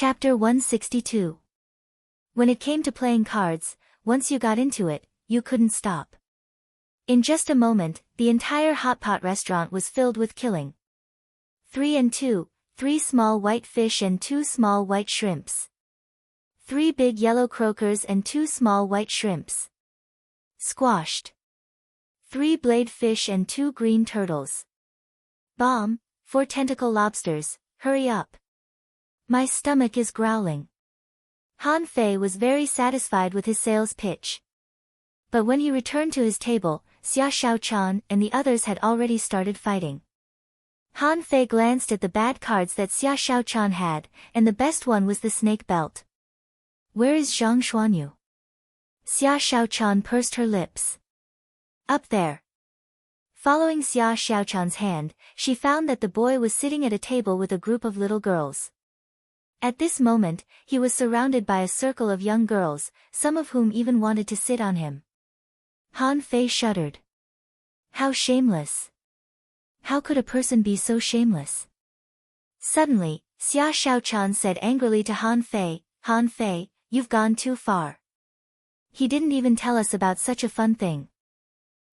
Chapter 162. When it came to playing cards, once you got into it, you couldn't stop. In just a moment, the entire hot pot restaurant was filled with killing. 3 and 2, 3 small white fish and 2 small white shrimps. 3 big yellow croakers and 2 small white shrimps. Squashed. 3 blade fish and 2 green turtles. Bomb, 4 tentacle lobsters, hurry up. My stomach is growling. Han Fei was very satisfied with his sales pitch. But when he returned to his table, Xia Xiaochan and the others had already started fighting. Han Fei glanced at the bad cards that Xia Xiaochan had, and the best one was the snake belt. Where is Zhang Xuanyu? Xia Xiaochan pursed her lips. Up there. Following Xia Xiaochan's hand, she found that the boy was sitting at a table with a group of little girls. At this moment, he was surrounded by a circle of young girls, some of whom even wanted to sit on him. Han Fei shuddered. How shameless. How could a person be so shameless? Suddenly, Xia Xiaochan said angrily to Han Fei, Han Fei, you've gone too far. He didn't even tell us about such a fun thing.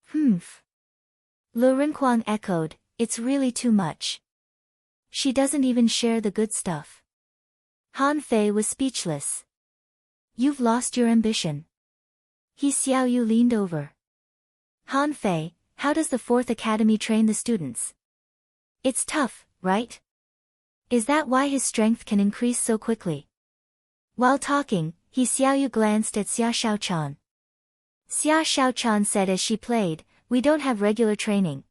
Humph. Lu Renkuang echoed, it's really too much. She doesn't even share the good stuff. Han Fei was speechless. You've lost your ambition. He Xiaoyu leaned over. Han Fei, how does the 4th Academy train the students? It's tough, right? Is that why his strength can increase so quickly? While talking, He Xiaoyu glanced at Xia Xiaochan. Xia Xiaochan said as she played, we don't have regular training.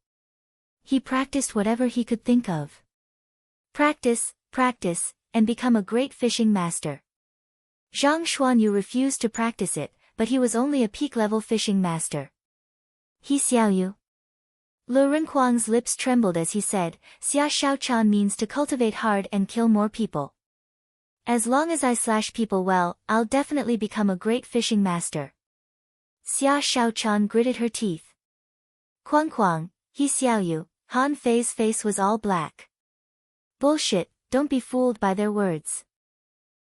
He practiced whatever he could think of. Practice, practice, and become a great fishing master. Zhang Xuanyu refused to practice it, but he was only a peak-level fishing master. He Xiaoyu. Lu Renkuang's lips trembled as he said, Xia Xiaochan means to cultivate hard and kill more people. As long as I slash people well, I'll definitely become a great fishing master. Xia Xiaochan gritted her teeth. Kuang, He Xiaoyu, Han Fei's face was all black. Bullshit, don't be fooled by their words.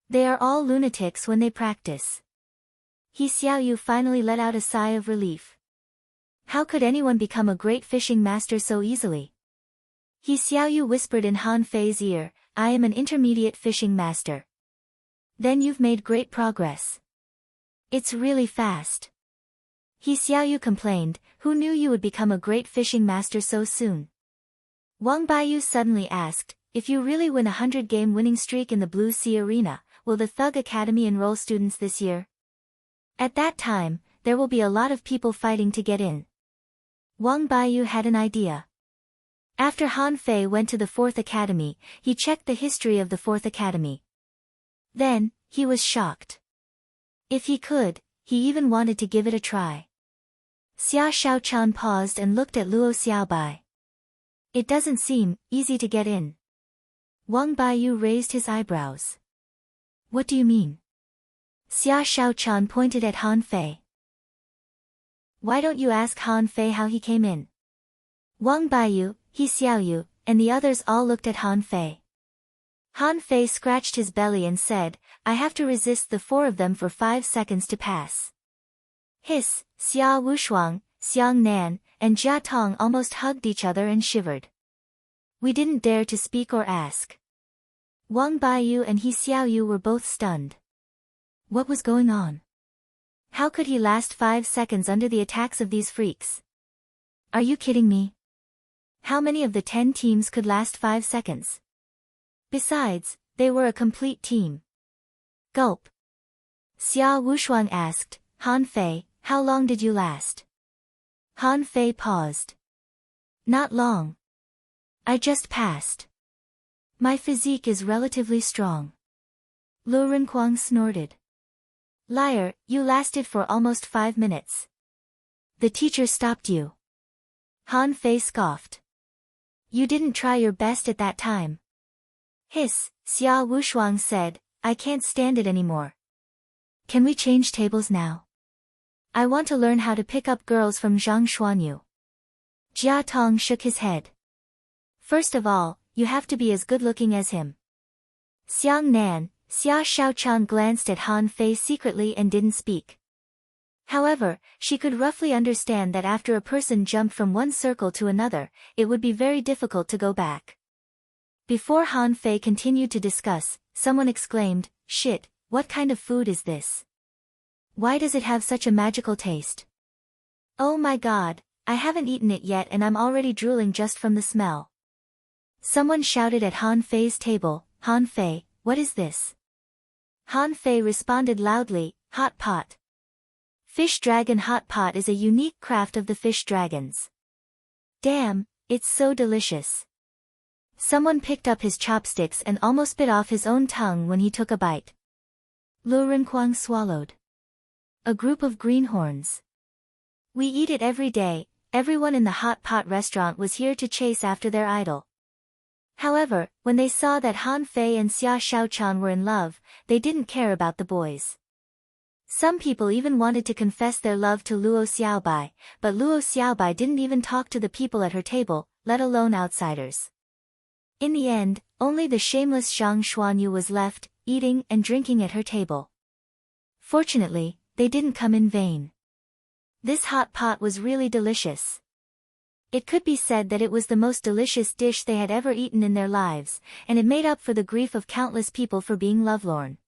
They are all lunatics when they practice. He Xiaoyu finally let out a sigh of relief. How could anyone become a great fishing master so easily? He Xiaoyu whispered in Han Fei's ear, I am an intermediate fishing master. Then you've made great progress. It's really fast. He Xiaoyu complained, who knew you would become a great fishing master so soon? Wang Baiyu suddenly asked, if you really win a 100-game winning streak in the Blue Sea Arena, will the Thug Academy enroll students this year? At that time, there will be a lot of people fighting to get in. Wang Baiyu had an idea. After Han Fei went to the 4th Academy, he checked the history of the 4th Academy. Then, he was shocked. If he could, he even wanted to give it a try. Xia Xiaochan paused and looked at Luo Xiaobai. It doesn't seem easy to get in. Wang Baiyu raised his eyebrows. What do you mean? Xia Xiaochan pointed at Han Fei. Why don't you ask Han Fei how he came in? Wang Baiyu, He Xiaoyu, and the others all looked at Han Fei. Han Fei scratched his belly and said, I have to resist the 4 of them for 5 seconds to pass. Hiss, Xia Wushuang, Xiang Nan, and Jia Tong almost hugged each other and shivered. We didn't dare to speak or ask. Wang Baiyu and He Xiaoyu were both stunned. What was going on? How could he last 5 seconds under the attacks of these freaks? Are you kidding me? How many of the 10 teams could last 5 seconds? Besides, they were a complete team. Gulp. Xia Wushuang asked, Han Fei, how long did you last? Han Fei paused. Not long. I just passed. My physique is relatively strong. Lu Renkuang snorted. Liar, you lasted for almost 5 minutes. The teacher stopped you. Han Fei scoffed. You didn't try your best at that time. Hiss, Xia Wushuang said, I can't stand it anymore. Can we change tables now? I want to learn how to pick up girls from Zhang Xuanyu. Jia Tong shook his head. First of all, you have to be as good-looking as him. Xiang Nan, Xia Shaochan glanced at Han Fei secretly and didn't speak. However, she could roughly understand that after a person jumped from one circle to another, it would be very difficult to go back. Before Han Fei continued to discuss, someone exclaimed, "Shit, what kind of food is this? Why does it have such a magical taste? Oh my god, I haven't eaten it yet and I'm already drooling just from the smell." Someone shouted at Han Fei's table, "Han Fei, what is this?" Han Fei responded loudly, "Hot pot. Fish dragon hot pot is a unique craft of the fish dragons. Damn, it's so delicious." Someone picked up his chopsticks and almost bit off his own tongue when he took a bite. Lu Renquang swallowed. A group of greenhorns. "We eat it every day." Everyone in the hot pot restaurant was here to chase after their idol. However, when they saw that Han Fei and Xia Shaochan were in love, they didn't care about the boys. Some people even wanted to confess their love to Luo Xiaobai, but Luo Xiaobai didn't even talk to the people at her table, let alone outsiders. In the end, only the shameless Zhang Xuanyu was left, eating and drinking at her table. Fortunately, they didn't come in vain. This hot pot was really delicious. It could be said that it was the most delicious dish they had ever eaten in their lives, and it made up for the grief of countless people for being lovelorn.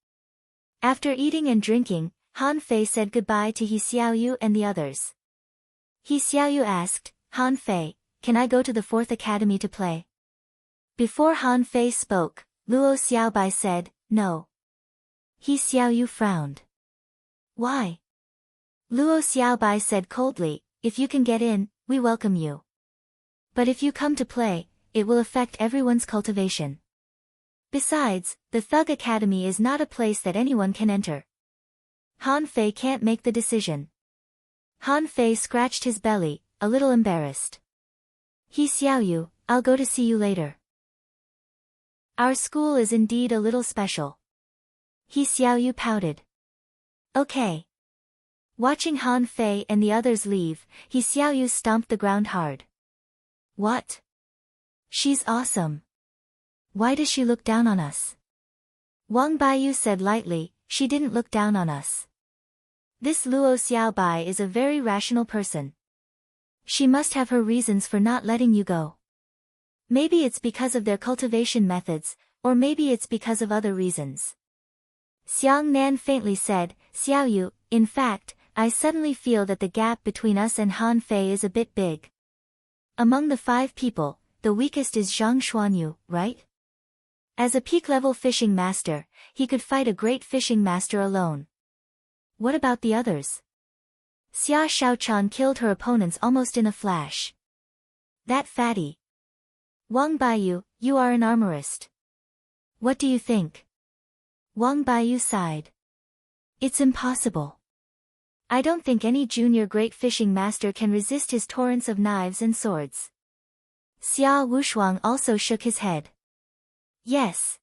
After eating and drinking, Han Fei said goodbye to He Xiaoyu and the others. He Xiaoyu asked, "Han Fei, can I go to the 4th Academy to play?" Before Han Fei spoke, Luo Xiaobai said, "No." He Xiaoyu frowned. "Why?" Luo Xiaobai said coldly, "If you can get in, we welcome you. But if you come to play, it will affect everyone's cultivation. Besides, the Thug Academy is not a place that anyone can enter." Han Fei can't make the decision. Han Fei scratched his belly, a little embarrassed. "He Xiaoyu, I'll go to see you later. Our school is indeed a little special." He Xiaoyu pouted. "Okay." Watching Han Fei and the others leave, He Xiaoyu stomped the ground hard. "What? She's awesome. Why does she look down on us?" Wang Baiyu said lightly, "She didn't look down on us. This Luo Xiaobai is a very rational person. She must have her reasons for not letting you go. Maybe it's because of their cultivation methods, or maybe it's because of other reasons." Xiang Nan faintly said, "Xiaoyu, in fact, I suddenly feel that the gap between us and Han Fei is a bit big. Among the 5 people, the weakest is Zhang Xuanyu, right? As a peak-level fishing master, he could fight a great fishing master alone. What about the others?" Xia Shaochan killed her opponents almost in a flash. "That fatty. Wang Baiyu, you are an armorist. What do you think?" Wang Baiyu sighed. "It's impossible. I don't think any junior great fishing master can resist his torrents of knives and swords." Xia Wushuang also shook his head. "Yes.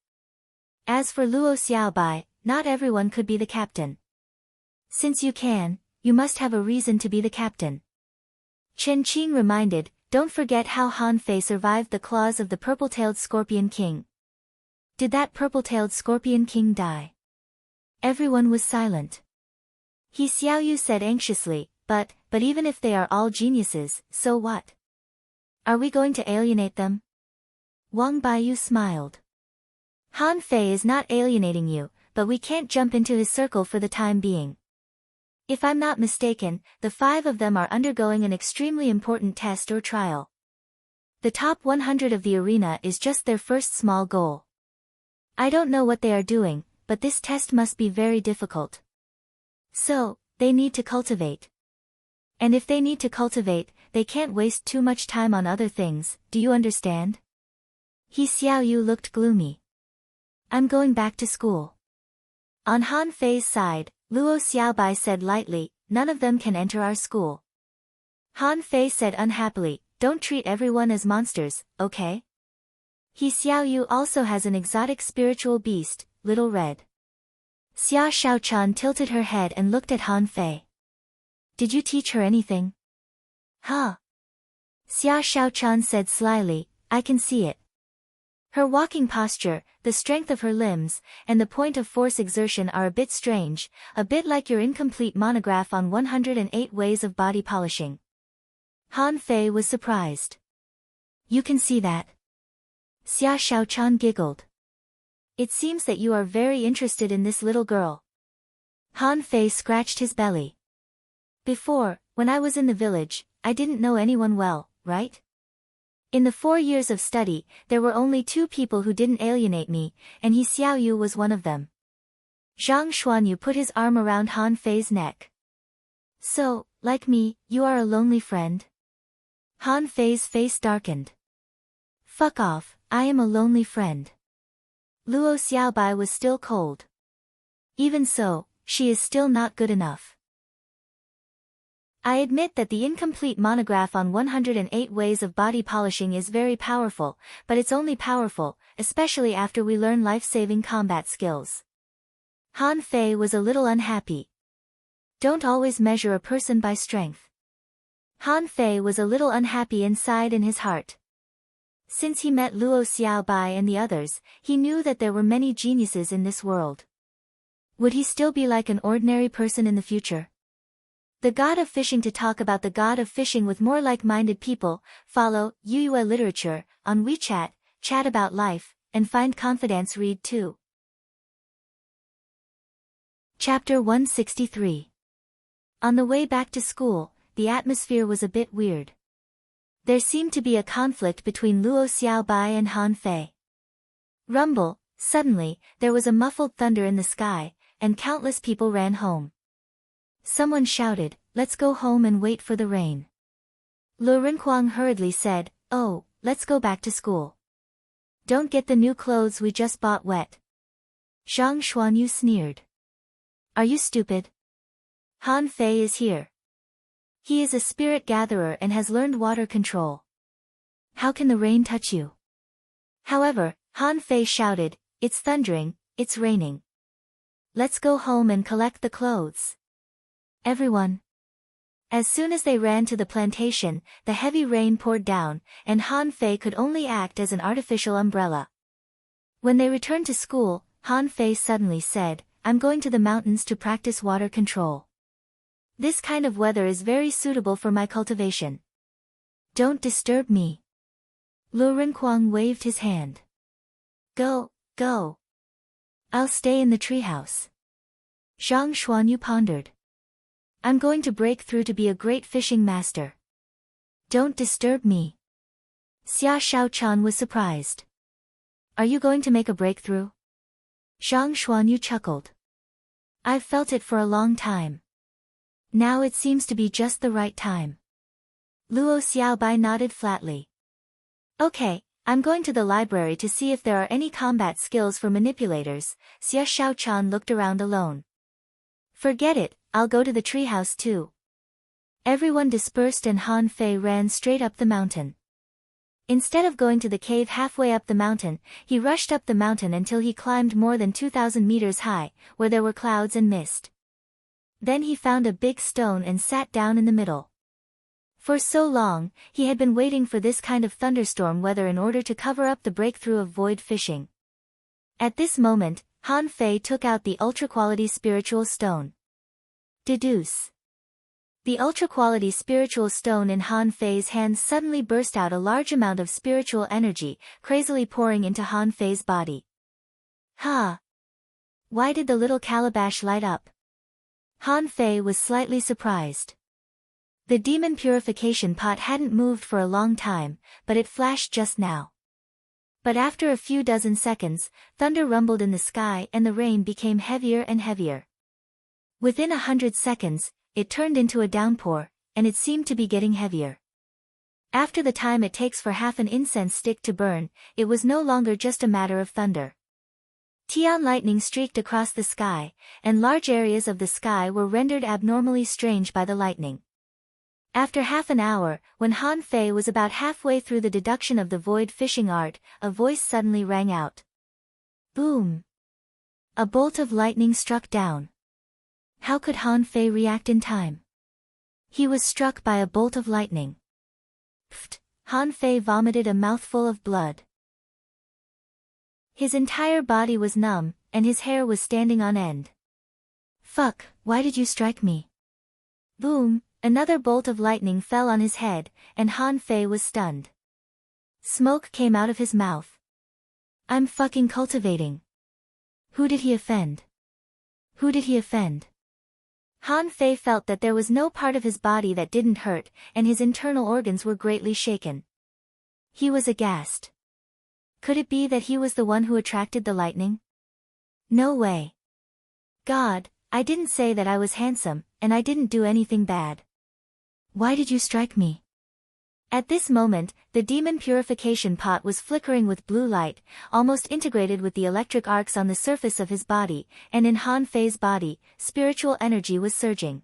As for Luo Xiaobai, not everyone could be the captain. Since you can, you must have a reason to be the captain." Chen Qing reminded, "Don't forget how Han Fei survived the claws of the purple-tailed Scorpion King. Did that purple-tailed Scorpion King die?" Everyone was silent. He Xiaoyu said anxiously, but even if they are all geniuses, so what? Are we going to alienate them?" Wang Baiyu smiled. "Han Fei is not alienating you, but we can't jump into his circle for the time being. If I'm not mistaken, the 5 of them are undergoing an extremely important test or trial. The top 100 of the arena is just their first small goal. I don't know what they are doing, but this test must be very difficult. So, they need to cultivate. And if they need to cultivate, they can't waste too much time on other things, do you understand?" He Xiaoyu looked gloomy. "I'm going back to school." On Han Fei's side, Luo Xiaobai said lightly, "None of them can enter our school." Han Fei said unhappily, "Don't treat everyone as monsters, okay?" He Xiaoyu also has an exotic spiritual beast, Little Red. Xia Shaochan tilted her head and looked at Han Fei. "Did you teach her anything?" "Huh?" Xia Shaochan said slyly, "I can see it." Her walking posture, the strength of her limbs, and the point of force exertion are a bit strange, a bit like your incomplete monograph on 108 ways of body polishing. Han Fei was surprised. You can see that? Xia Xiaochan giggled. It seems that you are very interested in this little girl. Han Fei scratched his belly. Before, when I was in the village, I didn't know anyone well, right? In the 4 years of study, there were only 2 people who didn't alienate me, and he Xiaoyu was one of them. Zhang Xuanyu put his arm around Han Fei's neck. So, like me, you are a lonely friend? Han Fei's face darkened. Fuck off, I am a lonely friend. Luo Xiaobai was still cold. Even so, she is still not good enough. I admit that the incomplete monograph on 108 ways of body polishing is very powerful, but it's only powerful, especially after we learn life-saving combat skills. Han Fei was a little unhappy. Don't always measure a person by strength. Han Fei was a little unhappy inside in his heart. Since he met Luo Xiaobai and the others, he knew that there were many geniuses in this world. Would he still be like an ordinary person in the future? The God of Fishing. To talk about the God of Fishing with more like-minded people, follow Yuyue Literature on WeChat, chat about life, and find confidence. Read too. Chapter 163. On the way back to school, the atmosphere was a bit weird. There seemed to be a conflict between Luo Xiaobai and Han Fei. Rumble, suddenly, there was a muffled thunder in the sky, and countless people ran home. Someone shouted, "Let's go home and wait for the rain." Lu Rinquang hurriedly said, "Oh, let's go back to school. Don't get the new clothes we just bought wet." Zhang Xuanyu sneered. Are you stupid? Han Fei is here. He is a spirit gatherer and has learned water control. How can the rain touch you? However, Han Fei shouted, "It's thundering, it's raining. Let's go home and collect the clothes." Everyone. As soon as they ran to the plantation, the heavy rain poured down, and Han Fei could only act as an artificial umbrella. When they returned to school, Han Fei suddenly said, "I'm going to the mountains to practice water control. This kind of weather is very suitable for my cultivation. Don't disturb me." Lu Rinquang waved his hand. Go, go. I'll stay in the treehouse." Zhang Xuanyu pondered. "I'm going to break through to be a great fishing master. Don't disturb me." Xia Xiaochan was surprised. "Are you going to make a breakthrough?" Zhang Xuanyu chuckled. "I've felt it for a long time. Now it seems to be just the right time." Luo Xiaobai nodded flatly. "Okay, I'm going to the library to see if there are any combat skills for manipulators." Xia Xiaochan looked around alone. "Forget it, I'll go to the treehouse too." Everyone dispersed and Han Fei ran straight up the mountain. Instead of going to the cave halfway up the mountain, he rushed up the mountain until he climbed more than 2,000 meters high, where there were clouds and mist. Then he found a big stone and sat down in the middle. For so long, he had been waiting for this kind of thunderstorm weather in order to cover up the breakthrough of void fishing. At this moment, Han Fei took out the ultra-quality spiritual stone. Deduce. The ultra-quality spiritual stone in Han Fei's hands suddenly burst out a large amount of spiritual energy, crazily pouring into Han Fei's body. Ha! Why did the little calabash light up? Han Fei was slightly surprised. The demon purification pot hadn't moved for a long time, but it flashed just now. But after a few dozen seconds, thunder rumbled in the sky and the rain became heavier and heavier. Within 100 seconds, it turned into a downpour, and it seemed to be getting heavier. After the time it takes for half an incense stick to burn, it was no longer just a matter of thunder. Tian lightning streaked across the sky, and large areas of the sky were rendered abnormally strange by the lightning. After half an hour, when Han Fei was about halfway through the deduction of the void fishing art, a voice suddenly rang out. Boom! A bolt of lightning struck down. How could Han Fei react in time? He was struck by a bolt of lightning. Pfft! Han Fei vomited a mouthful of blood. His entire body was numb, and his hair was standing on end. Fuck, why did you strike me? Boom, another bolt of lightning fell on his head, and Han Fei was stunned. Smoke came out of his mouth. I'm fucking cultivating. Who did he offend? Who did he offend? Han Fei felt that there was no part of his body that didn't hurt, and his internal organs were greatly shaken. He was aghast. Could it be that he was the one who attracted the lightning? No way. God, I didn't say that I was handsome, and I didn't do anything bad. Why did you strike me? At this moment, the demon purification pot was flickering with blue light, almost integrated with the electric arcs on the surface of his body, and in Han Fei's body, spiritual energy was surging.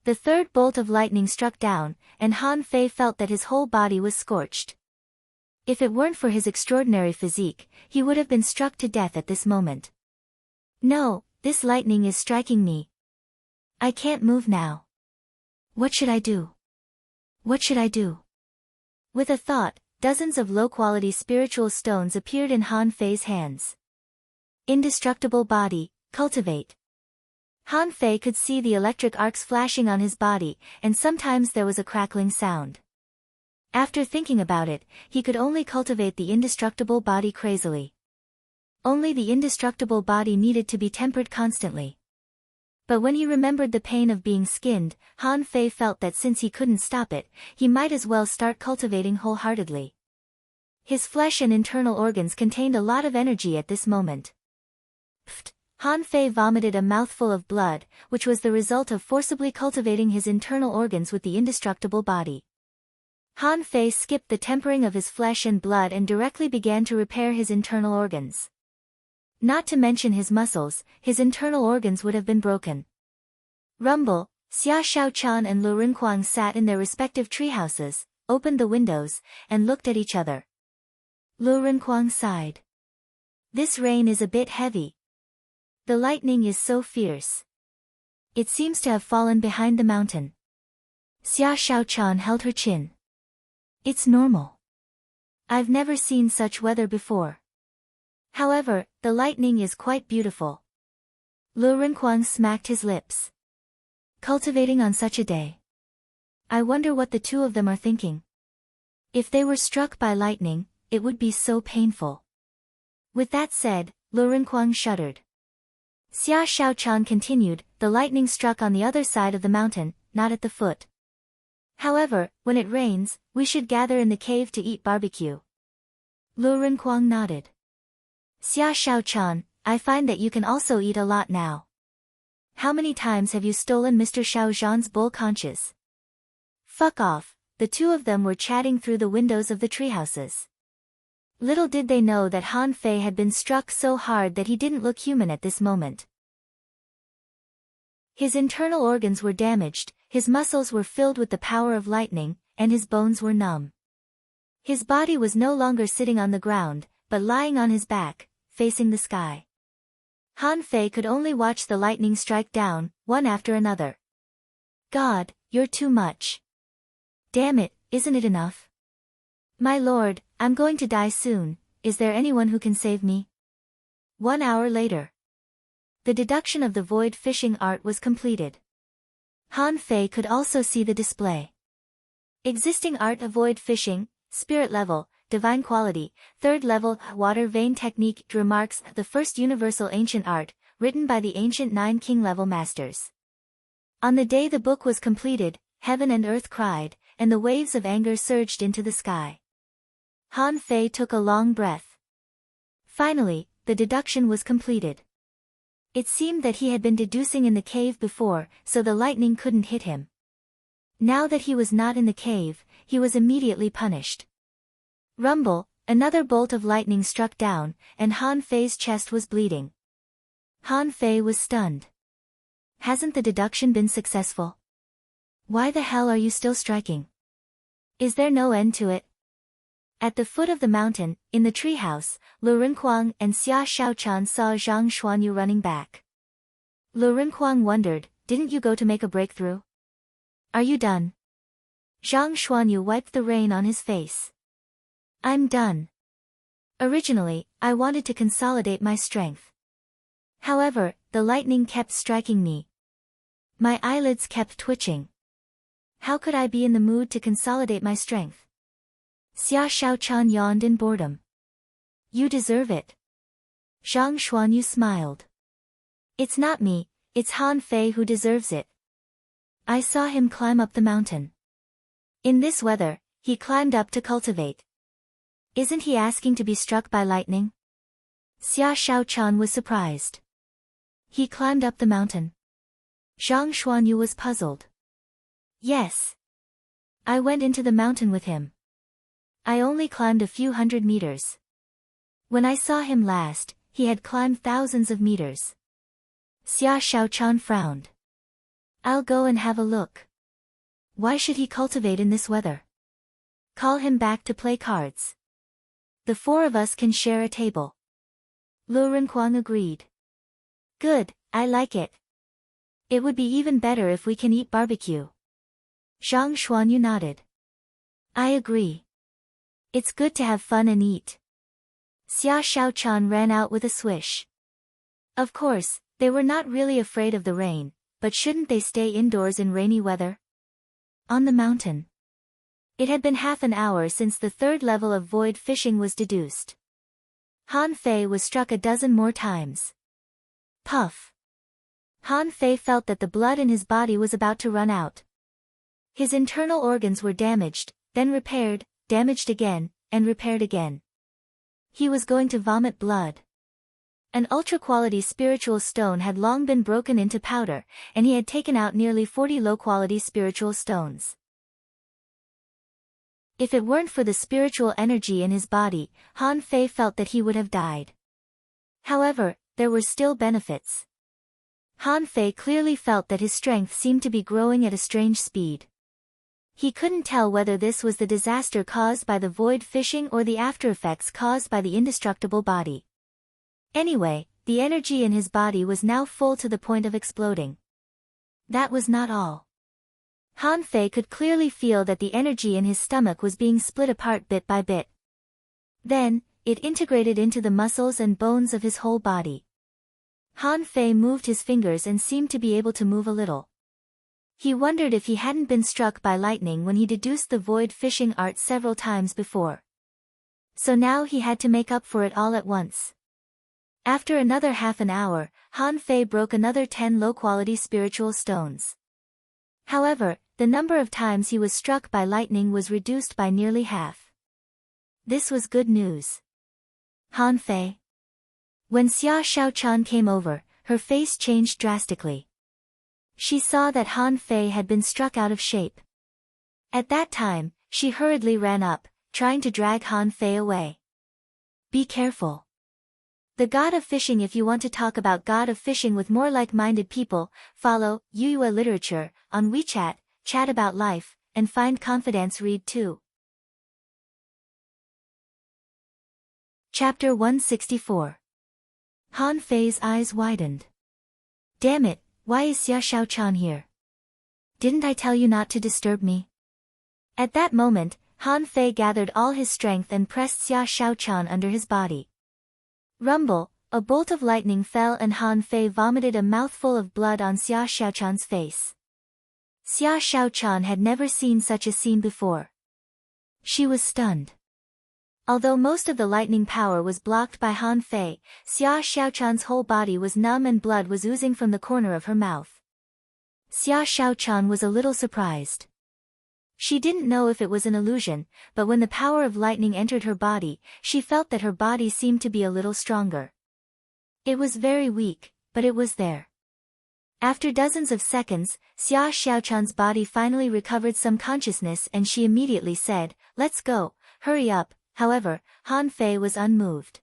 The third bolt of lightning struck down, and Han Fei felt that his whole body was scorched. If it weren't for his extraordinary physique, he would have been struck to death at this moment. No, this lightning is striking me. I can't move now. What should I do? What should I do? With a thought, dozens of low-quality spiritual stones appeared in Han Fei's hands. Indestructible body, cultivate. Han Fei could see the electric arcs flashing on his body, and sometimes there was a crackling sound. After thinking about it, he could only cultivate the indestructible body crazily. Only the indestructible body needed to be tempered constantly. But when he remembered the pain of being skinned, Han Fei felt that since he couldn't stop it, he might as well start cultivating wholeheartedly. His flesh and internal organs contained a lot of energy at this moment. Pfft! Han Fei vomited a mouthful of blood, which was the result of forcibly cultivating his internal organs with the indestructible body. Han Fei skipped the tempering of his flesh and blood and directly began to repair his internal organs. Not to mention his muscles, his internal organs would have been broken. Rumble, Xia Shaochan and Lu Rinquang sat in their respective treehouses, opened the windows, and looked at each other. Lu Rinquang sighed. This rain is a bit heavy. The lightning is so fierce. It seems to have fallen behind the mountain. Xia Shaochan held her chin. It's normal. I've never seen such weather before. However, the lightning is quite beautiful. Lu Rinquang smacked his lips. Cultivating on such a day. I wonder what the two of them are thinking. If they were struck by lightning, it would be so painful. With that said, Lu Rinquang shuddered. Xia Shaochan continued, the lightning struck on the other side of the mountain, not at the foot. However, when it rains, we should gather in the cave to eat barbecue. Lu Rinquang nodded. Xia Shaochan, I find that you can also eat a lot now. How many times have you stolen Mr. Xiaozhan's bull conches? Fuck off, the two of them were chatting through the windows of the treehouses. Little did they know that Han Fei had been struck so hard that he didn't look human at this moment. His internal organs were damaged, his muscles were filled with the power of lightning, and his bones were numb. His body was no longer sitting on the ground, but lying on his back, facing the sky. Han Fei could only watch the lightning strike down, one after another. God, you're too much. Damn it, isn't it enough? My lord, I'm going to die soon, is there anyone who can save me? 1 hour later. The deduction of the void fishing art was completed. Han Fei could also see the display. Existing art of void fishing, spirit level, divine quality, 3rd level, water vein technique, remarks, the first universal ancient art, written by the ancient 9 king level masters. On the day the book was completed, heaven and earth cried, and the waves of anger surged into the sky. Han Fei took a long breath. Finally, the deduction was completed. It seemed that he had been deducing in the cave before, so the lightning couldn't hit him. Now that he was not in the cave, he was immediately punished. Rumble, another bolt of lightning struck down, and Han Fei's chest was bleeding. Han Fei was stunned. Hasn't the deduction been successful? Why the hell are you still striking? Is there no end to it? At the foot of the mountain, in the treehouse, Lu Rinquang and Xia Shaochan saw Zhang Xuanyu running back. Lu Rinquang wondered, didn't you go to make a breakthrough? Are you done? Zhang Xuanyu wiped the rain on his face. I'm done. Originally, I wanted to consolidate my strength. However, the lightning kept striking me. My eyelids kept twitching. How could I be in the mood to consolidate my strength? Xia Shaochan yawned in boredom. You deserve it. Zhang Xuanyu smiled. It's not me, it's Han Fei who deserves it. I saw him climb up the mountain. In this weather, he climbed up to cultivate. Isn't he asking to be struck by lightning? Xia Shaochan was surprised. He climbed up the mountain. Zhang Xuanyu was puzzled. Yes. I went into the mountain with him. I only climbed a few hundred meters. When I saw him last, he had climbed thousands of meters. Xia Shaochan frowned. I'll go and have a look. Why should he cultivate in this weather? Call him back to play cards. The four of us can share a table. Lu Renquang agreed. Good, I like it. It would be even better if we can eat barbecue. Zhang Xuanyu nodded. I agree. It's good to have fun and eat. Xia Shaochan ran out with a swish. Of course, they were not really afraid of the rain, but shouldn't they stay indoors in rainy weather? On the mountain. It had been half an hour since the third level of void fishing was deduced. Han Fei was struck a dozen more times. Puff. Han Fei felt that the blood in his body was about to run out. His internal organs were damaged, then repaired, damaged again, and repaired again. He was going to vomit blood. An ultra-quality spiritual stone had long been broken into powder, and he had taken out nearly 40 low-quality spiritual stones. If it weren't for the spiritual energy in his body, Han Fei felt that he would have died. However, there were still benefits. Han Fei clearly felt that his strength seemed to be growing at a strange speed. He couldn't tell whether this was the disaster caused by the void fishing or the aftereffects caused by the indestructible body. Anyway, the energy in his body was now full to the point of exploding. That was not all. Han Fei could clearly feel that the energy in his stomach was being split apart bit by bit. Then, it integrated into the muscles and bones of his whole body. Han Fei moved his fingers and seemed to be able to move a little. He wondered if he hadn't been struck by lightning when he deduced the void fishing art several times before. So now he had to make up for it all at once. After another half an hour, Han Fei broke another 10 low-quality spiritual stones. However, the number of times he was struck by lightning was reduced by nearly half. This was good news. Han Fei. When Xia Shaochan came over, her face changed drastically. She saw that Han Fei had been struck out of shape. At that time, she hurriedly ran up, trying to drag Han Fei away. Be careful. The God of Fishing. If you want to talk about God of Fishing with more like-minded people, follow Yuyue Literature on WeChat, chat about life, and find confidence read too. Chapter 164. Han Fei's eyes widened. Damn it, why is Xia Shaochan here? Didn't I tell you not to disturb me? At that moment, Han Fei gathered all his strength and pressed Xia Shaochan under his body. Rumble, a bolt of lightning fell and Han Fei vomited a mouthful of blood on Xia Shaochan's face. Xia Shaochan had never seen such a scene before. She was stunned. Although most of the lightning power was blocked by Han Fei, Xia Shaochan's whole body was numb and blood was oozing from the corner of her mouth. Xia Shaochan was a little surprised. She didn't know if it was an illusion, but when the power of lightning entered her body, she felt that her body seemed to be a little stronger. It was very weak, but it was there. After dozens of seconds, Xia Shaochan's body finally recovered some consciousness and she immediately said, "Let's go, hurry up." However, Han Fei was unmoved.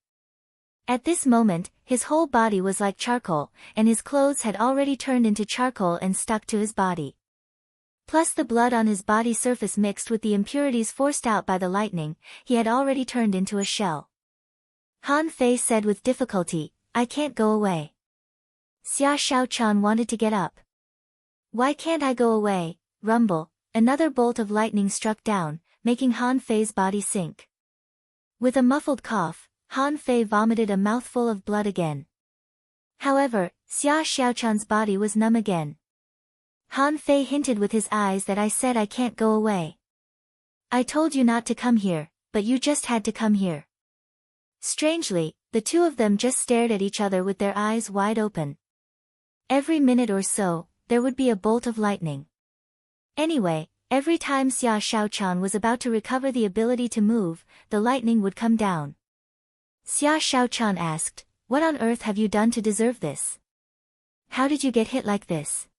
At this moment, his whole body was like charcoal, and his clothes had already turned into charcoal and stuck to his body. Plus the blood on his body surface mixed with the impurities forced out by the lightning, he had already turned into a shell. Han Fei said with difficulty, "I can't go away." Xia Shaochan wanted to get up. "Why can't I go away?" Rumble, another bolt of lightning struck down, making Han Fei's body sink. With a muffled cough, Han Fei vomited a mouthful of blood again. However, Xia Xiaochan's body was numb again. Han Fei hinted with his eyes that I said I can't go away. I told you not to come here, but you just had to come here. Strangely, the two of them just stared at each other with their eyes wide open. Every minute or so, there would be a bolt of lightning. Anyway, every time Xia Xiaochan was about to recover the ability to move, the lightning would come down. Xia Xiaochan asked, "What on earth have you done to deserve this? How did you get hit like this?"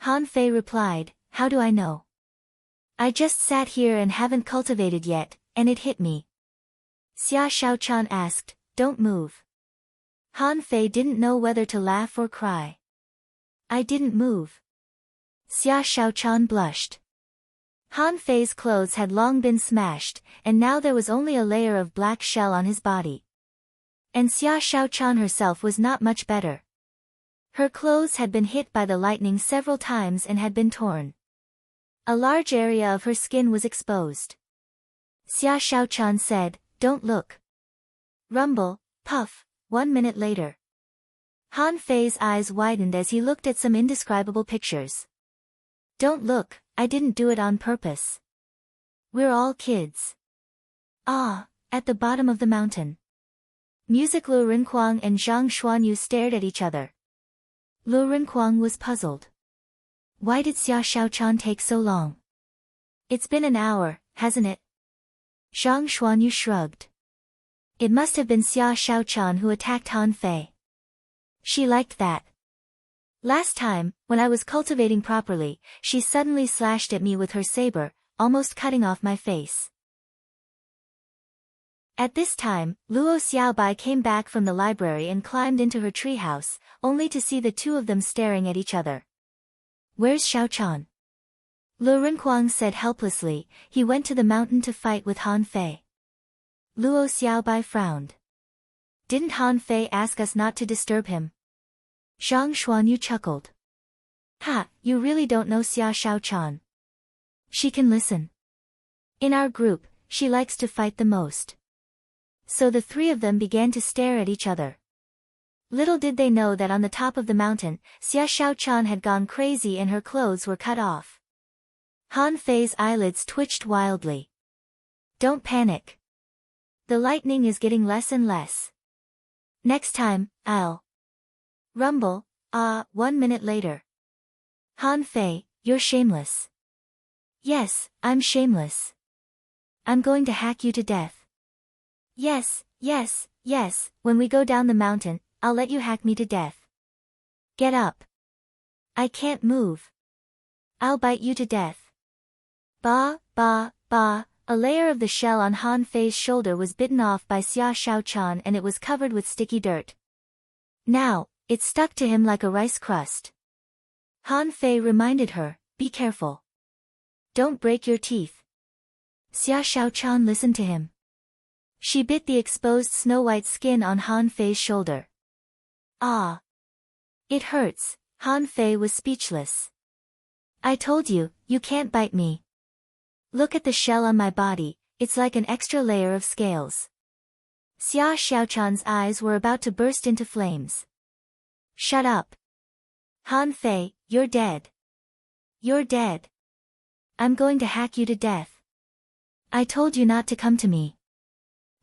Han Fei replied, "How do I know? I just sat here and haven't cultivated yet, and it hit me." Xia Xiaochan asked, "Don't move." Han Fei didn't know whether to laugh or cry. "I didn't move." Xia Xiaochan blushed. Han Fei's clothes had long been smashed, and now there was only a layer of black shell on his body. And Xia Xiaochan herself was not much better. Her clothes had been hit by the lightning several times and had been torn. A large area of her skin was exposed. Xia Xiaochan said, "Don't look." Rumble, puff, 1 minute later. Han Fei's eyes widened as he looked at some indescribable pictures. "Don't look, I didn't do it on purpose. We're all kids." Ah, at the bottom of the mountain. Music Lu Rinquang and Zhang Xuanyu stared at each other. Lu Rinquang was puzzled. Why did Xia Xiaochan take so long? It's been an hour, hasn't it? Zhang Xuanyu shrugged. It must have been Xia Xiaochan who attacked Han Fei. She liked that. Last time, when I was cultivating properly, she suddenly slashed at me with her saber, almost cutting off my face. At this time, Luo Xiaobai came back from the library and climbed into her treehouse, only to see the two of them staring at each other. "Where's Xiaochan?" Lu Rinquang said helplessly. "He went to the mountain to fight with Han Fei." Luo Xiaobai frowned. "Didn't Han Fei ask us not to disturb him?" Zhang Xuanyu chuckled. "Ha, you really don't know Xia Xiaochan. She can listen. In our group, she likes to fight the most." So the three of them began to stare at each other. Little did they know that on the top of the mountain, Xia Xiaochan had gone crazy and her clothes were cut off. Han Fei's eyelids twitched wildly. "Don't panic. The lightning is getting less and less. Next time, I'll..." Rumble, 1 minute later. "Han Fei, you're shameless." "Yes, I'm shameless. I'm going to hack you to death." Yes, yes, yes, when we go down the mountain, I'll let you hack me to death." "Get up." "I can't move." "I'll bite you to death." Ba, ba, ba, a layer of the shell on Han Fei's shoulder was bitten off by Xia Xiaochan and it was covered with sticky dirt. Now, it stuck to him like a rice crust. Han Fei reminded her, "Be careful. Don't break your teeth." Xia Xiaochan listened to him. She bit the exposed snow-white skin on Han Fei's shoulder. Ah! It hurts. Han Fei was speechless. "I told you, you can't bite me. Look at the shell on my body, it's like an extra layer of scales." Xia Xiaochan's eyes were about to burst into flames. "Shut up. Han Fei, you're dead. You're dead. I'm going to hack you to death. I told you not to come to me."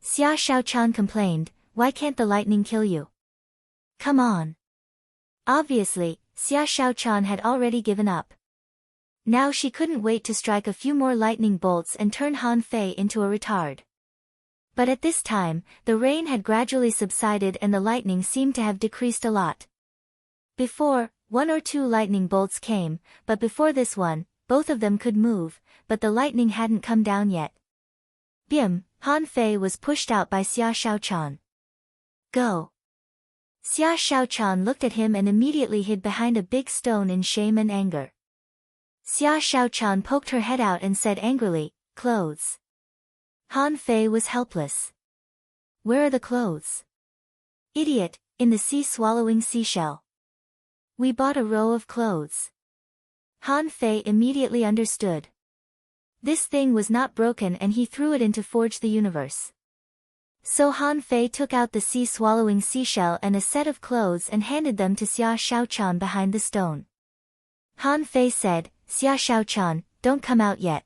Xia Xiaochan complained, "Why can't the lightning kill you? Come on." Obviously, Xia Xiaochan had already given up. Now she couldn't wait to strike a few more lightning bolts and turn Han Fei into a retard. But at this time, the rain had gradually subsided and the lightning seemed to have decreased a lot. Before, 1 or 2 lightning bolts came, but before this one, both of them could move, but the lightning hadn't come down yet. Bim, Han Fei was pushed out by Xia Xiaochan. "Go." Xia Xiaochan looked at him and immediately hid behind a big stone in shame and anger. Xia Xiaochan poked her head out and said angrily, "Clothes." Han Fei was helpless. "Where are the clothes?" "Idiot, in the sea-swallowing seashell. We bought a row of clothes." Han Fei immediately understood. This thing was not broken and he threw it into Forge the Universe. So Han Fei took out the sea-swallowing seashell and a set of clothes and handed them to Xia Shaochan behind the stone. Han Fei said, "Xia Shaochan, don't come out yet.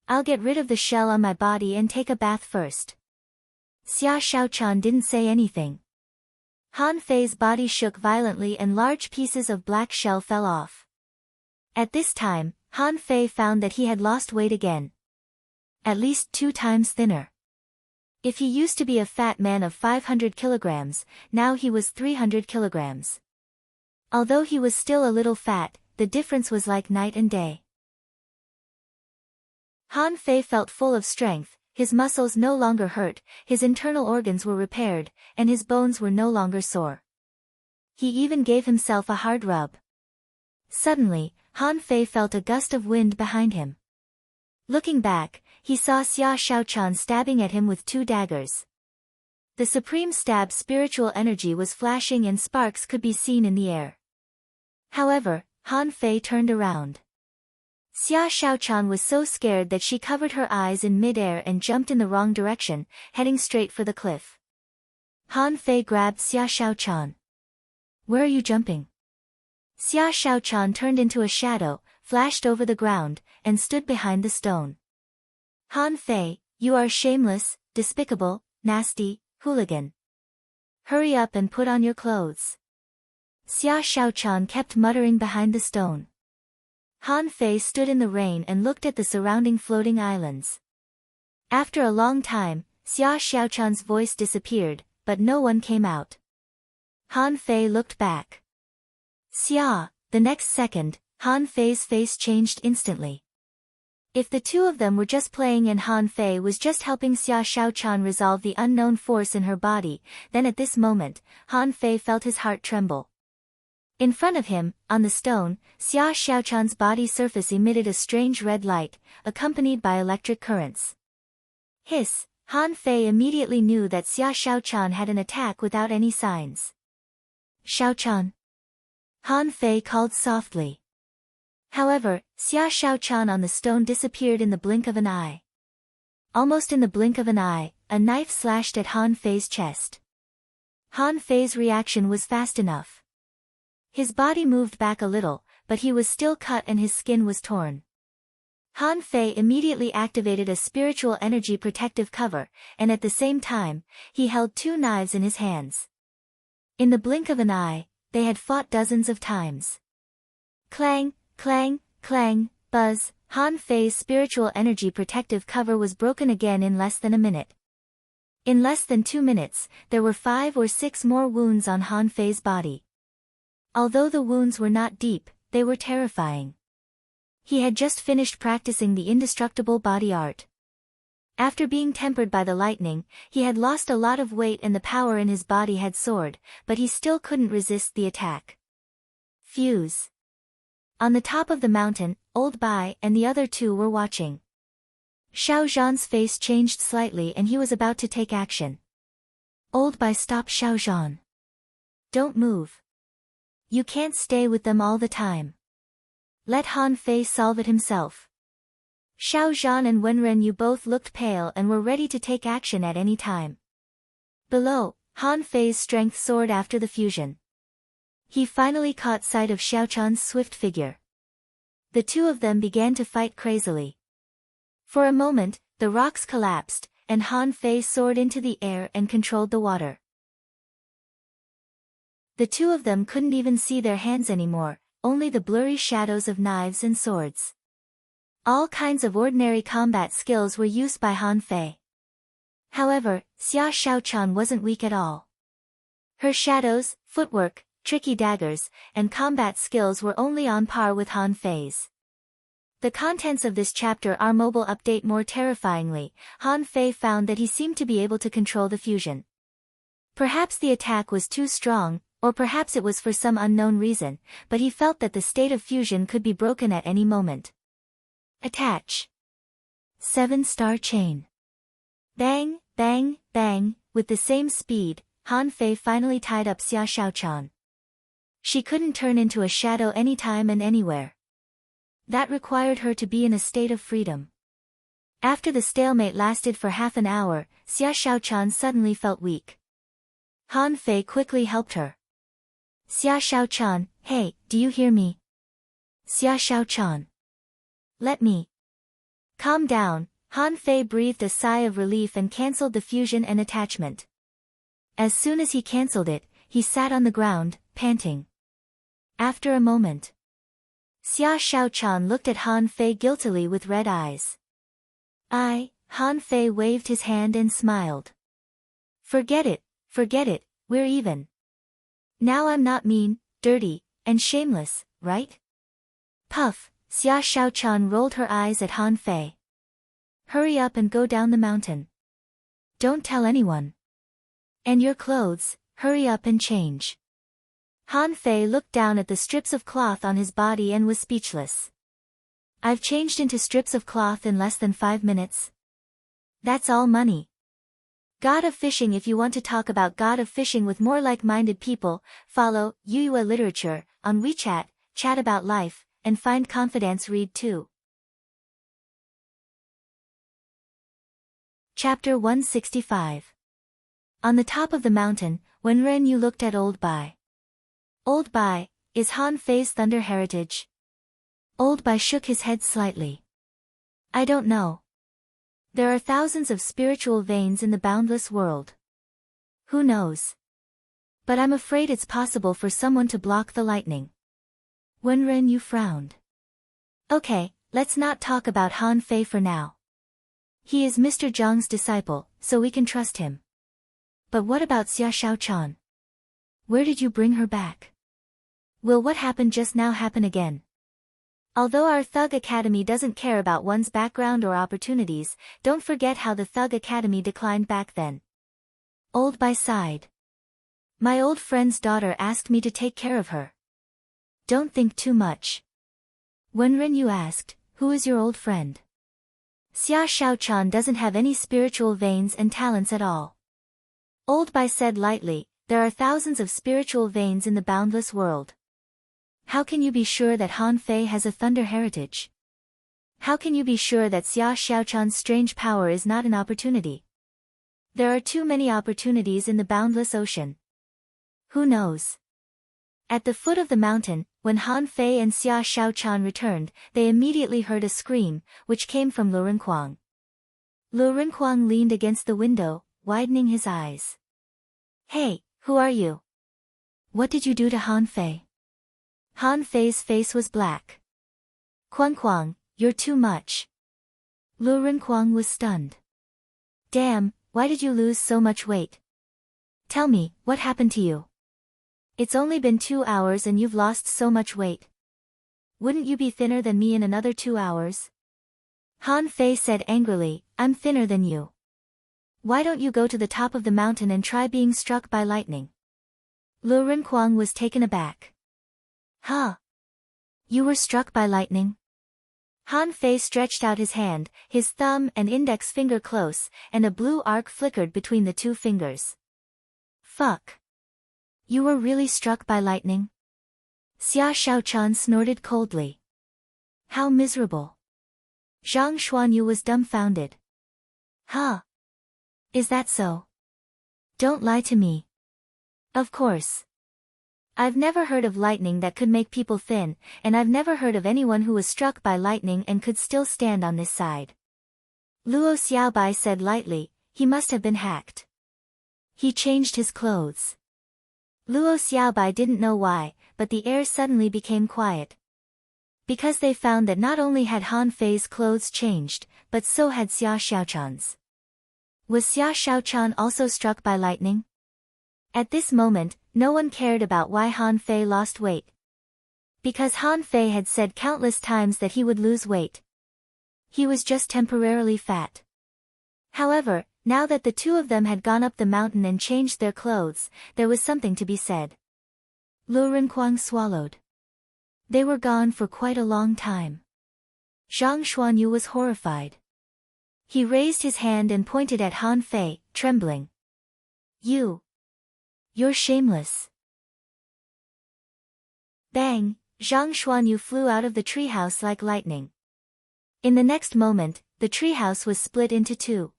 I'll get rid of the shell on my body and take a bath first." Xia Shaochan didn't say anything. Han Fei's body shook violently and large pieces of black shell fell off. At this time, Han Fei found that he had lost weight again. At least 2 times thinner. If he used to be a fat man of 500 kilograms, now he was 300 kilograms. Although he was still a little fat, the difference was like night and day. Han Fei felt full of strength, his muscles no longer hurt, his internal organs were repaired, and his bones were no longer sore. He even gave himself a hard rub. Suddenly, Han Fei felt a gust of wind behind him. Looking back, he saw Xia Shaochan stabbing at him with 2 daggers. The supreme stab spiritual energy was flashing and sparks could be seen in the air. However, Han Fei turned around. Xia Shaochan was so scared that she covered her eyes in mid-air and jumped in the wrong direction, heading straight for the cliff. Han Fei grabbed Xia Shaochan. "Where are you jumping?" Xia Shaochan turned into a shadow, flashed over the ground, and stood behind the stone. "Han Fei, you are shameless, despicable, nasty, hooligan. Hurry up and put on your clothes." Xia Shaochan kept muttering behind the stone. Han Fei stood in the rain and looked at the surrounding floating islands. After a long time, Xia Shaochan's voice disappeared, but no one came out. Han Fei looked back. Xia, the next second, Han Fei's face changed instantly. If the 2 of them were just playing and Han Fei was just helping Xia Shaochan resolve the unknown force in her body, then at this moment, Han Fei felt his heart tremble. In front of him, on the stone, Xia Shaochan's body surface emitted a strange red light, accompanied by electric currents. Hiss! Han Fei immediately knew that Xia Shaochan had an attack without any signs. "Shaochan!" Han Fei called softly. However, Xia Shaochan on the stone disappeared in the blink of an eye. Almost in the blink of an eye, a knife slashed at Han Fei's chest. Han Fei's reaction was fast enough. His body moved back a little, but he was still cut and his skin was torn. Han Fei immediately activated a spiritual energy protective cover, and at the same time, he held 2 knives in his hands. In the blink of an eye, they had fought dozens of times. Clang! Clang, clang, buzz, Han Fei's spiritual energy protective cover was broken again in less than a minute. In less than 2 minutes, there were 5 or 6 more wounds on Han Fei's body. Although the wounds were not deep, they were terrifying. He had just finished practicing the indestructible body art. After being tempered by the lightning, he had lost a lot of weight and the power in his body had soared, but he still couldn't resist the attack. Fuse. On the top of the mountain, Old Bai and the other 2 were watching. Xiao Zhan's face changed slightly and he was about to take action. Old Bai stopped Xiao Zhan. "Don't move. You can't stay with them all the time. Let Han Fei solve it himself." Xiao Zhan and Wenren Yu both looked pale and were ready to take action at any time. Below, Han Fei's strength soared after the fusion. He finally caught sight of Xiaochan's swift figure. The 2 of them began to fight crazily. For a moment, the rocks collapsed, and Han Fei soared into the air and controlled the water. The 2 of them couldn't even see their hands anymore, only the blurry shadows of knives and swords. All kinds of ordinary combat skills were used by Han Fei. However, Xia Shaochan wasn't weak at all. Her shadows, footwork, tricky daggers, and combat skills were only on par with Han Fei's. The contents of this chapter are mobile update. More terrifyingly, Han Fei found that he seemed to be able to control the fusion. Perhaps the attack was too strong, or perhaps it was for some unknown reason, but he felt that the state of fusion could be broken at any moment. Attach. 7-star chain. Bang, bang, bang, with the same speed, Han Fei finally tied up Xia Shaochan. She couldn't turn into a shadow anytime and anywhere. That required her to be in a state of freedom. After the stalemate lasted for half an hour, Xia Shaochan suddenly felt weak. Han Fei quickly helped her. Xia Shaochan, hey, do you hear me? Xia Shaochan. Let me. Calm down. Han Fei breathed a sigh of relief and cancelled the fusion and attachment. As soon as he cancelled it, he sat on the ground, panting. After a moment, Xia Shaochan looked at Han Fei guiltily with red eyes. Han Fei waved his hand and smiled. Forget it, we're even. Now I'm not mean, dirty, and shameless, right? Puff, Xia Shaochan rolled her eyes at Han Fei. Hurry up and go down the mountain. Don't tell anyone. And your clothes, hurry up and change. Han Fei looked down at the strips of cloth on his body and was speechless. I've changed into strips of cloth in less than 5 minutes. That's all money. God of Fishing. If you want to talk about God of Fishing with more like-minded people, follow Yuyue Literature on WeChat, chat about life, and find confidence. Read too. Chapter 165. On the top of the mountain, when Ren Yu looked at Old Bai. Old Bai, is Han Fei's thunder heritage? Old Bai shook his head slightly. I don't know. There are thousands of spiritual veins in the boundless world. Who knows? But I'm afraid it's possible for someone to block the lightning. Wen Ren Yu frowned. Okay, let's not talk about Han Fei for now. He is Mr. Zhang's disciple, so we can trust him. But what about Xia Shaochan? Where did you bring her back? Will what happened just now happen again? Although our Thug Academy doesn't care about one's background or opportunities, don't forget how the Thug Academy declined back then. Old Bai sighed. My old friend's daughter asked me to take care of her. Don't think too much. Wen Ren Yu asked, who is your old friend? Xia Shaochan doesn't have any spiritual veins and talents at all. Old Bai said lightly, there are thousands of spiritual veins in the boundless world. How can you be sure that Han Fei has a thunder heritage? How can you be sure that Xia Shaochan's strange power is not an opportunity? There are too many opportunities in the boundless ocean. Who knows? At the foot of the mountain, when Han Fei and Xia Shaochan returned, they immediately heard a scream, which came from Lu Renkuang. Lu Renkuang leaned against the window, widening his eyes. Hey, who are you? What did you do to Han Fei? Han Fei's face was black. Kuang, you're too much. Lu Renkuang was stunned. Damn, why did you lose so much weight? Tell me, what happened to you? It's only been 2 hours and you've lost so much weight. Wouldn't you be thinner than me in another 2 hours? Han Fei said angrily, I'm thinner than you. Why don't you go to the top of the mountain and try being struck by lightning? Lu Renkuang was taken aback. Huh? You were struck by lightning? Han Fei stretched out his hand, his thumb and index finger close, and a blue arc flickered between the 2 fingers. Fuck. You were really struck by lightning? Xia Shaochan snorted coldly. How miserable. Zhang Xuanyu was dumbfounded. Huh? Is that so? Don't lie to me. Of course. I've never heard of lightning that could make people thin, and I've never heard of anyone who was struck by lightning and could still stand on this side. Luo Xiaobai said lightly, he must have been hacked. He changed his clothes. Luo Xiaobai didn't know why, but the air suddenly became quiet. Because they found that not only had Han Fei's clothes changed, but so had Xia Shaochan's. Was Xia Shaochan also struck by lightning? At this moment, no one cared about why Han Fei lost weight. Because Han Fei had said countless times that he would lose weight. He was just temporarily fat. However, now that the 2 of them had gone up the mountain and changed their clothes, there was something to be said. Lu Renkuang swallowed. They were gone for quite a long time. Zhang Xuanyu was horrified. He raised his hand and pointed at Han Fei, trembling. You're shameless. Bang, Zhang Xuanyu flew out of the treehouse like lightning. In the next moment, the treehouse was split into two.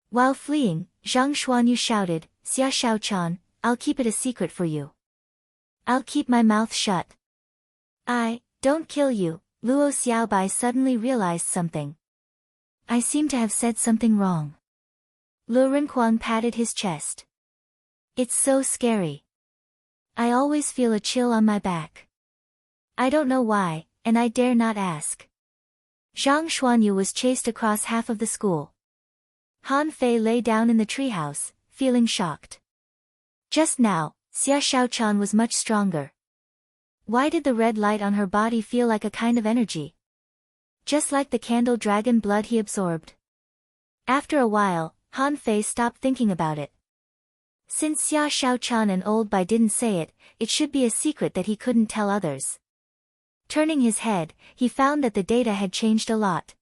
While fleeing, Zhang Xuanyu shouted, "Xia Xiaochan, I'll keep it a secret for you. I'll keep my mouth shut." Don't kill you." Luo Xiaobai suddenly realized something. "I seem to have said something wrong." Lu Renkuang patted his chest. "It's so scary. I always feel a chill on my back. I don't know why, and I dare not ask." Zhang Xuanyu was chased across half of the school. Han Fei lay down in the treehouse, feeling shocked. Just now, Xia Xiaochan was much stronger. Why did the red light on her body feel like a kind of energy? Just like the candle dragon blood he absorbed. After a while, Han Fei stopped thinking about it. Since Xia Xiaochan and Old Bai didn't say it, it should be a secret that he couldn't tell others. Turning his head, he found that the data had changed a lot.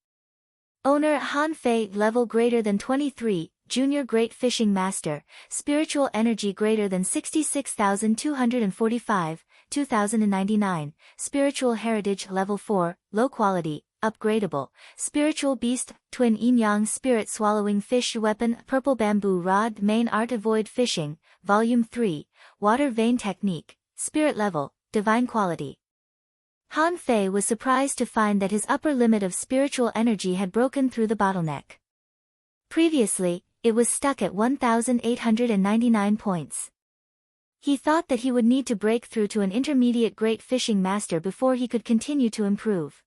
Owner Han Fei, level greater than 23, Junior Great Fishing Master, spiritual energy greater than 66,245, 2099, spiritual heritage level 4, low quality, upgradable, spiritual beast, twin yin-yang spirit swallowing fish weapon, purple bamboo rod main art avoid fishing, volume 3, water vein technique, spirit level, divine quality. Han Fei was surprised to find that his upper limit of spiritual energy had broken through the bottleneck. Previously, it was stuck at 1,899 points. He thought that he would need to break through to an intermediate great fishing master before he could continue to improve.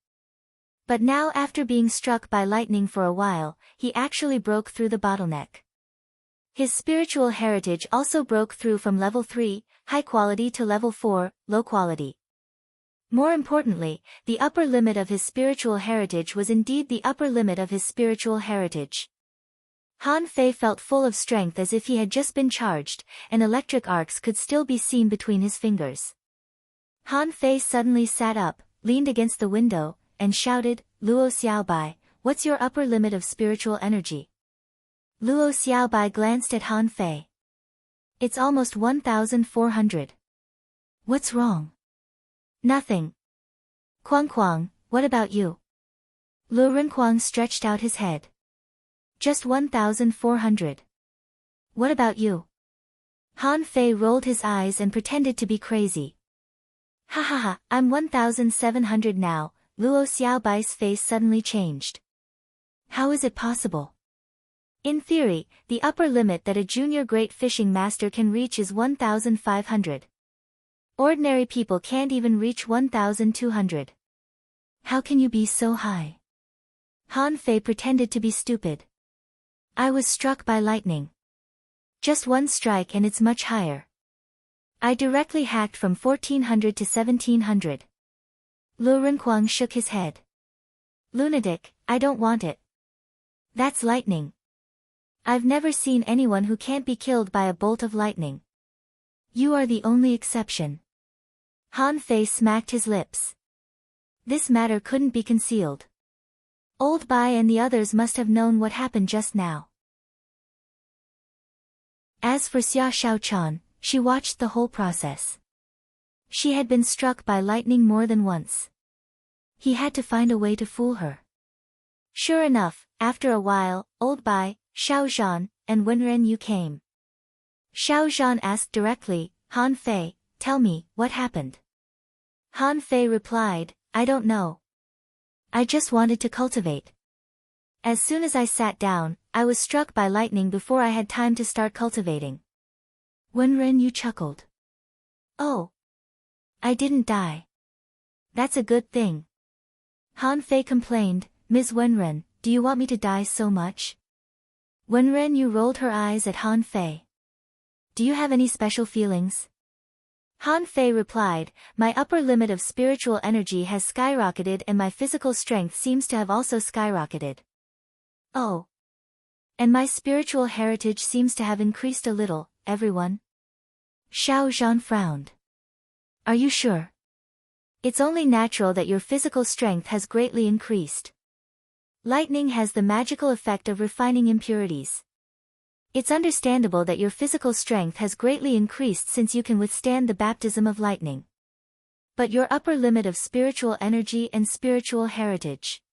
But now, after being struck by lightning for a while, he actually broke through the bottleneck. His spiritual heritage also broke through from level 3, high quality, to level 4, low quality. More importantly, the upper limit of his spiritual heritage was indeed the upper limit of his spiritual heritage. Han Fei felt full of strength as if he had just been charged, and electric arcs could still be seen between his fingers. Han Fei suddenly sat up, leaned against the window, and shouted, "Luo Xiaobai, what's your upper limit of spiritual energy?" Luo Xiaobai glanced at Han Fei. "It's almost 1,400. What's wrong?" "Nothing." "Kuang, what about you?" Lu Renkuang stretched out his head. "Just 1,400. What about you?" Han Fei rolled his eyes and pretended to be crazy. Ha, I'm 1,700 now." Luo Xiaobai's face suddenly changed. "How is it possible?" "In theory, the upper limit that a junior great fishing master can reach is 1,500. Ordinary people can't even reach 1,200. How can you be so high?" Han Fei pretended to be stupid. "I was struck by lightning. Just one strike and it's much higher. I directly hacked from 1,400 to 1,700. Lu Renkuang shook his head. "Lunatic, I don't want it. That's lightning. I've never seen anyone who can't be killed by a bolt of lightning. You are the only exception." Han Fei smacked his lips. This matter couldn't be concealed. Old Bai and the others must have known what happened just now. As for Xia Xiaochan, she watched the whole process. She had been struck by lightning more than once. He had to find a way to fool her. Sure enough, after a while, Old Bai, Xiao Zhan, and Wenren Yu came. Xiao Zhan asked directly, "Han Fei, tell me, what happened?" Han Fei replied, "I don't know. I just wanted to cultivate. As soon as I sat down, I was struck by lightning before I had time to start cultivating." Wenren Yu chuckled. "Oh. I didn't die. That's a good thing." Han Fei complained, "Ms. Wenren, do you want me to die so much?" Wenren Yu rolled her eyes at Han Fei. "Do you have any special feelings?" Han Fei replied, "My upper limit of spiritual energy has skyrocketed and my physical strength seems to have also skyrocketed." "Oh. And my spiritual heritage seems to have increased a little, everyone." Xiao Zhan frowned. "Are you sure?" "It's only natural that your physical strength has greatly increased. Lightning has the magical effect of refining impurities. It's understandable that your physical strength has greatly increased since you can withstand the baptism of lightning. But your upper limit of spiritual energy and spiritual heritage."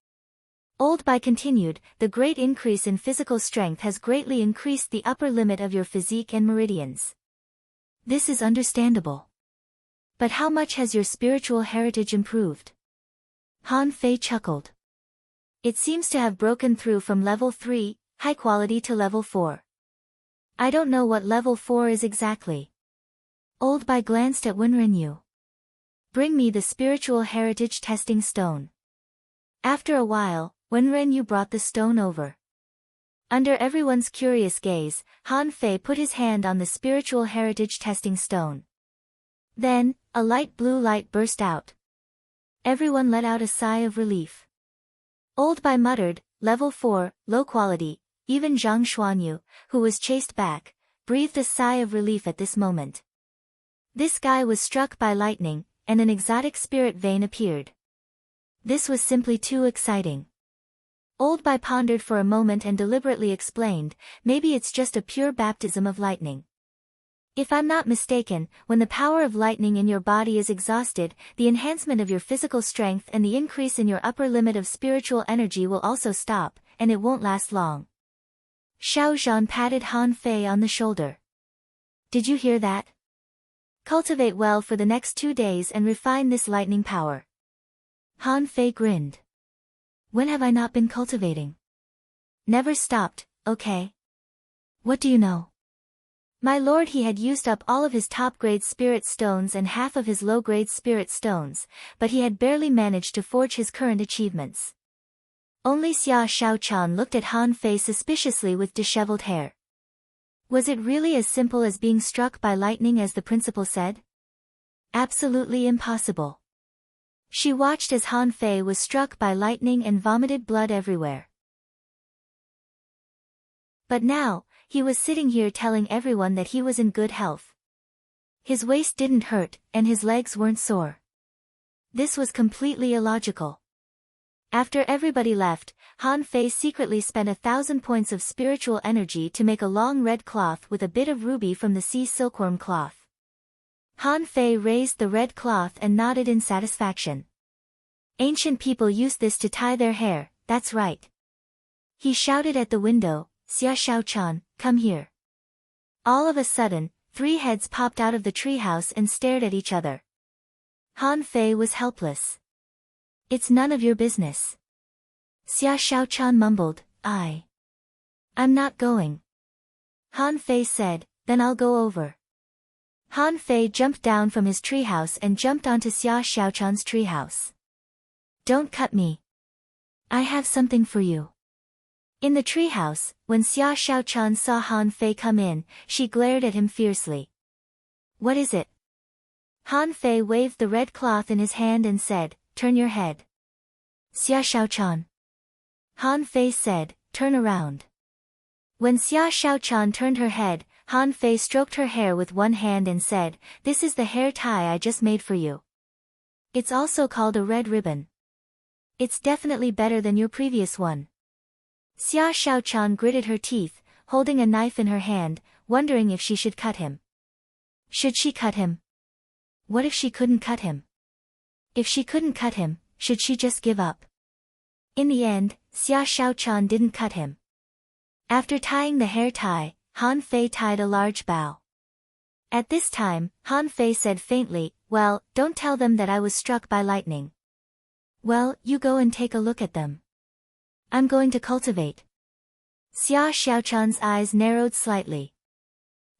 Old Bai continued, the great increase in physical strength has greatly increased the upper limit of your physique and meridians. This is understandable. But how much has your spiritual heritage improved? Han Fei chuckled. It seems to have broken through from level 3, high quality, to level 4. I don't know what level 4 is exactly. Old Bai glanced at Wenrenyu. Bring me the spiritual heritage testing stone. After a while, Wenrenyu brought the stone over. Under everyone's curious gaze, Han Fei put his hand on the spiritual heritage testing stone. Then, a light blue light burst out. Everyone let out a sigh of relief. Old Bai muttered, level 4, low quality. Even Zhang Xuanyu, who was chased back, breathed a sigh of relief at this moment. This guy was struck by lightning, and an exotic spirit vein appeared. This was simply too exciting. Old Bai pondered for a moment and deliberately explained, maybe it's just a pure baptism of lightning. If I'm not mistaken, when the power of lightning in your body is exhausted, the enhancement of your physical strength and the increase in your upper limit of spiritual energy will also stop, and it won't last long. Xiao Zhan patted Han Fei on the shoulder. Did you hear that? Cultivate well for the next 2 days and refine this lightning power. Han Fei grinned. When have I not been cultivating? Never stopped, okay? What do you know? My lord, he had used up all of his top-grade spirit stones and half of his low-grade spirit stones, but he had barely managed to forge his current achievements. Only Xia Shaochan looked at Han Fei suspiciously with disheveled hair. Was it really as simple as being struck by lightning as the principal said? Absolutely impossible. She watched as Han Fei was struck by lightning and vomited blood everywhere. But now, he was sitting here telling everyone that he was in good health. His waist didn't hurt, and his legs weren't sore. This was completely illogical. After everybody left, Han Fei secretly spent 1,000 points of spiritual energy to make a long red cloth with a bit of ruby from the sea silkworm cloth. Han Fei raised the red cloth and nodded in satisfaction. Ancient people used this to tie their hair, that's right. He shouted at the window, Xia Shaochan, come here. All of a sudden, 3 heads popped out of the treehouse and stared at each other. Han Fei was helpless. It's none of your business. Xia Shaochan mumbled, I'm not going. Han Fei said, then I'll go over. Han Fei jumped down from his treehouse and jumped onto Xia Shaochan's treehouse. Don't cut me. I have something for you. In the treehouse, when Xia Shaochan saw Han Fei come in, she glared at him fiercely. What is it? Han Fei waved the red cloth in his hand and said, turn your head. Xia Shaochan. Han Fei said, turn around. When Xia Shaochan turned her head, Han Fei stroked her hair with one hand and said, this is the hair tie I just made for you. It's also called a red ribbon. It's definitely better than your previous one. Xia Shaochan gritted her teeth, holding a knife in her hand, wondering if she should cut him. Should she cut him? What if she couldn't cut him? If she couldn't cut him, should she just give up? In the end, Xia Shaochan didn't cut him. After tying the hair tie, Han Fei tied a large bow. At this time, Han Fei said faintly, well, don't tell them that I was struck by lightning. Well, you go and take a look at them. I'm going to cultivate. Xia Shaochan's eyes narrowed slightly.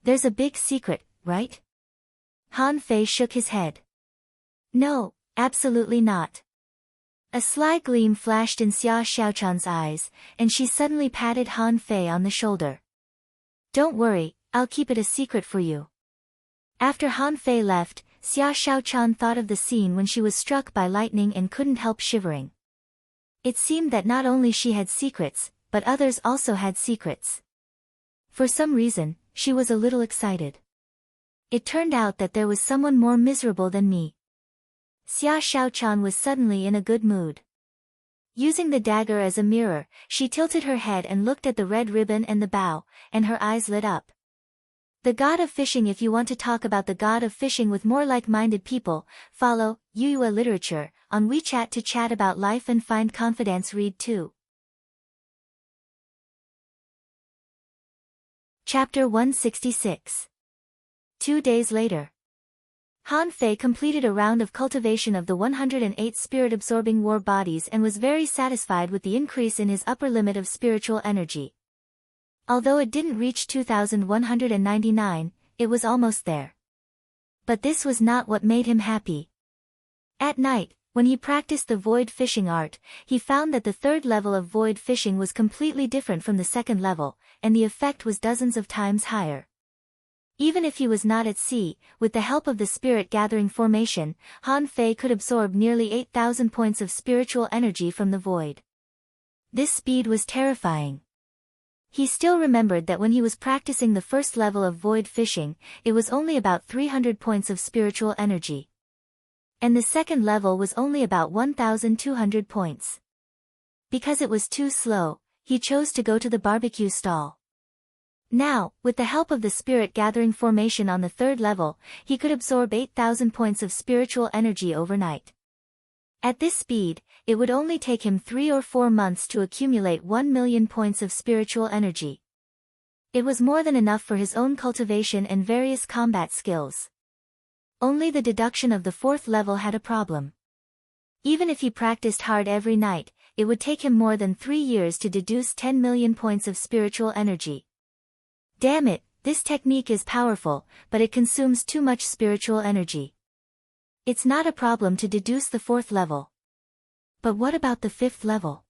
There's a big secret, right? Han Fei shook his head. No, absolutely not. A sly gleam flashed in Xia Shaochan's eyes, and she suddenly patted Han Fei on the shoulder. Don't worry, I'll keep it a secret for you. After Han Fei left, Xia Shaochan thought of the scene when she was struck by lightning and couldn't help shivering. It seemed that not only she had secrets, but others also had secrets. For some reason, she was a little excited. It turned out that there was someone more miserable than me. Xia Shaochan was suddenly in a good mood. Using the dagger as a mirror, she tilted her head and looked at the red ribbon and the bow, and her eyes lit up. The God of Fishing. If you want to talk about the God of Fishing with more like-minded people, follow Yuyue Literature on WeChat to chat about life and find confidence. Read too. Chapter 166. 2 days later. Han Fei completed a round of cultivation of the 108 spirit-absorbing war bodies and was very satisfied with the increase in his upper limit of spiritual energy. Although it didn't reach 2,199, it was almost there. But this was not what made him happy. At night, when he practiced the void fishing art, he found that the third level of void fishing was completely different from the second level, and the effect was dozens of times higher. Even if he was not at sea, with the help of the spirit-gathering formation, Han Fei could absorb nearly 8,000 points of spiritual energy from the void. This speed was terrifying. He still remembered that when he was practicing the first level of void fishing, it was only about 300 points of spiritual energy. And the second level was only about 1,200 points. Because it was too slow, he chose to go to the barbecue stall. Now, with the help of the spirit-gathering formation on the third level, he could absorb 8,000 points of spiritual energy overnight. At this speed, it would only take him 3 or 4 months to accumulate 1 million points of spiritual energy. It was more than enough for his own cultivation and various combat skills. Only the deduction of the fourth level had a problem. Even if he practiced hard every night, it would take him more than 3 years to deduce 10 million points of spiritual energy. Damn it, this technique is powerful, but it consumes too much spiritual energy. It's not a problem to deduce the fourth level. But what about the fifth level?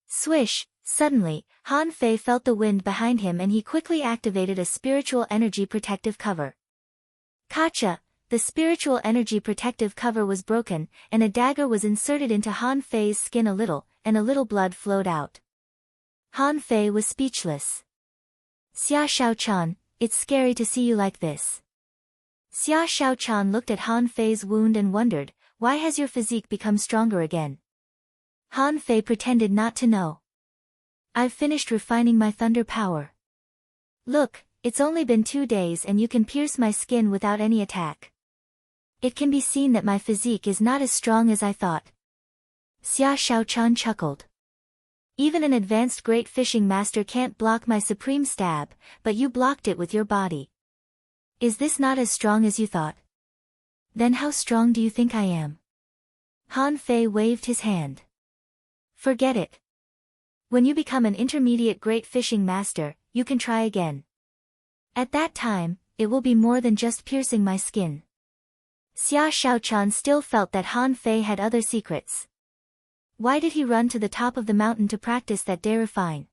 Swish! Suddenly, Han Fei felt the wind behind him and he quickly activated a spiritual energy protective cover. Kacha! The spiritual energy protective cover was broken, and a dagger was inserted into Han Fei's skin and a little blood flowed out. Han Fei was speechless. Xia Xiaochan, it's scary to see you like this. Xia Xiaochan looked at Han Fei's wound and wondered, why has your physique become stronger again? Han Fei pretended not to know. I've finished refining my thunder power. Look, it's only been 2 days and you can pierce my skin without any attack. It can be seen that my physique is not as strong as I thought. Xia Xiaochan chuckled. Even an advanced great fishing master can't block my supreme stab, but you blocked it with your body. Is this not as strong as you thought? Then how strong do you think I am? Han Fei waved his hand. Forget it. When you become an intermediate great fishing master, you can try again. At that time, it will be more than just piercing my skin. Xia Xiaochan still felt that Han Fei had other secrets. Why did he run to the top of the mountain to practice that day refine?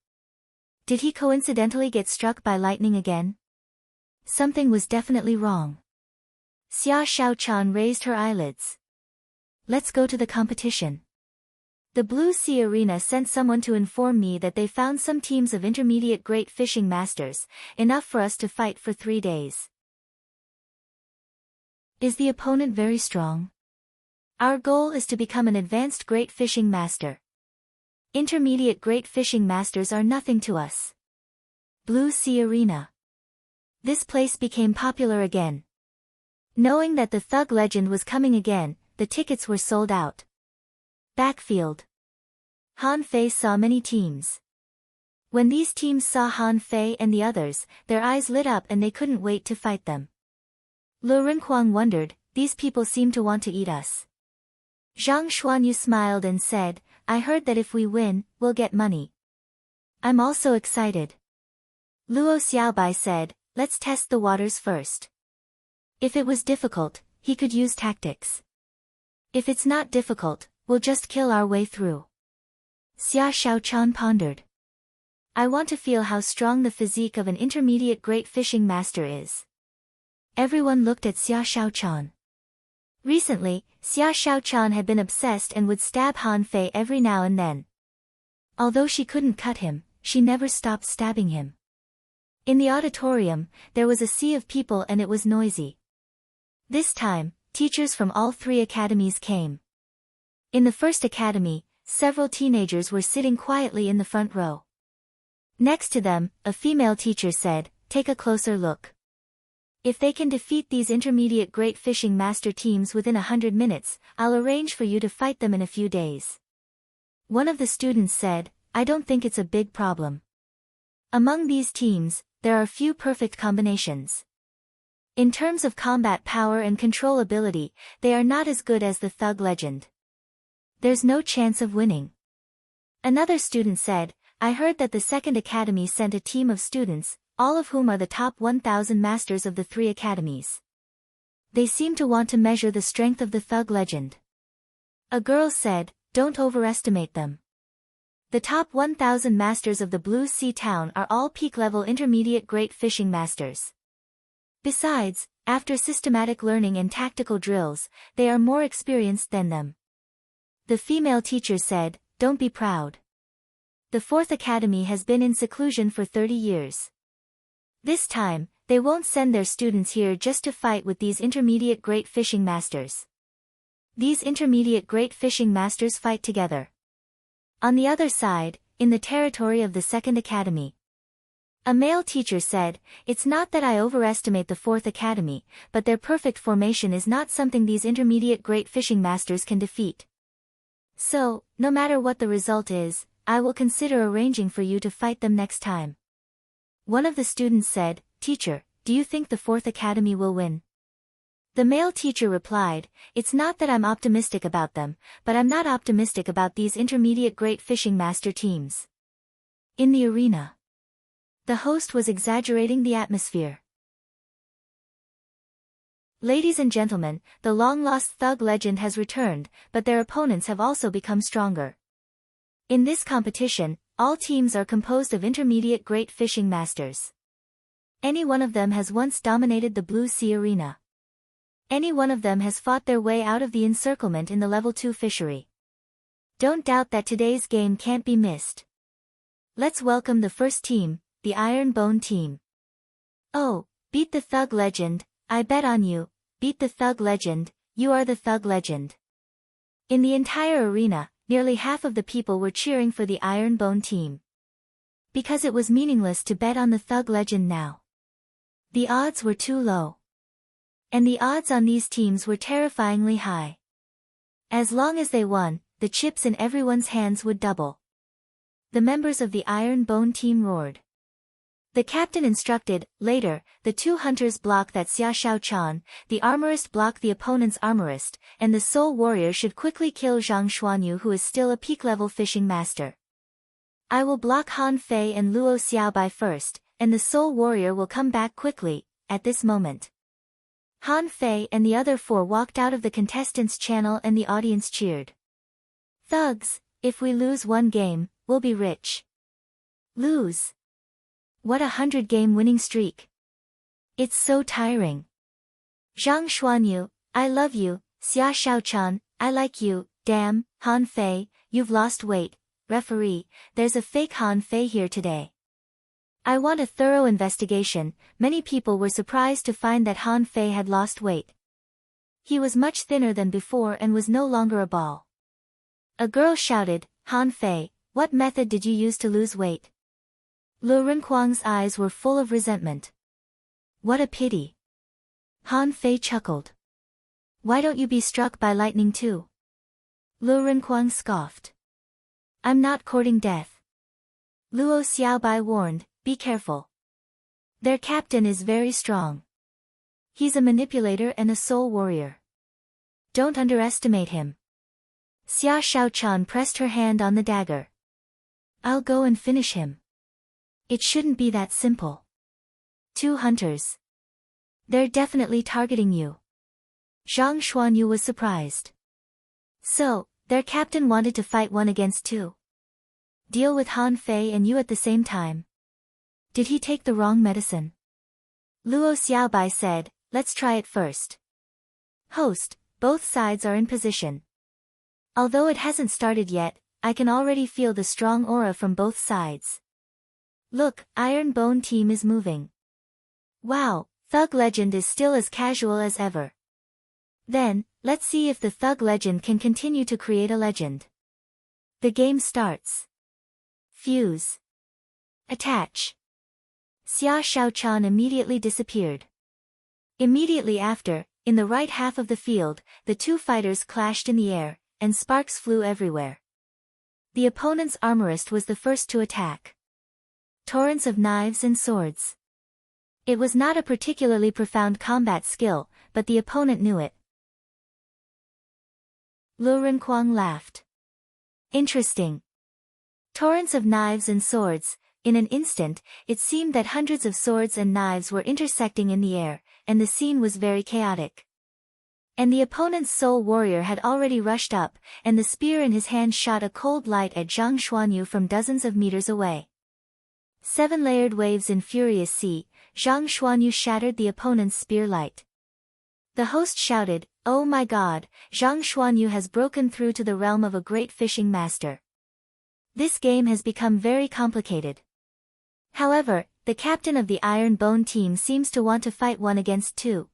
Did he coincidentally get struck by lightning again? Something was definitely wrong. Xia Xiaochan raised her eyelids. Let's go to the competition. The Blue Sea Arena sent someone to inform me that they found some teams of intermediate great fishing masters, enough for us to fight for 3 days. Is the opponent very strong? Our goal is to become an advanced great fishing master. Intermediate great fishing masters are nothing to us. Blue Sea Arena. This place became popular again. Knowing that the thug legend was coming again, the tickets were sold out. Backfield. Han Fei saw many teams. When these teams saw Han Fei and the others, their eyes lit up and they couldn't wait to fight them. Lu Renhuang wondered, these people seem to want to eat us. Zhang Xuanyu smiled and said, I heard that if we win, we'll get money. I'm also excited. Luo Xiaobai said, let's test the waters first. If it was difficult, he could use tactics. If it's not difficult, we'll just kill our way through. Xia Xiaochan pondered. I want to feel how strong the physique of an intermediate great fishing master is. Everyone looked at Xia Xiaochan. Recently, Xia Xiaochan had been obsessed and would stab Han Fei every now and then. Although she couldn't cut him, she never stopped stabbing him. In the auditorium, there was a sea of people and it was noisy. This time, teachers from all 3 academies came. In the first academy, several teenagers were sitting quietly in the front row. Next to them, a female teacher said, take a closer look. If they can defeat these intermediate great fishing master teams within 100 minutes, I'll arrange for you to fight them in a few days. One of the students said, I don't think it's a big problem. Among these teams, there are few perfect combinations. In terms of combat power and control ability, they are not as good as the Thug Legend. There's no chance of winning. Another student said, I heard that the second academy sent a team of students, all of whom are the top 1,000 masters of the 3 academies. They seem to want to measure the strength of the Thug Legend. A girl said, don't overestimate them. The top 1,000 masters of the Blue Sea Town are all peak-level intermediate great fishing masters. Besides, after systematic learning and tactical drills, they are more experienced than them. The female teacher said, don't be proud. The 4th academy has been in seclusion for 30 years. This time, they won't send their students here just to fight with these intermediate great fishing masters. These intermediate great fishing masters fight together. On the other side, in the territory of the 2nd academy, a male teacher said, it's not that I overestimate the 4th academy, but their perfect formation is not something these intermediate great fishing masters can defeat. So, no matter what the result is, I will consider arranging for you to fight them next time. One of the students said, Teacher, do you think the 4th academy will win? The male teacher replied, it's not that I'm optimistic about them, but I'm not optimistic about these intermediate great fishing master teams. In the arena, the host was exaggerating the atmosphere. Ladies and gentlemen, the long-lost Thug Legend has returned, but their opponents have also become stronger. In this competition, all teams are composed of intermediate great fishing masters. Any one of them has once dominated the Blue Sea arena. Any one of them has fought their way out of the encirclement in the level 2 fishery. Don't doubt that today's game can't be missed. Let's welcome the first team, the Iron Bone team. Oh, beat the Thug Legend, I bet on you, beat the Thug Legend, you are the Thug Legend. In the entire arena, nearly half of the people were cheering for the Iron Bone team. Because it was meaningless to bet on the Thug Legend now. The odds were too low. And the odds on these teams were terrifyingly high. As long as they won, the chips in everyone's hands would double. The members of the Iron Bone team roared. The captain instructed, later, the 2 hunters block that Xia Xiaochan, the armorist block the opponent's armorist, and the soul warrior should quickly kill Zhang Xuanyu who is still a peak-level fishing master. I will block Han Fei and Luo Xiaobai first, and the soul warrior will come back quickly, at this moment. Han Fei and the other 4 walked out of the contestants' channel and the audience cheered. Thugs, if we lose one game, we'll be rich. Lose. What a 100-game winning streak. It's so tiring. Zhang Xuanyu, I love you, Xia Xiaochan, I like you, damn, Han Fei, you've lost weight, referee, there's a fake Han Fei here today. I want a thorough investigation. Many people were surprised to find that Han Fei had lost weight. He was much thinner than before and was no longer a ball. A girl shouted, Han Fei, what method did you use to lose weight? Lu Renkuang's eyes were full of resentment. What a pity. Han Fei chuckled. Why don't you be struck by lightning too? Lu Renkuang scoffed. I'm not courting death. Luo Xiaobai warned, be careful. Their captain is very strong. He's a manipulator and a soul warrior. Don't underestimate him. Xia Xiaochan pressed her hand on the dagger. I'll go and finish him. It shouldn't be that simple. 2 hunters. They're definitely targeting you. Zhang Xuanyu was surprised. So, their captain wanted to fight 1 against 2. Deal with Han Fei and you at the same time. Did he take the wrong medicine? Luo Xiaobai said, let's try it first. Host, both sides are in position. Although it hasn't started yet, I can already feel the strong aura from both sides. Look, Iron Bone team is moving. Wow, Thug Legend is still as casual as ever. Then, let's see if the Thug Legend can continue to create a legend. The game starts. Fuse. Attach. Xia Xiaochan immediately disappeared. Immediately after, in the right half of the field, the 2 fighters clashed in the air, and sparks flew everywhere. The opponent's armorist was the first to attack. Torrents of knives and swords. It was not a particularly profound combat skill, but the opponent knew it. Lu Renkuang laughed. Interesting. Torrents of knives and swords. In an instant, it seemed that hundreds of swords and knives were intersecting in the air, and the scene was very chaotic. And the opponent's soul warrior had already rushed up, and the spear in his hand shot a cold light at Zhang Xuanyu from dozens of meters away. 7-layered waves in furious sea, Zhang Xuanyu shattered the opponent's spear light. The host shouted, "Oh my god, Zhang Xuanyu has broken through to the realm of a great fishing master. This game has become very complicated." However, the captain of the Iron Bone team seems to want to fight 1 against 2.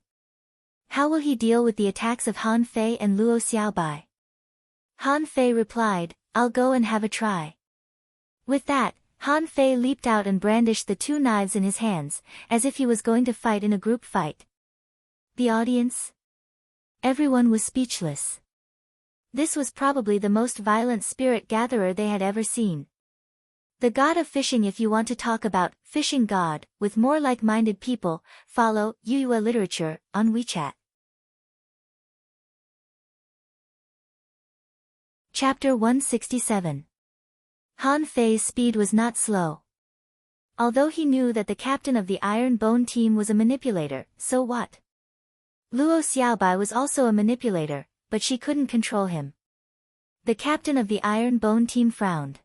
How will he deal with the attacks of Han Fei and Luo Xiaobai? Han Fei replied, "I'll go and have a try." With that, Han Fei leaped out and brandished the 2 knives in his hands, as if he was going to fight in a group fight. The audience? Everyone was speechless. This was probably the most violent spirit gatherer they had ever seen. The God of Fishing. If you want to talk about Fishing God with more like-minded people, follow Yuyue Literature on WeChat. Chapter 167. Han Fei's speed was not slow. Although he knew that the captain of the Iron Bone team was a manipulator, so what? Luo Xiaobai was also a manipulator, but she couldn't control him. The captain of the Iron Bone team frowned.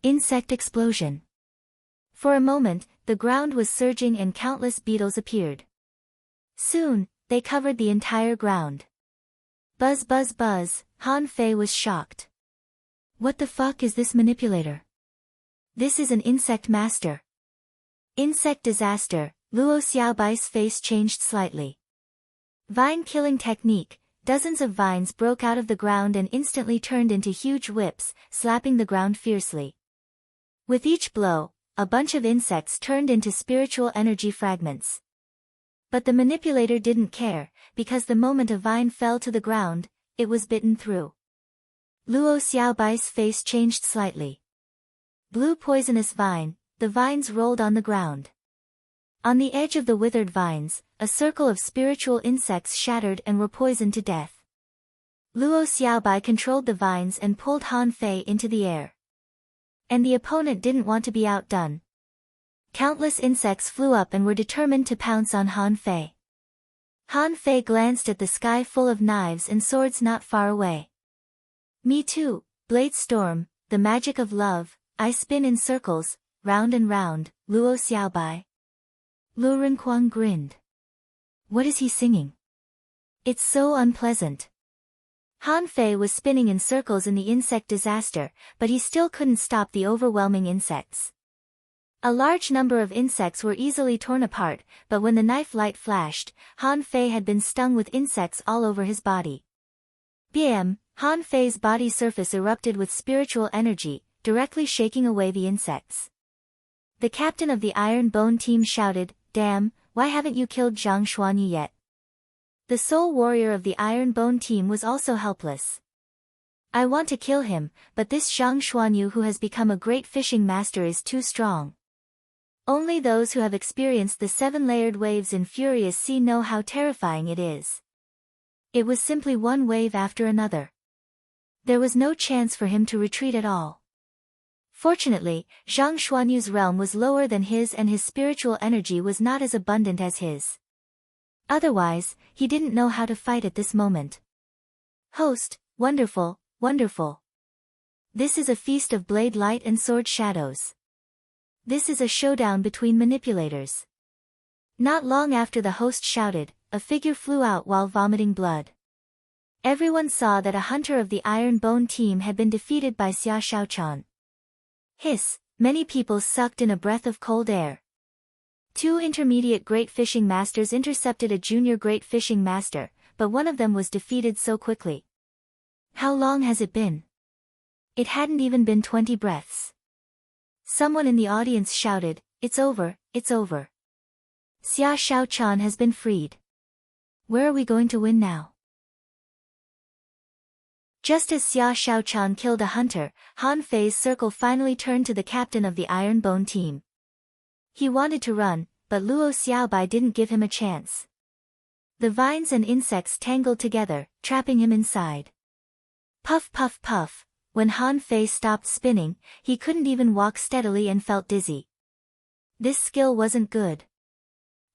Insect explosion. For a moment, the ground was surging and countless beetles appeared. Soon, they covered the entire ground. Buzz buzz buzz, Han Fei was shocked. What the fuck is this manipulator? This is an insect master. Insect disaster. Luo Xiaobai's face changed slightly. Vine killing technique. Dozens of vines broke out of the ground and instantly turned into huge whips, slapping the ground fiercely. With each blow, a bunch of insects turned into spiritual energy fragments. But the manipulator didn't care, because the moment a vine fell to the ground, it was bitten through. Luo Xiaobai's face changed slightly. Blue poisonous vine, the vines rolled on the ground. On the edge of the withered vines, a circle of spiritual insects shattered and were poisoned to death. Luo Xiaobai controlled the vines and pulled Han Fei into the air. And the opponent didn't want to be outdone. Countless insects flew up and were determined to pounce on Han Fei. Han Fei glanced at the sky full of knives and swords not far away. Me too, Blade Storm, the magic of love, I spin in circles, round and round, Luo Xiaobai. Lu Renkuang grinned. What is he singing? It's so unpleasant. Han Fei was spinning in circles in the insect disaster, but he still couldn't stop the overwhelming insects. A large number of insects were easily torn apart, but when the knife light flashed, Han Fei had been stung with insects all over his body. Bam! Han Fei's body surface erupted with spiritual energy, directly shaking away the insects. The captain of the Iron Bone team shouted, "Damn, why haven't you killed Zhang Xuanyu yet?" The soul warrior of the Iron Bone team was also helpless. I want to kill him, but this Zhang Xuanyu who has become a great fishing master is too strong. Only those who have experienced the 7-layered waves in furious sea know how terrifying it is. It was simply one wave after another. There was no chance for him to retreat at all. Fortunately, Zhang Xuanyu's realm was lower than his and his spiritual energy was not as abundant as his. Otherwise, he didn't know how to fight at this moment. Host, wonderful, wonderful. This is a feast of blade light and sword shadows. This is a showdown between manipulators. Not long after the host shouted, a figure flew out while vomiting blood. Everyone saw that a hunter of the Iron Bone team had been defeated by Xia Shaochan. Hiss, many people sucked in a breath of cold air. 2 intermediate great fishing masters intercepted a junior great fishing master, but one of them was defeated so quickly. How long has it been? It hadn't even been 20 breaths. Someone in the audience shouted, "It's over, it's over. Xia Shaochan has been freed. Where are we going to win now?" Just as Xia Shaochan killed a hunter, Han Fei's circle finally turned to the captain of the Iron Bone team. He wanted to run, but Luo Xiaobai didn't give him a chance. The vines and insects tangled together, trapping him inside. Puff puff puff, when Han Fei stopped spinning, he couldn't even walk steadily and felt dizzy. This skill wasn't good.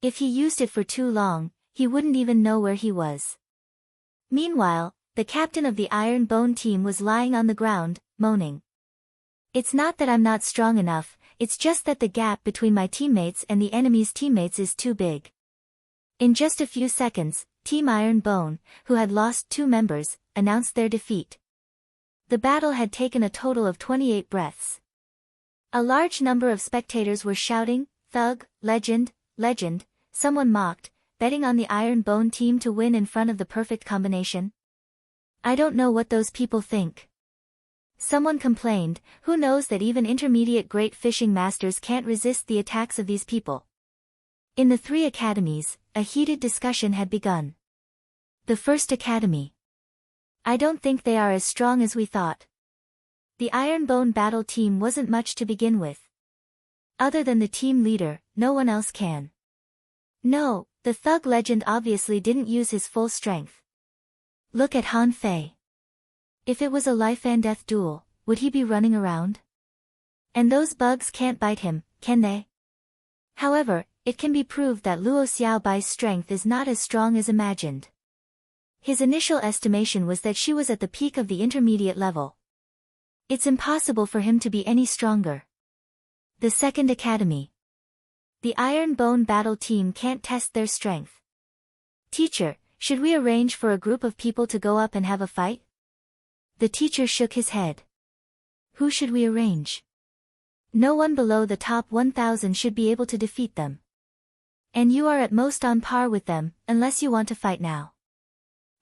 If he used it for too long, he wouldn't even know where he was. Meanwhile, the captain of the Iron Bone team was lying on the ground, moaning. It's not that I'm not strong enough, it's just that the gap between my teammates and the enemy's teammates is too big. In just a few seconds, Team Iron Bone, who had lost 2 members, announced their defeat. The battle had taken a total of 28 breaths. A large number of spectators were shouting, "Thug, legend, legend," someone mocked, betting on the Iron Bone team to win in front of the perfect combination. I don't know what those people think. Someone complained, who knows that even intermediate great fishing masters can't resist the attacks of these people. In the 3 academies, a heated discussion had begun. The first academy. I don't think they are as strong as we thought. The Iron Bone battle team wasn't much to begin with. Other than the team leader, no one else can. No, the thug legend obviously didn't use his full strength. Look at Han Fei. If it was a life and death duel, would he be running around? And those bugs can't bite him, can they? However, it can be proved that Luo Xiaobai's strength is not as strong as imagined. His initial estimation was that she was at the peak of the intermediate level. It's impossible for him to be any stronger. The second academy. The Iron Bone battle team can't test their strength. Teacher, should we arrange for a group of people to go up and have a fight? The teacher shook his head. Who should we arrange? No one below the top 1,000 should be able to defeat them. And you are at most on par with them, unless you want to fight now.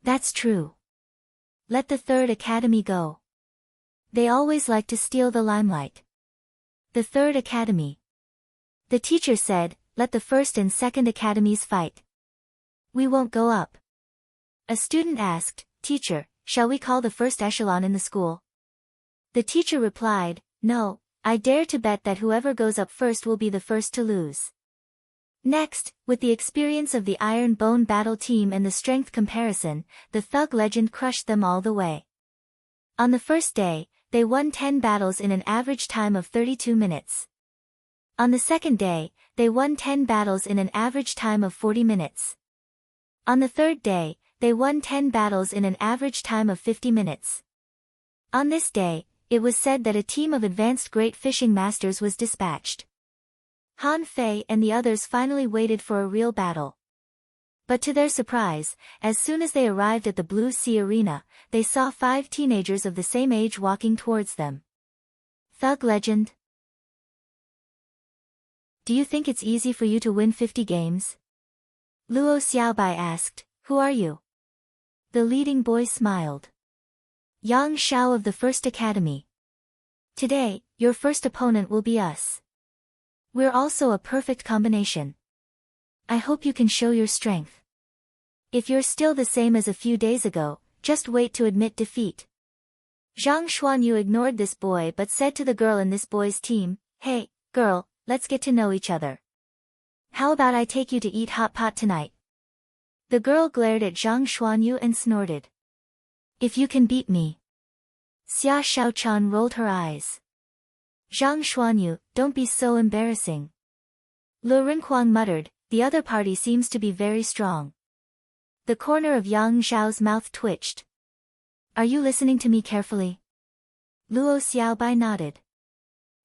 That's true. Let the third academy go. They always like to steal the limelight. The third academy. The teacher said, let the first and second academies fight. We won't go up. A student asked, Teacher, shall we call the first echelon in the school? The teacher replied, No, I dare to bet that whoever goes up first will be the first to lose. Next, with the experience of the Iron Bone battle team and the strength comparison, the thug legend crushed them all the way. On the first day, they won 10 battles in an average time of 32 minutes. On the second day, they won 10 battles in an average time of 40 minutes. On the third day, they won 10 battles in an average time of 50 minutes. On this day, it was said that a team of advanced great fishing masters was dispatched. Han Fei and the others finally waited for a real battle. But to their surprise, as soon as they arrived at the Blue Sea Arena, they saw 5 teenagers of the same age walking towards them. Thug legend. Do you think it's easy for you to win 50 games? Luo Xiaobai asked, Who are you? The leading boy smiled. Yang Shao of the First Academy. Today, your first opponent will be us. We're also a perfect combination. I hope you can show your strength. If you're still the same as a few days ago, just wait to admit defeat. Zhang Xuanyu ignored this boy but said to the girl in this boy's team, Hey, girl, let's get to know each other. How about I take you to eat hot pot tonight? The girl glared at Zhang Xuanyu and snorted. If you can beat me. Xia Shaochan rolled her eyes. Zhang Xuanyu, don't be so embarrassing. Lu Rinhuang muttered, the other party seems to be very strong. The corner of Yang Zhao's mouth twitched. Are you listening to me carefully? Luo Xiaobai nodded.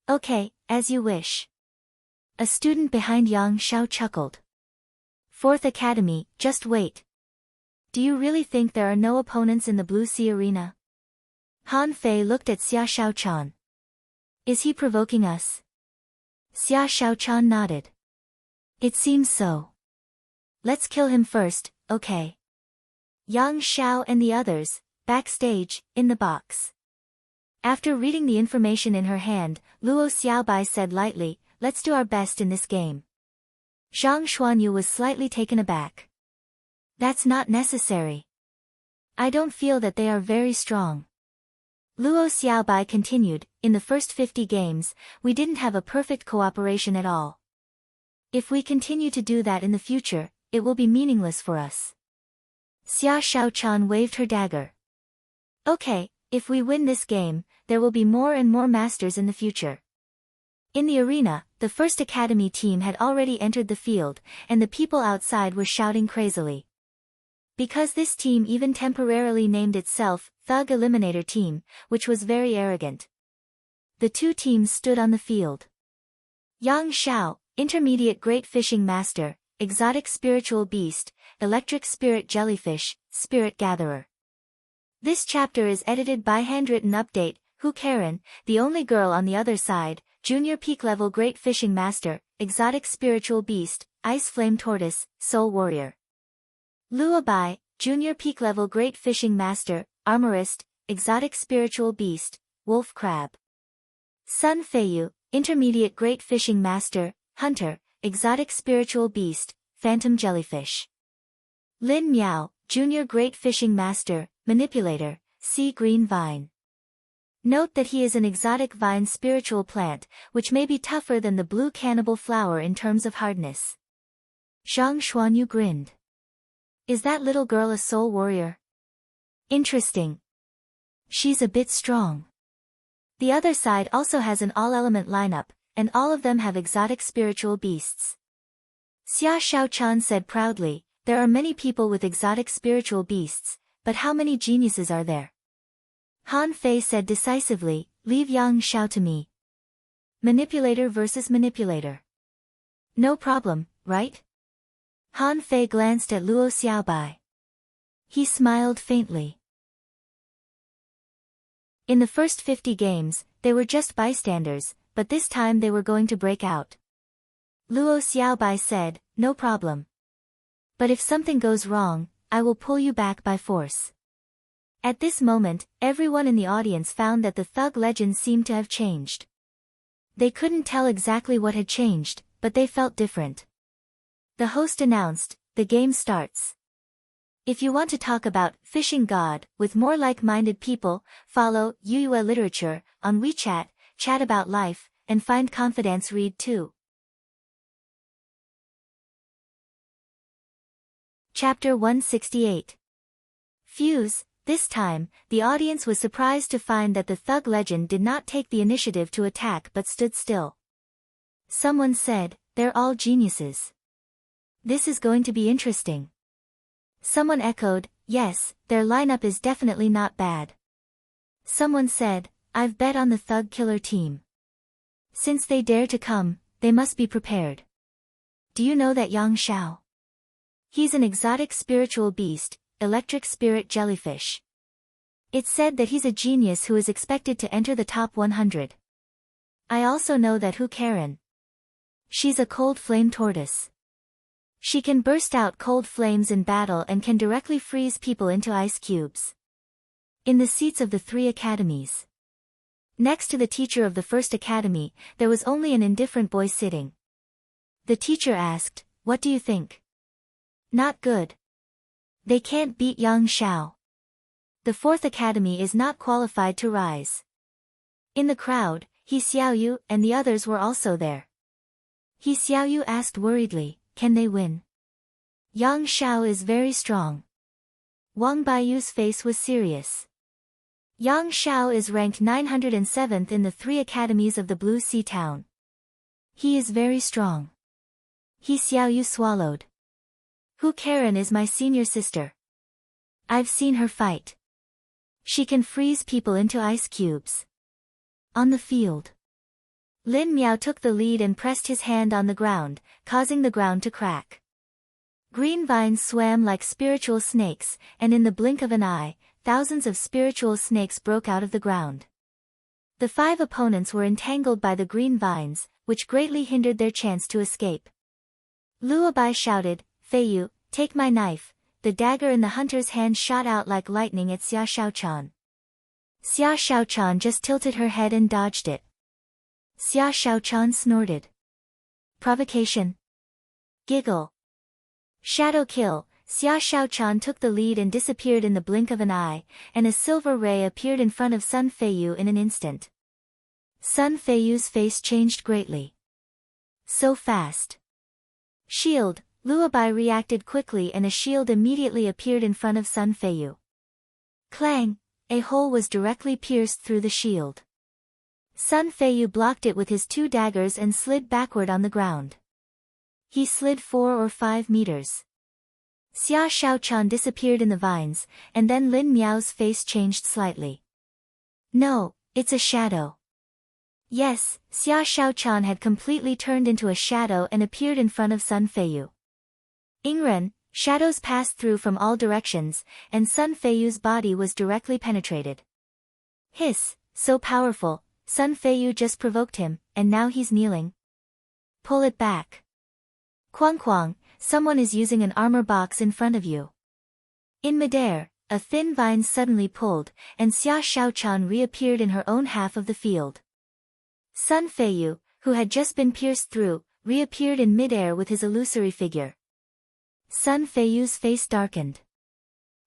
Okay, as you wish. A student behind Yang Zhao chuckled. Fourth Academy, just wait. Do you really think there are no opponents in the Blue Sea Arena? Han Fei looked at Xia Shaochan. Is he provoking us? Xia Shaochan nodded. It seems so. Let's kill him first, okay? Yang Xiao and the others, backstage, in the box. After reading the information in her hand, Luo Xiaobai said lightly, let's do our best in this game. Zhang Xuanyu was slightly taken aback. That's not necessary. I don't feel that they are very strong. Luo Xiaobai continued, in the first 50 games, we didn't have a perfect cooperation at all. If we continue to do that in the future, it will be meaningless for us. Xia Shaochan waved her dagger. Okay, if we win this game, there will be more and more masters in the future. In the arena, the first academy team had already entered the field, and the people outside were shouting crazily. Because this team even temporarily named itself Thug Eliminator Team, which was very arrogant. The two teams stood on the field. Yang Xiao, Intermediate Great Fishing Master, Exotic Spiritual Beast, Electric Spirit Jellyfish, Spirit Gatherer. This chapter is edited by Handwritten Update, Hu Karen, the only girl on the other side, Junior Peak Level Great Fishing Master, Exotic Spiritual Beast, Ice Flame Tortoise, Soul Warrior. Lua Bai, Junior Peak Level Great Fishing Master, Armorist, Exotic Spiritual Beast, Wolf Crab. Sun Feiyu, Intermediate Great Fishing Master, Hunter, Exotic Spiritual Beast, Phantom Jellyfish. Lin Miao, Junior Great Fishing Master, Manipulator, Sea Green Vine. Note that he is an exotic vine spiritual plant, which may be tougher than the blue cannibal flower in terms of hardness. Zhang Xuanyu grinned. Is that little girl a soul warrior? Interesting. She's a bit strong. The other side also has an all-element lineup, and all of them have exotic spiritual beasts. Xia Shaochan said proudly, there are many people with exotic spiritual beasts, but how many geniuses are there? Han Fei said decisively, leave Yang Xiao to me. Manipulator versus manipulator. No problem, right? Han Fei glanced at Luo Xiaobai. He smiled faintly. In the first 50 games, they were just bystanders, but this time they were going to break out. Luo Xiaobai said, no problem. But if something goes wrong, I will pull you back by force. At this moment, everyone in the audience found that the thug legend seemed to have changed. They couldn't tell exactly what had changed, but they felt different. The host announced, the game starts. If you want to talk about Fishing God with more like-minded people, follow Yuyue Literature on WeChat, chat about life, and find confidence read too. Chapter 168. Fuse. This time, the audience was surprised to find that the thug legend did not take the initiative to attack but stood still. Someone said, they're all geniuses. This is going to be interesting. Someone echoed, yes, their lineup is definitely not bad. Someone said, I've bet on the thug killer team. Since they dare to come, they must be prepared. Do you know that Yang Xiao? He's an exotic spiritual beast, Electric Spirit Jellyfish. It's said that he's a genius who is expected to enter the top 100. I also know that Hu Karen. She's a cold flame tortoise. She can burst out cold flames in battle and can directly freeze people into ice cubes. In the seats of the 3 academies. Next to the teacher of the first academy, there was only an indifferent boy sitting. The teacher asked, what do you think? Not good. They can't beat Yang Xiao. The 4th academy is not qualified to rise. In the crowd, He Xiaoyu and the others were also there. He Xiaoyu asked worriedly, can they win? Yang Xiao is very strong. Wang Baiyu's face was serious. Yang Xiao is ranked 907th in the 3 academies of the Blue Sea Town. He is very strong. He Xiaoyu swallowed. Hu Karen is my senior sister. I've seen her fight. She can freeze people into ice cubes. On the field. Lin Miao took the lead and pressed his hand on the ground, causing the ground to crack. Green vines swam like spiritual snakes, and in the blink of an eye, thousands of spiritual snakes broke out of the ground. The 5 opponents were entangled by the green vines, which greatly hindered their chance to escape. Luo Bai shouted, Feiyu, take my knife. The dagger in the hunter's hand shot out like lightning at Xia Shaochan. Xia Shaochan just tilted her head and dodged it. Xia Shaochan snorted. Provocation. Giggle. Shadow kill. Xia Shaochan took the lead and disappeared in the blink of an eye, and a silver ray appeared in front of Sun Feiyu in an instant. Sun Feiyu's face changed greatly. So fast. Shield, Luobai reacted quickly and a shield immediately appeared in front of Sun Feiyu. Clang! A hole was directly pierced through the shield. Sun Feiyu blocked it with his 2 daggers and slid backward on the ground. He slid 4 or 5 meters. Xia Shaochan disappeared in the vines, and then Lin Miao's face changed slightly. No, it's a shadow. Yes, Xia Shaochan had completely turned into a shadow and appeared in front of Sun Feiyu. Ingren, shadows passed through from all directions, and Sun Feiyu's body was directly penetrated. Hiss, so powerful, Sun Feiyu just provoked him, and now he's kneeling. Pull it back. Quang Quang, someone is using an armor box in front of you. In midair, a thin vine suddenly pulled, and Xia Shaochan reappeared in her own half of the field. Sun Feiyu, who had just been pierced through, reappeared in midair with his illusory figure. Sun Feiyu's face darkened.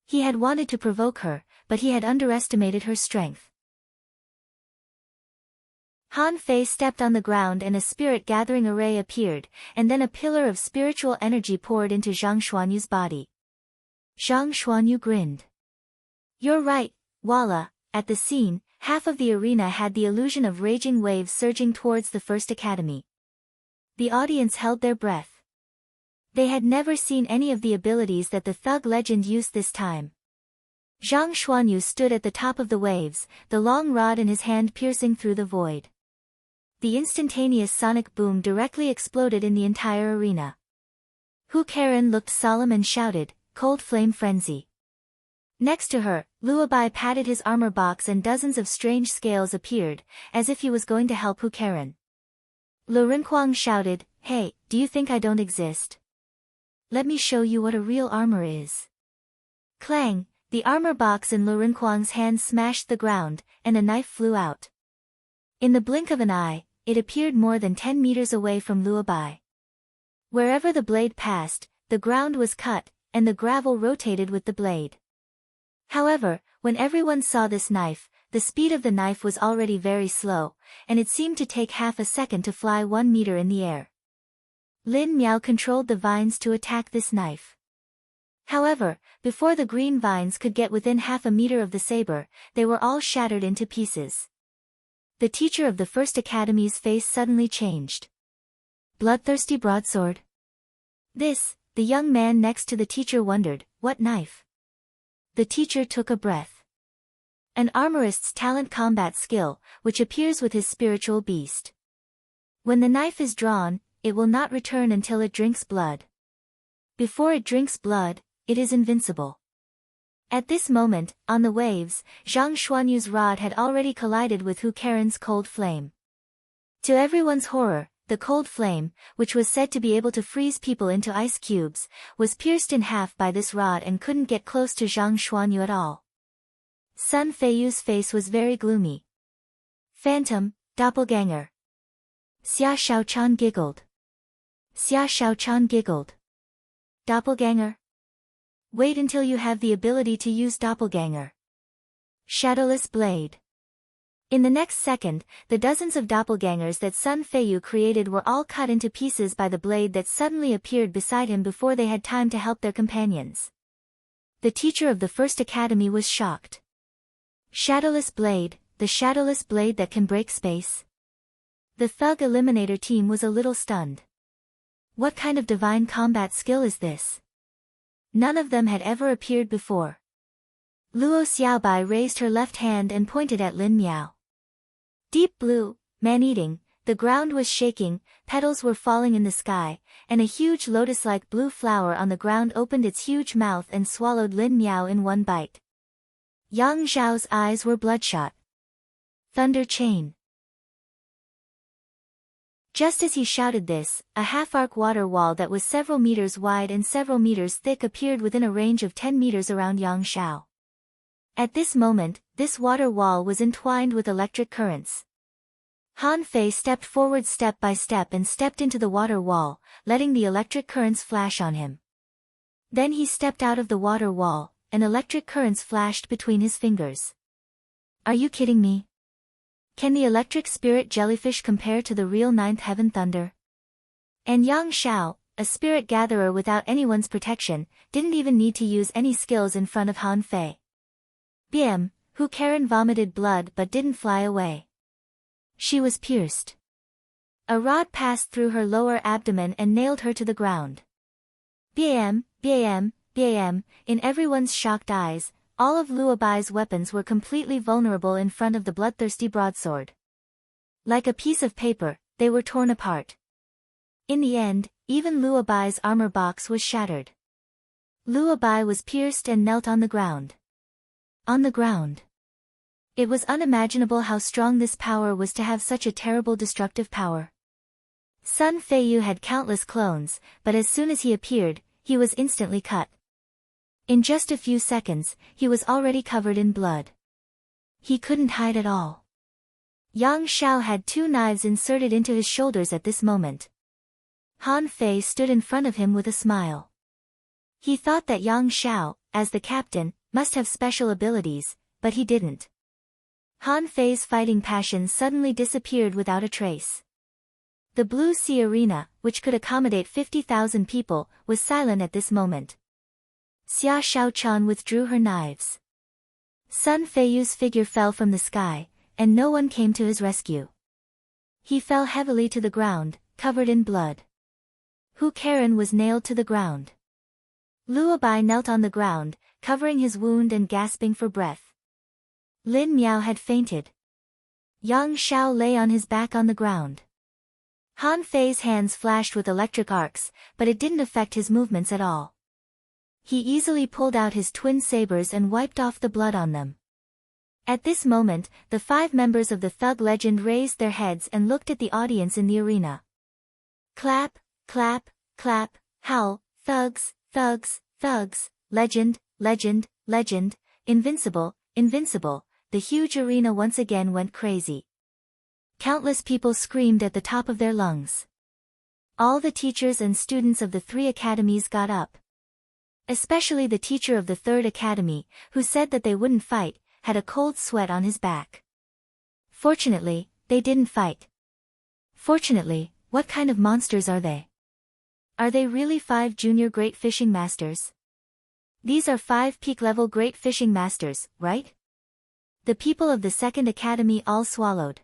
He had wanted to provoke her, but he had underestimated her strength. Han Fei stepped on the ground and a spirit-gathering array appeared, and then a pillar of spiritual energy poured into Zhang Xuanyu's body. Zhang Xuanyu grinned. You're right, Walla. At the scene, half of the arena had the illusion of raging waves surging towards the First Academy. The audience held their breath. They had never seen any of the abilities that the thug legend used this time. Zhang Xuanyu stood at the top of the waves, the long rod in his hand piercing through the void. The instantaneous sonic boom directly exploded in the entire arena. Hu Karen looked solemn and shouted, "Cold Flame Frenzy." Next to her, Luobai patted his armor box and dozens of strange scales appeared, as if he was going to help Hu Karen. Lu Rinquang shouted, "Hey, do you think I don't exist? Let me show you what a real armor is." Clang! The armor box in Lu Rinquang's hand smashed the ground, and a knife flew out. In the blink of an eye, it appeared more than 10 meters away from Luobai. Wherever the blade passed, the ground was cut, and the gravel rotated with the blade. However, when everyone saw this knife, the speed of the knife was already very slow, and it seemed to take half a second to fly 1 meter in the air. Lin Miao controlled the vines to attack this knife. However, before the green vines could get within half a meter of the saber, they were all shattered into pieces. The teacher of the First Academy's face suddenly changed. Bloodthirsty broadsword? This, the young man next to the teacher wondered, what knife? The teacher took a breath. An armorist's talent combat skill, which appears with his spiritual beast. When the knife is drawn, it will not return until it drinks blood. Before it drinks blood, it is invincible. At this moment, on the waves, Zhang Xuanyu's rod had already collided with Hu Karen's cold flame. To everyone's horror, the cold flame, which was said to be able to freeze people into ice cubes, was pierced in half by this rod and couldn't get close to Zhang Xuanyu at all. Sun Feiyu's face was very gloomy. Phantom, doppelganger. Xia Shaochan giggled. Xia Shaochan giggled. Doppelganger? Wait until you have the ability to use doppelganger. Shadowless blade. In the next second, the dozens of doppelgangers that Sun Feiyu created were all cut into pieces by the blade that suddenly appeared beside him before they had time to help their companions. The teacher of the First Academy was shocked. Shadowless blade, the shadowless blade that can break space? The Thug Eliminator team was a little stunned. What kind of divine combat skill is this? None of them had ever appeared before. Luo Xiaobai raised her left hand and pointed at Lin Miao. Deep blue, man-eating, the ground was shaking, petals were falling in the sky, and a huge lotus-like blue flower on the ground opened its huge mouth and swallowed Lin Miao in one bite. Yang Zhao's eyes were bloodshot. Thunder chain. Just as he shouted this, a half-arc water wall that was several meters wide and several meters thick appeared within a range of 10 meters around Yang Zhao. At this moment, this water wall was entwined with electric currents. Han Fei stepped forward step by step and stepped into the water wall, letting the electric currents flash on him. Then he stepped out of the water wall, and electric currents flashed between his fingers. Are you kidding me? Can the electric spirit jellyfish compare to the real ninth heaven thunder? And Yang Zhao, a spirit gatherer without anyone's protection, didn't even need to use any skills in front of Han Fei. Bm, who Karen vomited blood but didn't fly away. She was pierced. A rod passed through her lower abdomen and nailed her to the ground. Bam, bam, bam, in everyone's shocked eyes, all of Luobai's weapons were completely vulnerable in front of the bloodthirsty broadsword. Like a piece of paper, they were torn apart. In the end, even Luobai's armor box was shattered. Luobai was pierced and knelt on the ground. On the ground. It was unimaginable how strong this power was to have such a terrible destructive power. Sun Feiyu had countless clones, but as soon as he appeared, he was instantly cut. In just a few seconds, he was already covered in blood. He couldn't hide at all. Yang Xiao had 2 knives inserted into his shoulders at this moment. Han Fei stood in front of him with a smile. He thought that Yang Xiao, as the captain, must have special abilities, but he didn't. Han Fei's fighting passion suddenly disappeared without a trace. The Blue Sea Arena, which could accommodate 50,000 people, was silent at this moment. Xia Shaochan withdrew her knives. Sun Feiyu's figure fell from the sky, and no one came to his rescue. He fell heavily to the ground, covered in blood. Hu Karen was nailed to the ground. Luobai knelt on the ground, covering his wound and gasping for breath. Lin Miao had fainted. Yang Xiao lay on his back on the ground. Han Fei's hands flashed with electric arcs, but it didn't affect his movements at all. He easily pulled out his twin sabers and wiped off the blood on them. At this moment, the 5 members of the Thug Legend raised their heads and looked at the audience in the arena. Clap, clap, clap, howl, thugs, thugs, thugs, legend, legend, legend, invincible, invincible. The huge arena once again went crazy. Countless people screamed at the top of their lungs. All the teachers and students of the 3 academies got up. Especially the teacher of the 3rd academy, who said that they wouldn't fight, had a cold sweat on his back. Fortunately, they didn't fight. Fortunately, what kind of monsters are they? Are they really 5 junior great fishing masters? These are 5 peak-level great fishing masters, right? The people of the 2nd academy all swallowed.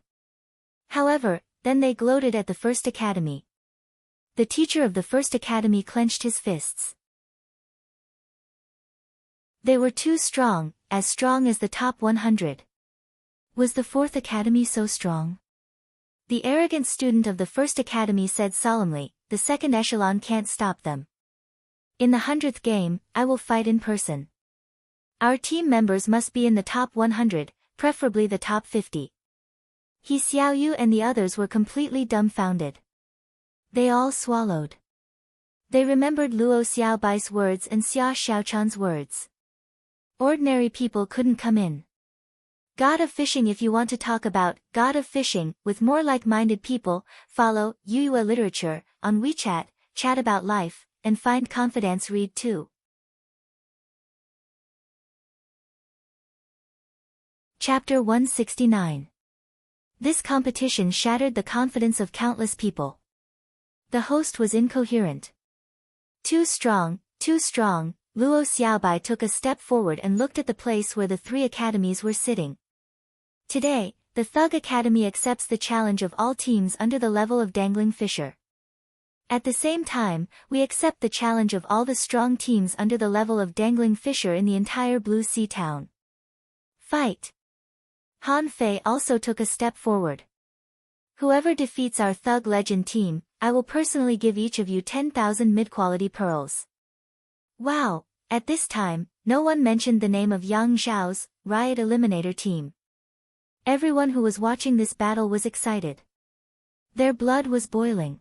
However, then they gloated at the 1st academy. The teacher of the 1st academy clenched his fists. They were too strong, as the top 100. Was the 4th academy so strong? The arrogant student of the 1st academy said solemnly, the 2nd echelon can't stop them. In the 100th game, I will fight in person. Our team members must be in the top 100, preferably the top 50. He Xiaoyu and the others were completely dumbfounded. They all swallowed. They remembered Luo Xiaobai's words and Xia Xiaochan's words. Ordinary people couldn't come in. God of Fishing. If you want to talk about God of Fishing with more like-minded people, follow Yuyue Literature on WeChat, chat about life, and find confidence read too. Chapter 169. This competition shattered the confidence of countless people. The host was incoherent. Too strong, too strong. Luo Xiaobai took a step forward and looked at the place where the 3 academies were sitting. Today, the Thug Academy accepts the challenge of all teams under the level of Dangling Fisher. At the same time, we accept the challenge of all the strong teams under the level of Dangling Fisher in the entire Blue Sea town. Fight! Han Fei also took a step forward. Whoever defeats our Thug Legend team, I will personally give each of you 10,000 mid-quality pearls. Wow! At this time, no one mentioned the name of Yang Xiao's Riot Eliminator team. Everyone who was watching this battle was excited. Their blood was boiling.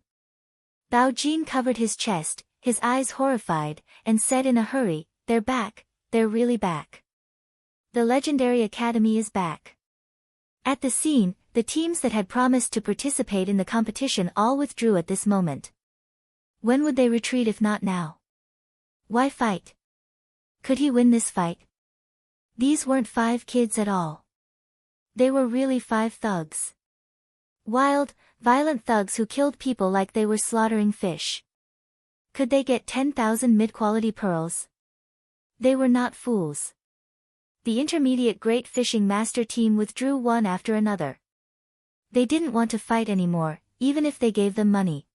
Bao Jin covered his chest, his eyes horrified, and said in a hurry, they're back, they're really back. The Legendary Academy is back. At the scene, the teams that had promised to participate in the competition all withdrew at this moment. When would they retreat if not now? Why fight? Could he win this fight? These weren't 5 kids at all. They were really 5 thugs. Wild, violent thugs who killed people like they were slaughtering fish. Could they get 10,000 mid-quality pearls? They were not fools. The intermediate great fishing master team withdrew one after another. They didn't want to fight anymore, even if they gave them money.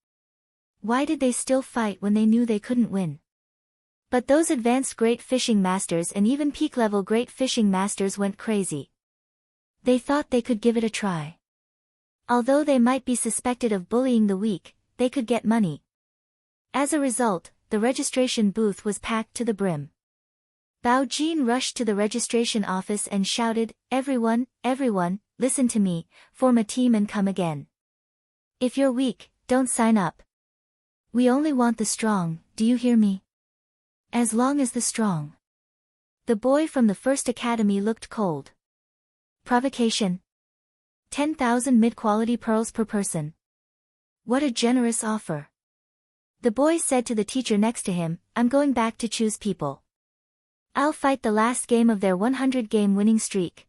Why did they still fight when they knew they couldn't win? But those advanced great fishing masters and even peak-level great fishing masters went crazy. They thought they could give it a try. Although they might be suspected of bullying the weak, they could get money. As a result, the registration booth was packed to the brim. Bao Jin rushed to the registration office and shouted, everyone, listen to me, form a team and come again. If you're weak, don't sign up. We only want the strong, do you hear me? As long as the strong. The boy from the first academy looked cold. Provocation. 10,000 mid-quality pearls per person. What a generous offer. The boy said to the teacher next to him, I'm going back to choose people. I'll fight the last game of their 100-game winning streak.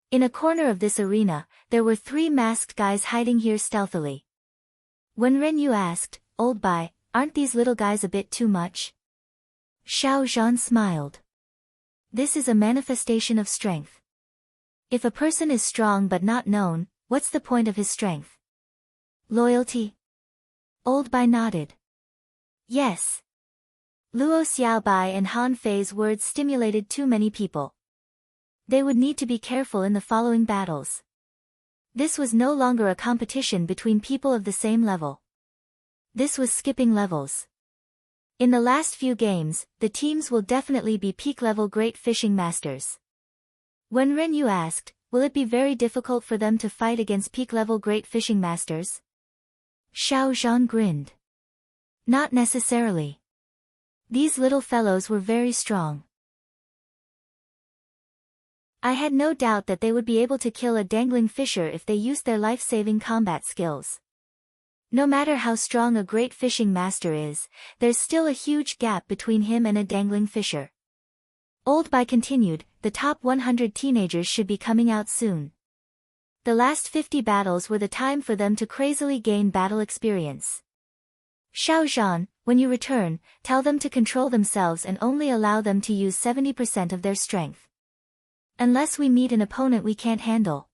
In a corner of this arena, there were 3 masked guys hiding here stealthily. When Ren Yu asked, Old Bai, aren't these little guys a bit too much? Xiao Zhan smiled. This is a manifestation of strength. If a person is strong but not known, what's the point of his strength? Loyalty? Old Bai nodded. Yes. Luo Xiaobai and Han Fei's words stimulated too many people. They would need to be careful in the following battles. This was no longer a competition between people of the same level. This was skipping levels. In the last few games, the teams will definitely be peak-level great fishing masters. When Ren Yu asked, will it be very difficult for them to fight against peak-level great fishing masters? Xiao Zhan grinned. Not necessarily. These little fellows were very strong. I had no doubt that they would be able to kill a dangling fisher if they used their life-saving combat skills. No matter how strong a great fishing master is, there's still a huge gap between him and a dangling fisher. Old Bai continued, the top 100 teenagers should be coming out soon. The last 50 battles were the time for them to crazily gain battle experience. Xiao Zhan, when you return, tell them to control themselves and only allow them to use 70% of their strength. Unless we meet an opponent we can't handle.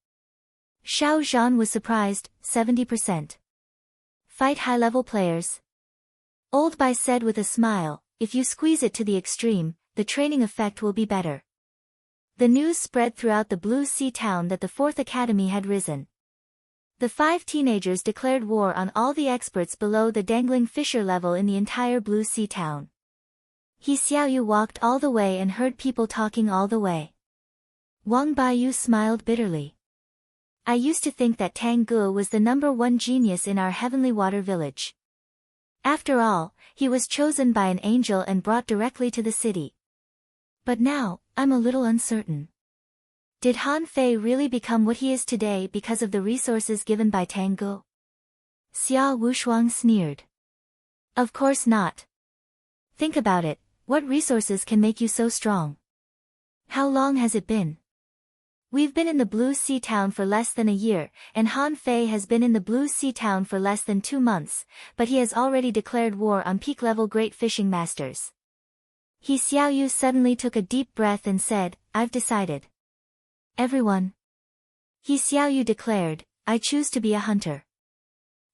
Xiao Zhan was surprised, 70%. Fight high-level players. Old Bai said with a smile, if you squeeze it to the extreme, the training effect will be better. The news spread throughout the Blue Sea town that the 4th Academy had risen. The 5 teenagers declared war on all the experts below the dangling fisher level in the entire Blue Sea town. He Xiaoyu walked all the way and heard people talking all the way. Wang Baiyu smiled bitterly. I used to think that Tang Ge was the #1 genius in our Heavenly Water village. After all, he was chosen by an angel and brought directly to the city. But now, I'm a little uncertain. Did Han Fei really become what he is today because of the resources given by Tang Ge? Xia Wushuang sneered. Of course not. Think about it, what resources can make you so strong? How long has it been? We've been in the Blue Sea town for less than a year, and Han Fei has been in the Blue Sea town for less than 2 months, but he has already declared war on peak-level great fishing masters. He Xiaoyu suddenly took a deep breath and said, I've decided. Everyone. He Xiaoyu declared, I choose to be a hunter.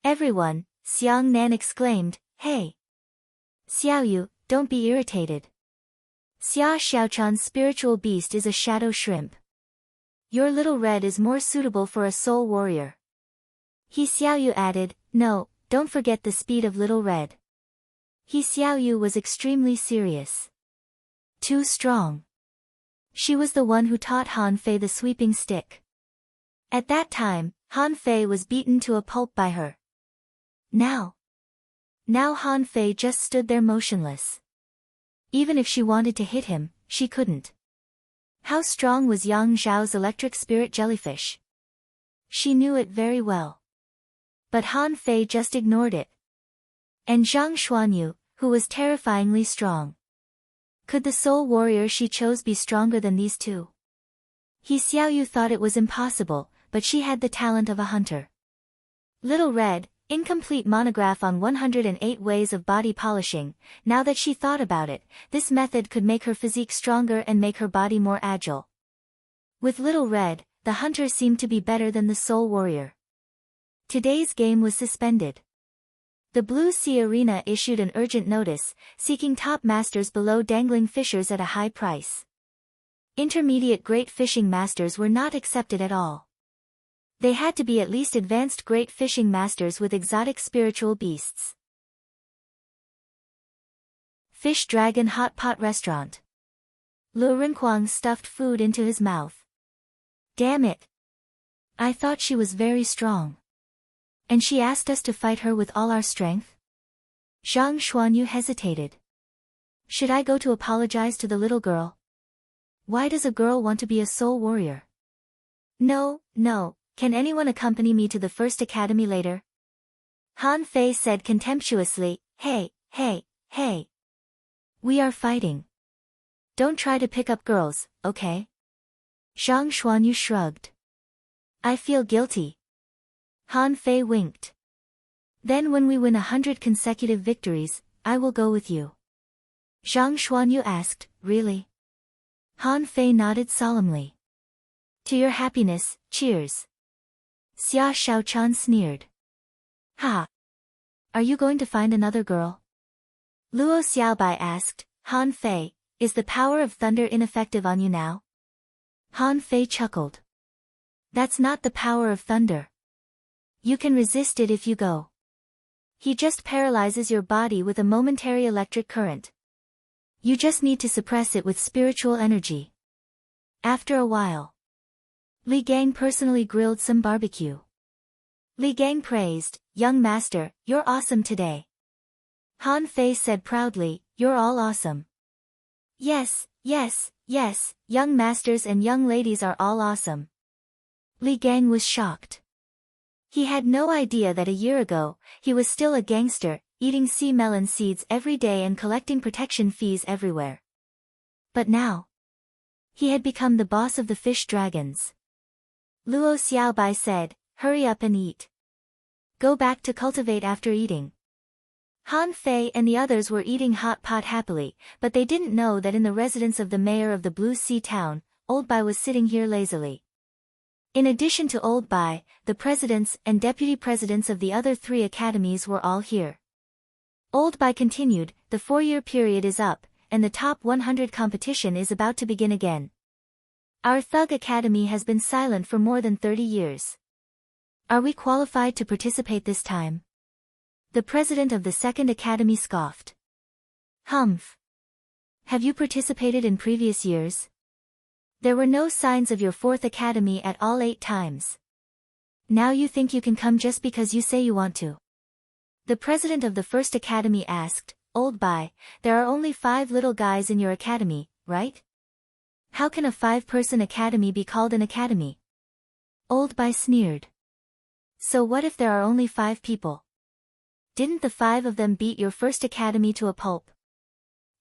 Everyone, Xiang Nan exclaimed, hey. Xiaoyu, don't be irritated. Xia Xiaochan's spiritual beast is a shadow shrimp. Your little red is more suitable for a soul warrior. He Xiaoyu added, no, don't forget the speed of little red. He Xiaoyu was extremely serious. Too strong. She was the one who taught Han Fei the sweeping stick. At that time, Han Fei was beaten to a pulp by her. Now Han Fei just stood there motionless. Even if she wanted to hit him, she couldn't. How strong was Yang Zhao's electric spirit jellyfish? She knew it very well. But Han Fei just ignored it. And Zhang Xuanyu, who was terrifyingly strong. Could the soul warrior she chose be stronger than these two? He Xiaoyu thought it was impossible, but she had the talent of a hunter. Little Red, Incomplete monograph on 108 ways of body polishing. Now that she thought about it, this method could make her physique stronger and make her body more agile. With Little Red, the hunter seemed to be better than the soul warrior. Today's game was suspended. The Blue Sea Arena issued an urgent notice, seeking top masters below dangling fishers at a high price. Intermediate great fishing masters were not accepted at all. They had to be at least advanced great fishing masters with exotic spiritual beasts. Fish Dragon Hot Pot Restaurant. Lu Rinquang stuffed food into his mouth. Damn it. I thought she was very strong. And she asked us to fight her with all our strength? Zhang Xuanyu hesitated. Should I go to apologize to the little girl? Why does a girl want to be a soul warrior? No, no, can anyone accompany me to the first academy later? Han Fei said contemptuously, hey, hey, hey. We are fighting. Don't try to pick up girls, okay? Zhang Xuanyu shrugged. I feel guilty. Han Fei winked. Then when we win 100 consecutive victories, I will go with you. Zhang Xuanyu asked, really? Han Fei nodded solemnly. To your happiness, cheers. Xia Shaochan sneered. Ha! Are you going to find another girl? Luo Xiaobai asked, Han Fei, is the power of thunder ineffective on you now? Han Fei chuckled. That's not the power of thunder. You can resist it if you go. He just paralyzes your body with a momentary electric current. You just need to suppress it with spiritual energy. After a while, Li Gang personally grilled some barbecue. Li Gang praised, young master, you're awesome today. Han Fei said proudly, you're all awesome. Yes, yes, yes, young masters and young ladies are all awesome. Li Gang was shocked. He had no idea that a year ago, he was still a gangster, eating sea melon seeds every day and collecting protection fees everywhere. But now, he had become the boss of the fish dragons. Luo Xiaobai said, hurry up and eat. Go back to cultivate after eating. Han Fei and the others were eating hot pot happily, but they didn't know that in the residence of the mayor of the Blue Sea town, Old Bai was sitting here lazily. In addition to Old Bai, the presidents and deputy presidents of the other 3 academies were all here. Old Bai continued, the 4-year period is up, and the top 100 competition is about to begin again. Our Thug Academy has been silent for more than 30 years. Are we qualified to participate this time? The president of the 2nd Academy scoffed. Humph. Have you participated in previous years? There were no signs of your 4th Academy at all 8 times. Now you think you can come just because you say you want to. The president of the 1st Academy asked, Old Bai, there are only 5 little guys in your academy, right? How can a 5-person academy be called an academy? Old Bai sneered. So what if there are only 5 people? Didn't the 5 of them beat your 1st academy to a pulp?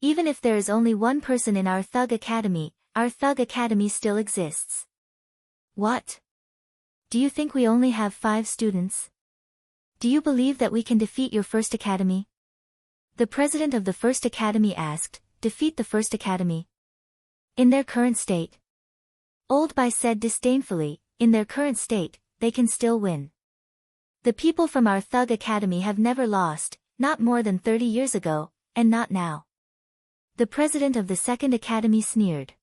Even if there is only 1 person in our Thug Academy, our Thug Academy still exists. What? Do you think we only have 5 students? Do you believe that we can defeat your 1st academy? The president of the 1st Academy asked, defeat the 1st Academy? In their current state? Old Bai said disdainfully, in their current state, they can still win. The people from our Thug Academy have never lost, not more than 30 years ago, and not now. The president of the 2nd Academy sneered.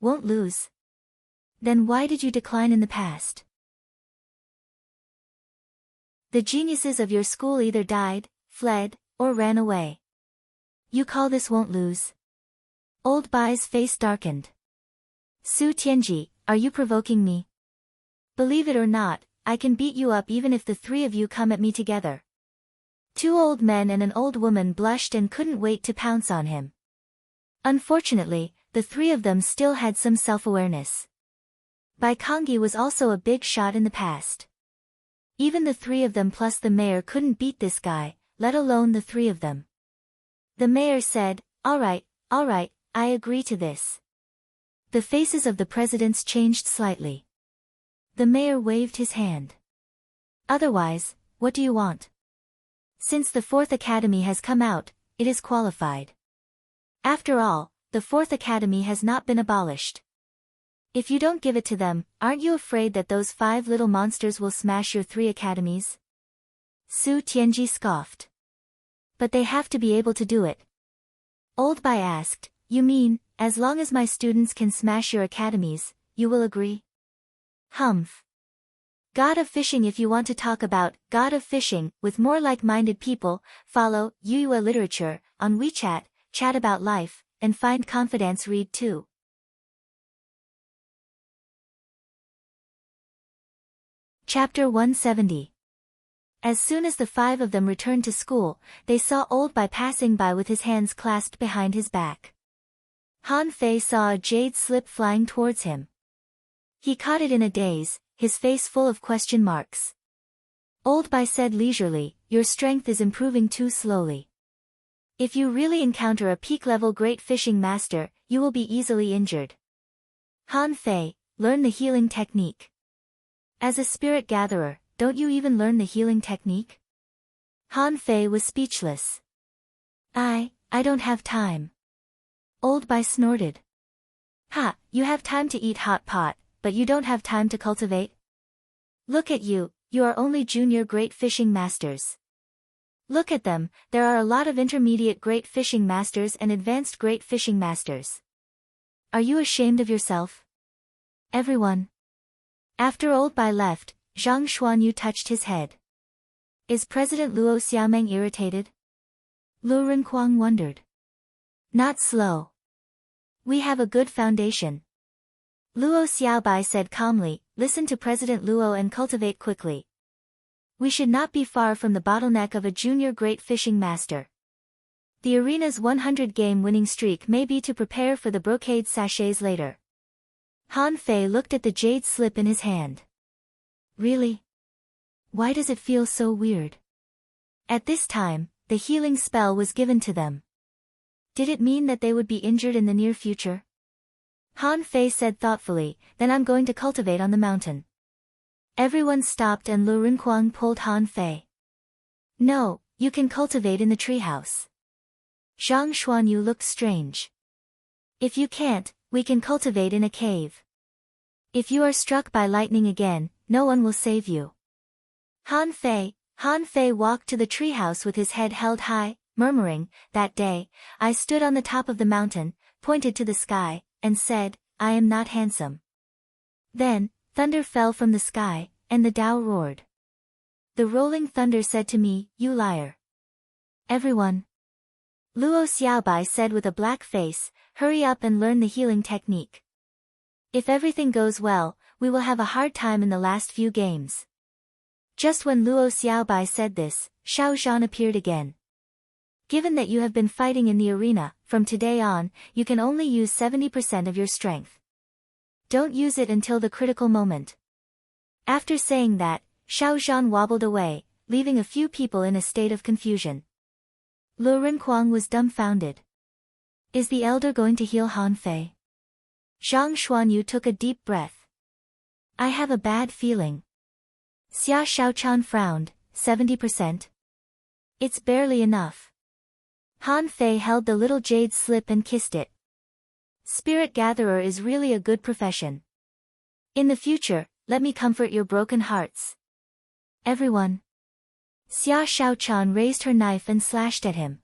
Won't lose? Then why did you decline in the past? The geniuses of your school either died, fled, or ran away. You call this won't lose? Old Bai's face darkened. Su Tianji, are you provoking me? Believe it or not, I can beat you up even if the 3 of you come at me together. 2 old men and an old woman blushed and couldn't wait to pounce on him. Unfortunately, the 3 of them still had some self-awareness. Bai Kongyi was also a big shot in the past. Even the 3 of them plus the mayor couldn't beat this guy, let alone the 3 of them. The mayor said, all right, I agree to this. The faces of the presidents changed slightly. The mayor waved his hand. Otherwise, what do you want? Since the fourth academy has come out, it is qualified. After all, the fourth academy has not been abolished. If you don't give it to them, aren't you afraid that those 5 little monsters will smash your 3 academies? Su Tianji scoffed. But they have to be able to do it. Old Bai asked, you mean, as long as my students can smash your academies, you will agree? Humph. God of Fishing. If you want to talk about God of Fishing with more like-minded people, follow Yuyue Literature on WeChat, chat about life, and find confidence. Read too. Chapter 170. As soon as the 5 of them returned to school, they saw Old Bai passing by with his hands clasped behind his back. Han Fei saw a jade slip flying towards him. He caught it in a daze, his face full of question marks. Old Bai said leisurely, your strength is improving too slowly. If you really encounter a peak-level great fishing master, you will be easily injured. Han Fei, learn the healing technique. As a spirit gatherer, don't you even learn the healing technique? Han Fei was speechless. I don't have time. Old Bai snorted. Ha, you have time to eat hot pot, but you don't have time to cultivate? Look at you, you are only junior great fishing masters. Look at them, there are a lot of intermediate great fishing masters and advanced great fishing masters. Are you ashamed of yourself? Everyone. After Old Bai left, Zhang Xuanyu touched his head. Is President Luo Xiaomeng irritated? Lu Renkuang wondered. Not slow. We have a good foundation. Luo Xiaobai said calmly, listen to President Luo and cultivate quickly. We should not be far from the bottleneck of a junior great fishing master. The arena's 100 game winning streak may be to prepare for the brocade sachets later. Han Fei looked at the jade slip in his hand. Really? Why does it feel so weird? At this time, the healing spell was given to them. Did it mean that they would be injured in the near future? Han Fei said thoughtfully, then I'm going to cultivate on the mountain. Everyone stopped and Lu Renkuang pulled Han Fei. No, you can cultivate in the treehouse. Zhang Xuanyu looked strange. If you can't, we can cultivate in a cave. If you are struck by lightning again, no one will save you. Han Fei walked to the treehouse with his head held high, murmuring, that day, I stood on the top of the mountain, pointed to the sky, and said, I am not handsome. Then, thunder fell from the sky, and the Tao roared. The rolling thunder said to me, you liar. Everyone. Luo Xiaobai said with a black face, hurry up and learn the healing technique. If everything goes well, we will have a hard time in the last few games. Just when Luo Xiaobai said this, Xiao Zhan appeared again. Given that you have been fighting in the arena, from today on, you can only use 70% of your strength. Don't use it until the critical moment. After saying that, Xiao Zhan wobbled away, leaving a few people in a state of confusion. Lu Renkuang was dumbfounded. Is the elder going to heal Han Fei? Zhang Xuanyu took a deep breath. I have a bad feeling. Xia Shaochan frowned, 70%? It's barely enough. Han Fei held the little jade slip and kissed it. Spirit gatherer is really a good profession. In the future, let me comfort your broken hearts. Everyone. Xia Shaochan raised her knife and slashed at him.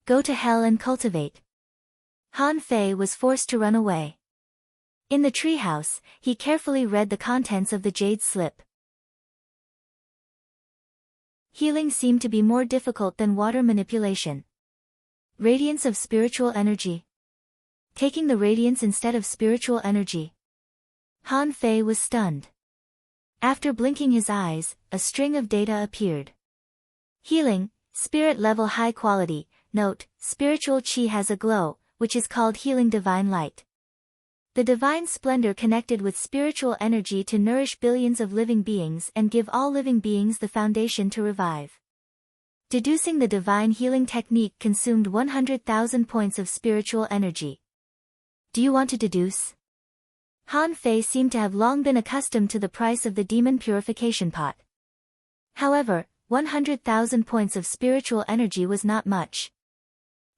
Go to hell and cultivate. Han Fei was forced to run away. In the treehouse, he carefully read the contents of the jade slip. Healing seemed to be more difficult than water manipulation. Radiance of spiritual energy. Taking the radiance instead of spiritual energy. Han Fei was stunned. After blinking his eyes, a string of data appeared. Healing, spirit level high quality, note, spiritual chi has a glow, which is called healing divine light. The divine splendor connected with spiritual energy to nourish billions of living beings and give all living beings the foundation to revive. Deducing the divine healing technique consumed 100,000 points of spiritual energy. Do you want to deduce? Han Fei seemed to have long been accustomed to the price of the demon purification pot. However, 100,000 points of spiritual energy was not much.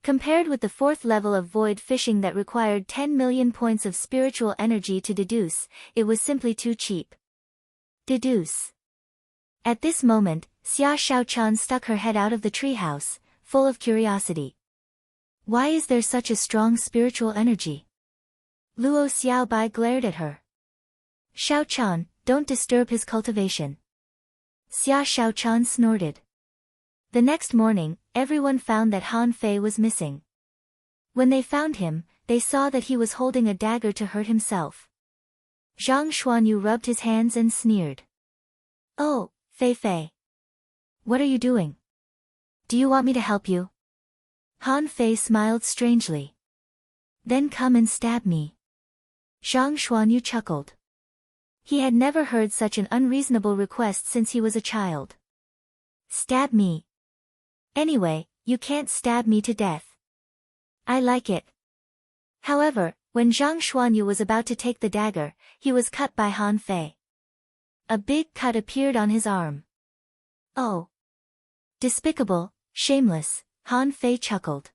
Compared with the fourth level of void fishing that required 10 million points of spiritual energy to deduce, it was simply too cheap. Deduce. At this moment, Xia Shaochan stuck her head out of the treehouse, full of curiosity. Why is there such a strong spiritual energy? Luo Xiaobai glared at her. Shaochan, don't disturb his cultivation. Xia Shaochan snorted. The next morning, everyone found that Han Fei was missing. When they found him, they saw that he was holding a dagger to hurt himself. Zhang Xuanyu rubbed his hands and sneered. Oh, Fei Fei. What are you doing? Do you want me to help you? Han Fei smiled strangely. Then come and stab me. Zhang Xuanyu chuckled. He had never heard such an unreasonable request since he was a child. Stab me. Anyway, you can't stab me to death. I like it. However, when Zhang Xuanyu was about to take the dagger, he was cut by Han Fei. A big cut appeared on his arm. Oh. Despicable, shameless, Han Fei chuckled.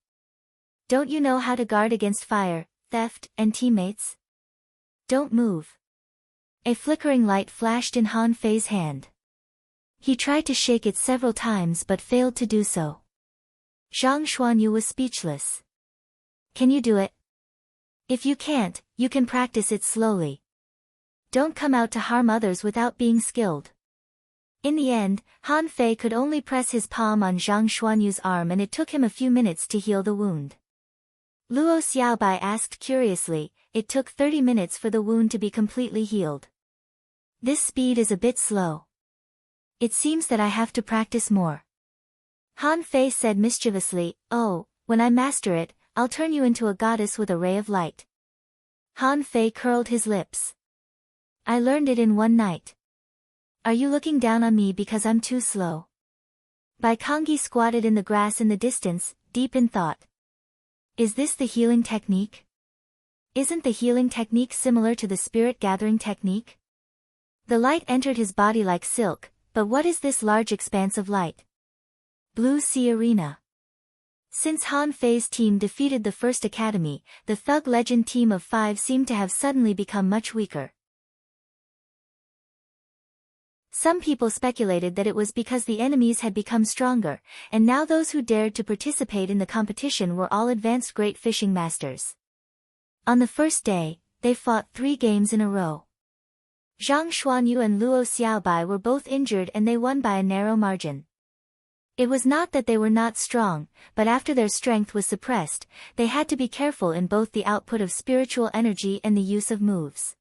Don't you know how to guard against fire, theft, and teammates? Don't move. A flickering light flashed in Han Fei's hand. He tried to shake it several times but failed to do so. Zhang Xuanyu was speechless. Can you do it? If you can't, you can practice it slowly. Don't come out to harm others without being skilled. In the end, Han Fei could only press his palm on Zhang Xuanyu's arm and it took him a few minutes to heal the wound. Luo Xiaobai asked curiously, it took 30 minutes for the wound to be completely healed. This speed is a bit slow. It seems that I have to practice more. Han Fei said mischievously, oh, when I master it, I'll turn you into a goddess with a ray of light. Han Fei curled his lips. I learned it in one night. Are you looking down on me because I'm too slow? Bai Kongyi squatted in the grass in the distance, deep in thought. Is this the healing technique? Isn't the healing technique similar to the spirit gathering technique? The light entered his body like silk, but what is this large expanse of light? Blue Sea Arena. Since Han Fei's team defeated the First Academy, the Thug Legend team of 5 seemed to have suddenly become much weaker. Some people speculated that it was because the enemies had become stronger, and now those who dared to participate in the competition were all advanced great fishing masters. On the first day, they fought 3 games in a row. Zhang Xuanyu and Luo Xiaobai were both injured and they won by a narrow margin. It was not that they were not strong, but after their strength was suppressed, they had to be careful in both the output of spiritual energy and the use of moves.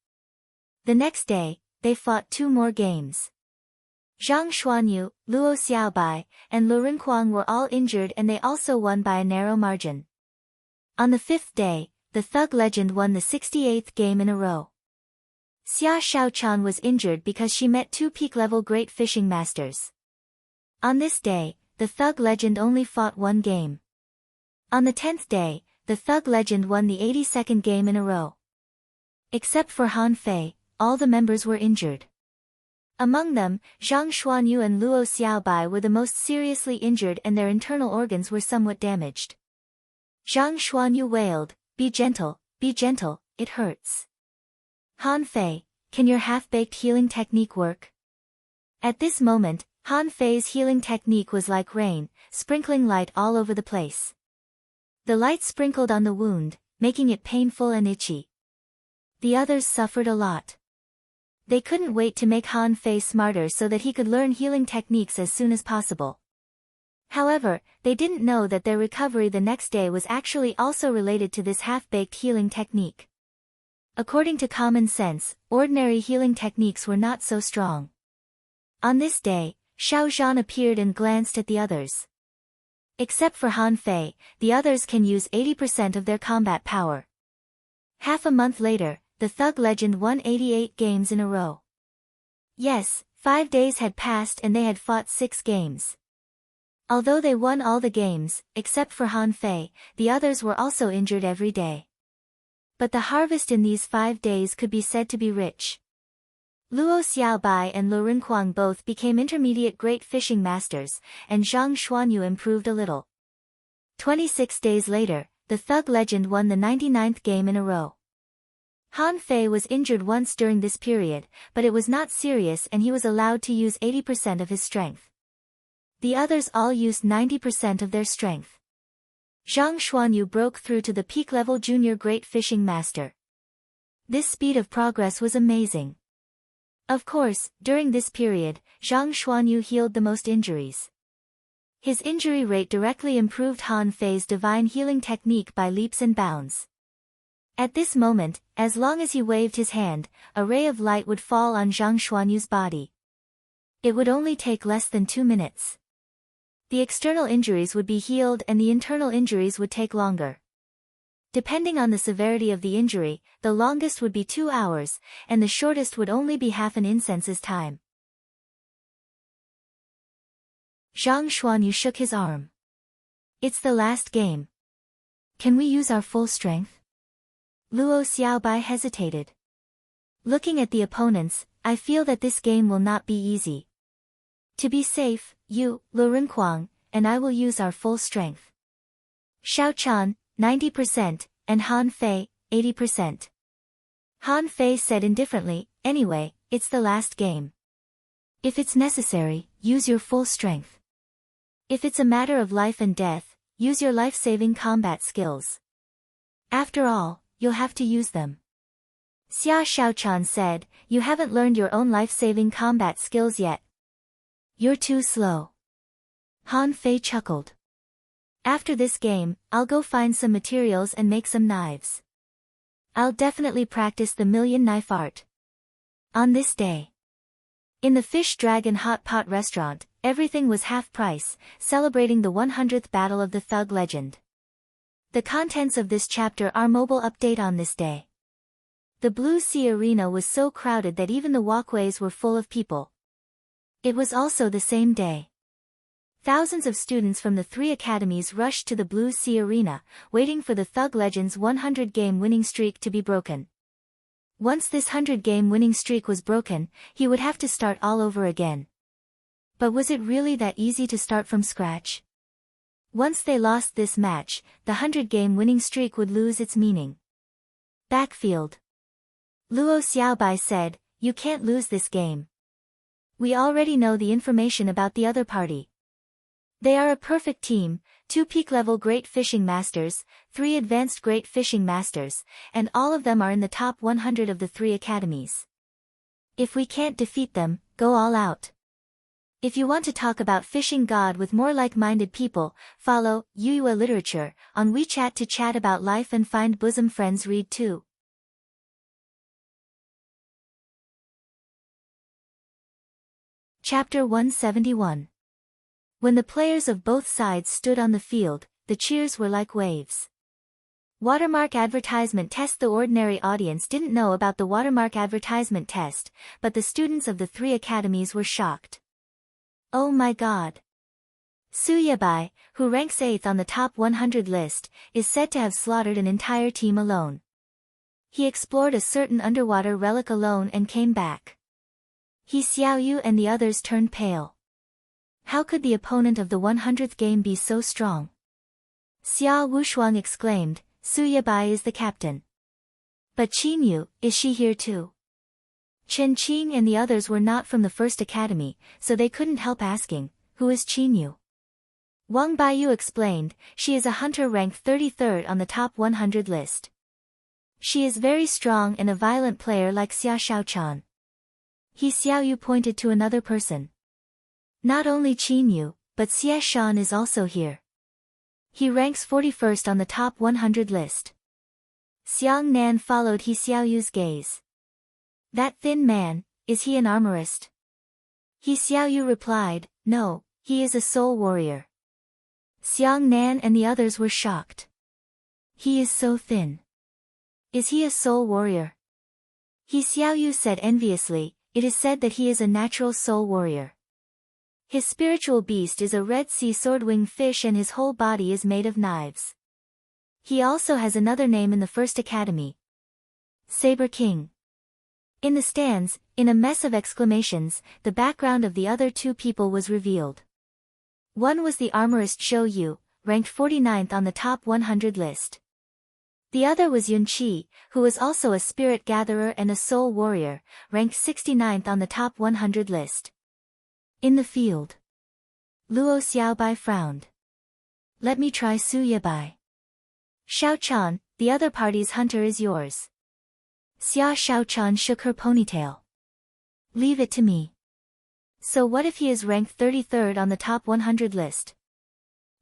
The next day, they fought 2 more games. Zhang Xuanyu, Luo Xiaobai, and Lu Rinquang were all injured and they also won by a narrow margin. On the 5th day, the Thug Legend won the 68th game in a row. Xia Shaochan was injured because she met 2 peak-level great fishing masters. On this day, the Thug Legend only fought 1 game. On the 10th day, the Thug Legend won the 82nd game in a row. Except for Han Fei, all the members were injured. Among them, Zhang Xuanyu and Luo Xiaobai were the most seriously injured and their internal organs were somewhat damaged. Zhang Xuanyu wailed, be gentle, it hurts. Han Fei, can your half-baked healing technique work? At this moment, Han Fei's healing technique was like rain, sprinkling light all over the place. The light sprinkled on the wound, making it painful and itchy. The others suffered a lot. They couldn't wait to make Han Fei smarter so that he could learn healing techniques as soon as possible. However, they didn't know that their recovery the next day was actually also related to this half-baked healing technique. According to common sense, ordinary healing techniques were not so strong. On this day, Xiao Zhan appeared and glanced at the others. Except for Han Fei, the others can use 80% of their combat power. Half a month later, the Thug Legend won 88 games in a row. Yes, 5 days had passed and they had fought 6 games. Although they won all the games, except for Han Fei, the others were also injured every day. But the harvest in these 5 days could be said to be rich. Luo Xiaobai and Lu Renkuang both became intermediate great fishing masters, and Zhang Xuanyu improved a little. 26 days later, the thug legend won the 99th game in a row. Han Fei was injured once during this period, but it was not serious and he was allowed to use 80% of his strength. The others all used 90% of their strength. Zhang Xuanyu broke through to the peak-level junior great fishing master. This speed of progress was amazing. Of course, during this period, Zhang Xuanyu healed the most injuries. His injury rate directly improved Han Fei's divine healing technique by leaps and bounds. At this moment, as long as he waved his hand, a ray of light would fall on Zhang Xuanyu's body. It would only take less than 2 minutes. The external injuries would be healed and the internal injuries would take longer. Depending on the severity of the injury, the longest would be 2 hours, and the shortest would only be half an incense's time. Zhang Xuanyu shook his arm. It's the last game. Can we use our full strength? Luo Xiaobai hesitated. Looking at the opponents, I feel that this game will not be easy. To be safe, you, Lu Renkuang, and I will use our full strength. Xiao Chan, 90%, and Han Fei, 80%. Han Fei said indifferently, anyway, it's the last game. If it's necessary, use your full strength. If it's a matter of life and death, use your life-saving combat skills. After all, you'll have to use them. Xia Xiaochan said, you haven't learned your own life-saving combat skills yet. You're too slow. Han Fei chuckled. After this game, I'll go find some materials and make some knives. I'll definitely practice the million knife art. On this day. In the Fish Dragon Hot Pot restaurant, everything was half price, celebrating the 100th battle of the Thug Legend. The contents of this chapter are mobile update on this day. The Blue Sea Arena was so crowded that even the walkways were full of people. It was also the same day. Thousands of students from the 3 academies rushed to the Blue Sea Arena, waiting for the Thug Legend's 100-game winning streak to be broken. Once this 100-game winning streak was broken, he would have to start all over again. But was it really that easy to start from scratch? Once they lost this match, the 100-game winning streak would lose its meaning. Backfield. Luo Xiaobai said, you can't lose this game. We already know the information about the other party. They are a perfect team, 2 peak-level great fishing masters, 3 advanced great fishing masters, and all of them are in the top 100 of the 3 academies. If we can't defeat them, go all out. If you want to talk about fishing God with more like-minded people, follow Yuyue Literature on WeChat to chat about life and find bosom friends read too. Chapter 171. When the players of both sides stood on the field, the cheers were like waves. Watermark advertisement test. The ordinary audience didn't know about the watermark advertisement test, but the students of the 3 academies were shocked. Oh my god! Su Yabai, who ranks 8th on the top 100 list, is said to have slaughtered an entire team alone. He explored a certain underwater relic alone and came back. He Xiaoyu and the others turned pale. How could the opponent of the 100th game be so strong? Xia Wushuang exclaimed, Su Yabai is the captain. But Qinyu, is she here too? Chen Qing and the others were not from the first academy, so they couldn't help asking, who is Qinyu? Wang Baiyu explained, she is a hunter ranked 33rd on the top 100 list. She is very strong and a violent player like Xia Xiaochan. He Xiaoyu pointed to another person. Not only Qinyu, but Xie Shan is also here. He ranks 41st on the top 100 list. Xiang Nan followed He Xiaoyu's gaze. That thin man, is he an armorist? He Xiaoyu replied, no, he is a soul warrior. Xiang Nan and the others were shocked. He is so thin. Is he a soul warrior? He Xiaoyu said enviously, it is said that he is a natural soul warrior. His spiritual beast is a Red Sea sword-winged fish and his whole body is made of knives. He also has another name in the first academy. Saber King. In the stands, In a mess of exclamations, the background of the other two people was revealed. One was the armorist Zhou Yu, ranked 49th on the top 100 list. The other was Yun Qi, who was also a spirit gatherer and a soul warrior, ranked 69th on the top 100 list. In the field, Luo Xiaobai frowned. Let me try Su Yabai. Xiao Chan, the other party's hunter is yours. Xia Xiaochan shook her ponytail. Leave it to me. So what if he is ranked 33rd on the top 100 list?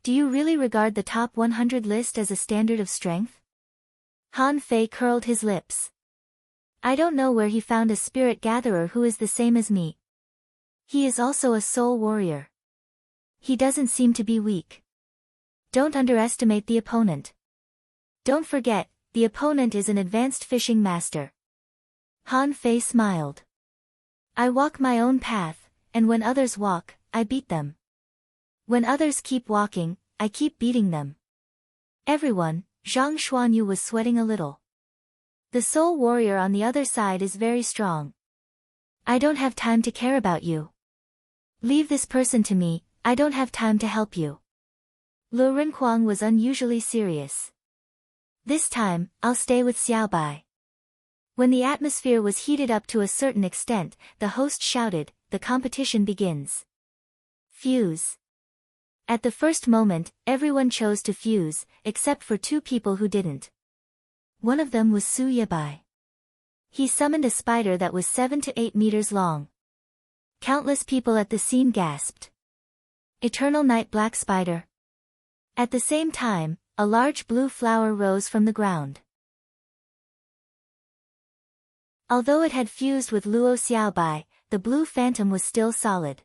Do you really regard the top 100 list as a standard of strength? Han Fei curled his lips. I don't know where he found a spirit gatherer who is the same as me. He is also a soul warrior. He doesn't seem to be weak. Don't underestimate the opponent. Don't forget, the opponent is an advanced fishing master. Han Fei smiled. I walk my own path, and when others walk, I beat them. When others keep walking, I keep beating them. Everyone, Zhang Xuanyu was sweating a little. The soul warrior on the other side is very strong. I don't have time to care about you. Leave this person to me, I don't have time to help you. Lu Renhuang was unusually serious. This time, I'll stay with Xiaobai. When the atmosphere was heated up to a certain extent, the host shouted, the competition begins. Fuse. At the first moment, everyone chose to fuse, except for two people who didn't. One of them was Su Yabai. He summoned a spider that was 7 to 8 meters long. Countless people at the scene gasped. Eternal Night Black Spider. At the same time, a large blue flower rose from the ground. Although it had fused with Luo Xiaobai, the blue phantom was still solid.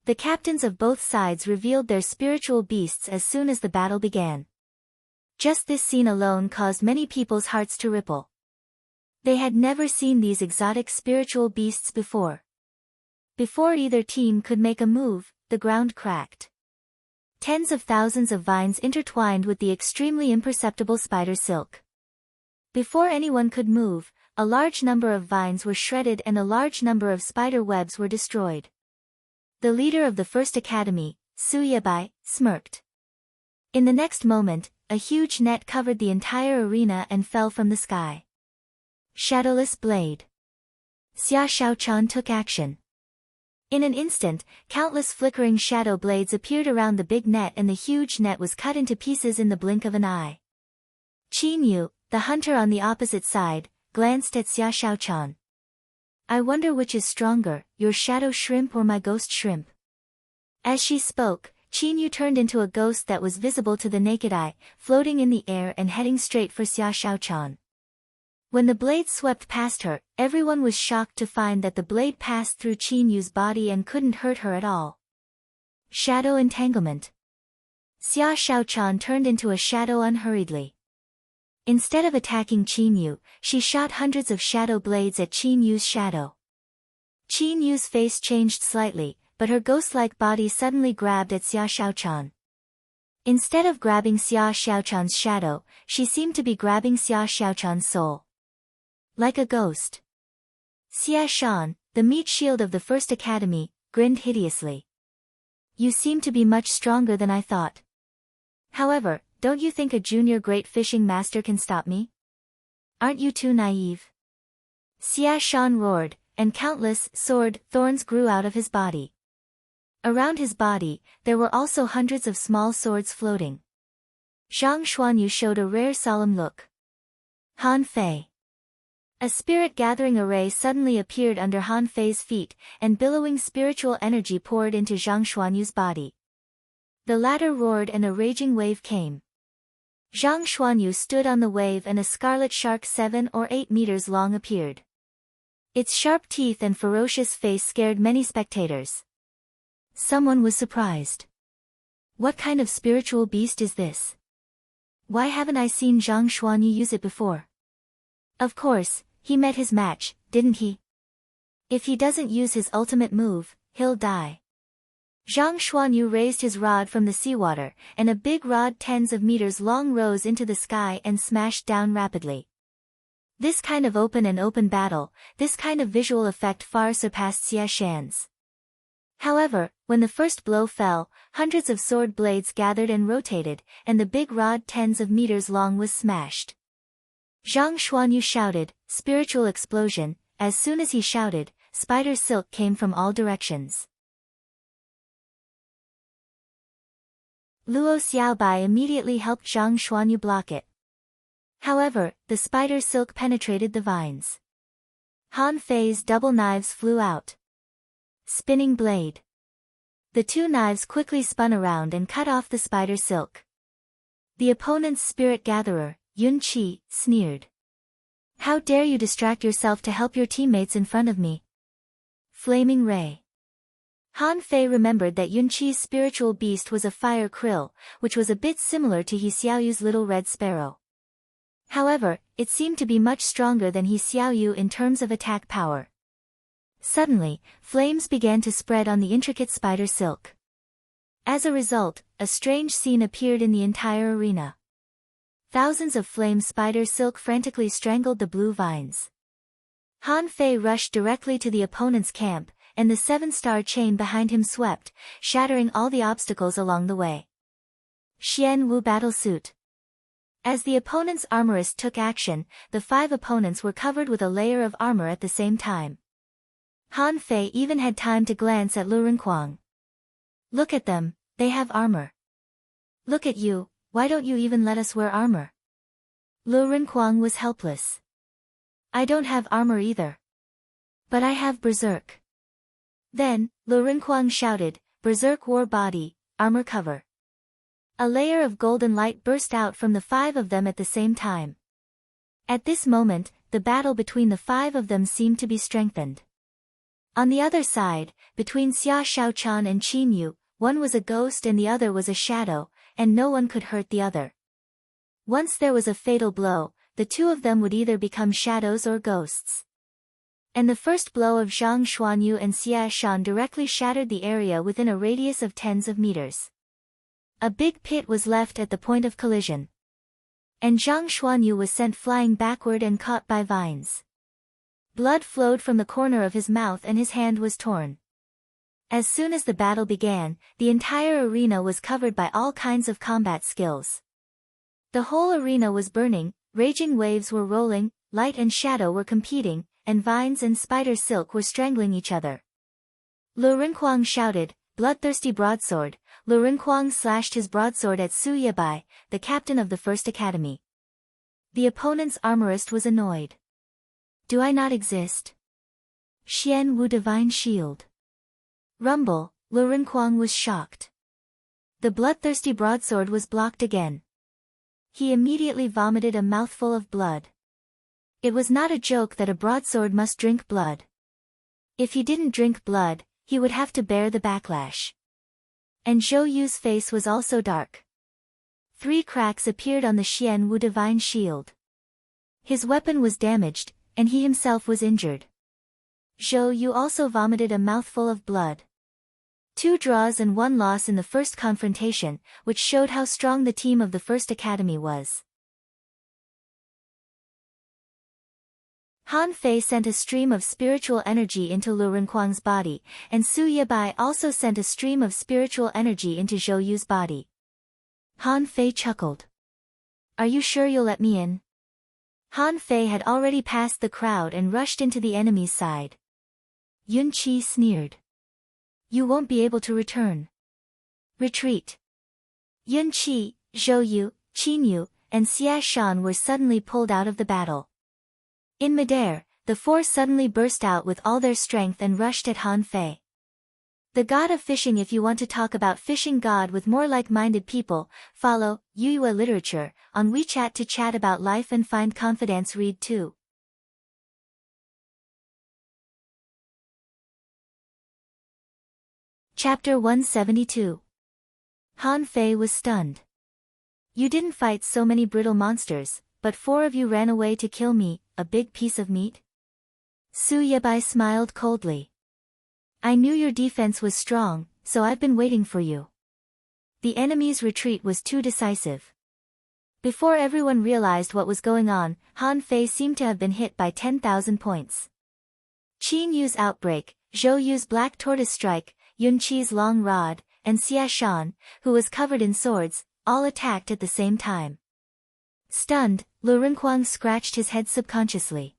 The captains of both sides revealed their spiritual beasts as soon as the battle began. Just this scene alone caused many people's hearts to ripple. They had never seen these exotic spiritual beasts before. Before either team could make a move, the ground cracked. Tens of thousands of vines intertwined with the extremely imperceptible spider silk. Before anyone could move, a large number of vines were shredded and a large number of spider webs were destroyed. The leader of the first academy, Su Yabai, smirked. In the next moment, a huge net covered the entire arena and fell from the sky. Shadowless Blade. Xia Xiaochan took action. In an instant, countless flickering shadow blades appeared around the big net and the huge net was cut into pieces in the blink of an eye. Qin Yu, the hunter on the opposite side, glanced at Xia Xiaochan. I wonder which is stronger, your shadow shrimp or my ghost shrimp. As she spoke, Qin Yu turned into a ghost that was visible to the naked eye, floating in the air and heading straight for Xia Xiaochan. When the blade swept past her, everyone was shocked to find that the blade passed through Qin Yu's body and couldn't hurt her at all. Shadow Entanglement. Xia Xiaochan turned into a shadow unhurriedly. Instead of attacking Qin Yu, she shot hundreds of shadow blades at Qin Yu's shadow. Qin Yu's face changed slightly, but her ghost-like body suddenly grabbed at Xia Xiaochan. Instead of grabbing Xia Xiaochan's shadow, she seemed to be grabbing Xia Xiaochan's soul. Like a ghost. Xia Shan, the meat shield of the First Academy, grinned hideously. You seem to be much stronger than I thought. However, don't you think a junior great fishing master can stop me? Aren't you too naive? Xia Shan roared, and countless sword thorns grew out of his body. Around his body, there were also hundreds of small swords floating. Zhang Xuanyu showed a rare solemn look. Han Fei. A spirit-gathering array suddenly appeared under Han Fei's feet, and billowing spiritual energy poured into Zhang Xuanyu's body. The latter roared and a raging wave came. Zhang Xuanyu stood on the wave and a scarlet shark 7 or 8 meters long appeared. Its sharp teeth and ferocious face scared many spectators. Someone was surprised. What kind of spiritual beast is this? Why haven't I seen Zhang Xuanyu use it before? Of course, he met his match, didn't he? If he doesn't use his ultimate move, he'll die. Zhang Xuanyu raised his rod from the seawater, and a big rod tens of meters long rose into the sky and smashed down rapidly. This kind of open battle, this kind of visual effect far surpassed Xia Shan's. However, when the first blow fell, hundreds of sword blades gathered and rotated, and the big rod tens of meters long was smashed. Zhang Xuanyu shouted, "Spiritual explosion." As soon as he shouted, spider silk came from all directions. Luo Xiaobai immediately helped Zhang Xuanyu block it. However, the spider silk penetrated the vines. Han Fei's double knives flew out. Spinning blade. The two knives quickly spun around and cut off the spider silk. The opponent's spirit gatherer, Yun Qi, sneered. "How dare you distract yourself to help your teammates in front of me?" Flaming ray. Han Fei remembered that Yun Qi's spiritual beast was a fire krill, which was a bit similar to He Xiaoyu's little red sparrow. However, it seemed to be much stronger than He Xiaoyu in terms of attack power. Suddenly, flames began to spread on the intricate spider silk. As a result, a strange scene appeared in the entire arena. Thousands of flame spider silk frantically strangled the blue vines. Han Fei rushed directly to the opponent's camp, and the seven-star chain behind him swept, shattering all the obstacles along the way. Xian Wu battle suit. As the opponent's armorist took action, the 5 opponents were covered with a layer of armor at the same time. Han Fei even had time to glance at Lu Renkuang. "Look at them, they have armor. Look at you, why don't you even let us wear armor?" Lu Renkuang was helpless. "I don't have armor either. But I have berserk." Then, Lu Renkuang shouted, "Berserk war body, armor cover." A layer of golden light burst out from the 5 of them at the same time. At this moment, the battle between the 5 of them seemed to be strengthened. On the other side, between Xia Shaochan and Qin Yu, one was a ghost and the other was a shadow, and no one could hurt the other. Once there was a fatal blow, the 2 of them would either become shadows or ghosts. And the first blow of Zhang Xuanyu and Xia Shan directly shattered the area within a radius of tens of meters. A big pit was left at the point of collision. And Zhang Xuanyu was sent flying backward and caught by vines. Blood flowed from the corner of his mouth and his hand was torn. As soon as the battle began, the entire arena was covered by all kinds of combat skills. The whole arena was burning, raging waves were rolling, light and shadow were competing, and vines and spider silk were strangling each other. Lu Renkuang shouted, "Bloodthirsty broadsword." Lu Renkuang slashed his broadsword at Su Yebai, the captain of the First Academy. The opponent's armorist was annoyed. "Do I not exist?" Xian Wu divine shield. Rumble, Lu Renkuang was shocked. The bloodthirsty broadsword was blocked again. He immediately vomited a mouthful of blood. It was not a joke that a broadsword must drink blood. If he didn't drink blood, he would have to bear the backlash. And Zhou Yu's face was also dark. 3 cracks appeared on the Xian Wu divine shield. His weapon was damaged, and he himself was injured. Zhou Yu also vomited a mouthful of blood. 2 draws and 1 loss in the first confrontation, which showed how strong the team of the First Academy was. Han Fei sent a stream of spiritual energy into Lu Renkuang's body, and Su Yebai also sent a stream of spiritual energy into Zhou Yu's body. Han Fei chuckled. "Are you sure you'll let me in?" Han Fei had already passed the crowd and rushed into the enemy's side. Yun Qi sneered. "You won't be able to return. Retreat." Yun Qi, Zhou Yu, Qin Yu, and Xia Shan were suddenly pulled out of the battle. In midair, the 4 suddenly burst out with all their strength and rushed at Han Fei. The god of fishing. If you want to talk about fishing god with more like-minded people, follow Yuyue Literature on WeChat to chat about life and find confidence. Read too. Chapter 172. Han Fei was stunned. "You didn't fight so many brittle monsters, but 4 of you ran away to kill me, a big piece of meat?" Su Yebai smiled coldly. "I knew your defense was strong, so I've been waiting for you." The enemy's retreat was too decisive. Before everyone realized what was going on, Han Fei seemed to have been hit by 10,000 points. Qin Yu's outbreak, Zhou Yu's black tortoise strike, Yun Qi's long rod, and Xia Shan, who was covered in swords, all attacked at the same time. Stunned, Lu Renquang scratched his head subconsciously.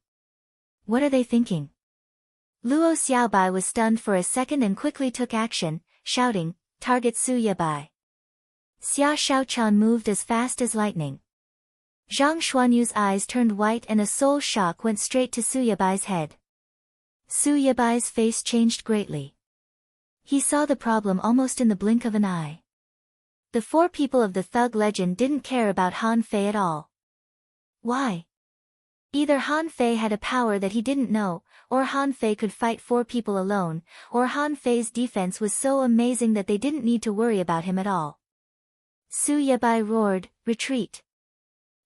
What are they thinking? Luo Xiaobai was stunned for a second and quickly took action, shouting, "Target Su Yabai." Xia Shaochan moved as fast as lightning. Zhang Xuanyu's eyes turned white and a soul shock went straight to Su Yabai's head. Su Yabai's face changed greatly. He saw the problem almost in the blink of an eye. The four people of the thug legend didn't care about Han Fei at all. Why? Either Han Fei had a power that he didn't know, or Han Fei could fight four people alone, or Han Fei's defense was so amazing that they didn't need to worry about him at all. Su Yabai roared, "Retreat!"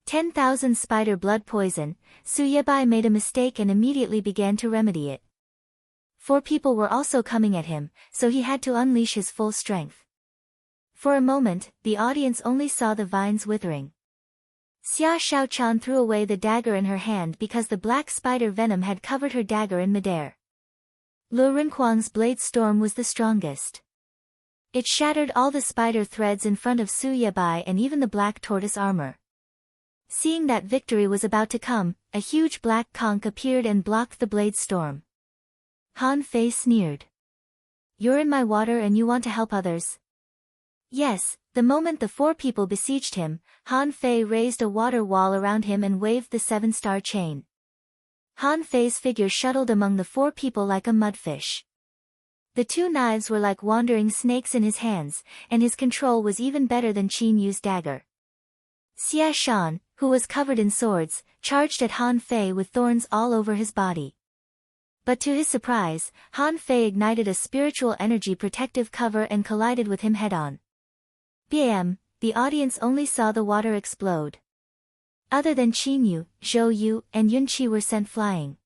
10,000 spider blood poison. Su Yabai made a mistake and immediately began to remedy it. Four people were also coming at him, so he had to unleash his full strength. For a moment, the audience only saw the vines withering. Xia Shaochan threw away the dagger in her hand because the black spider venom had covered her dagger in midair. Lu Renquang's blade storm was the strongest. It shattered all the spider threads in front of Su Yabai and even the black tortoise armor. Seeing that victory was about to come, a huge black conch appeared and blocked the blade storm. Han Fei sneered. "You're in my water and you want to help others?" Yes, the moment the four people besieged him, Han Fei raised a water wall around him and waved the 7-star chain. Han Fei's figure shuttled among the four people like a mudfish. The two knives were like wandering snakes in his hands, and his control was even better than Qin Yu's dagger. Xia Shan, who was covered in swords, charged at Han Fei with thorns all over his body. But to his surprise, Han Fei ignited a spiritual energy protective cover and collided with him head-on. Bam! The audience only saw the water explode. Other than Qin Yu, Zhou Yu, and Yun Qi were sent flying.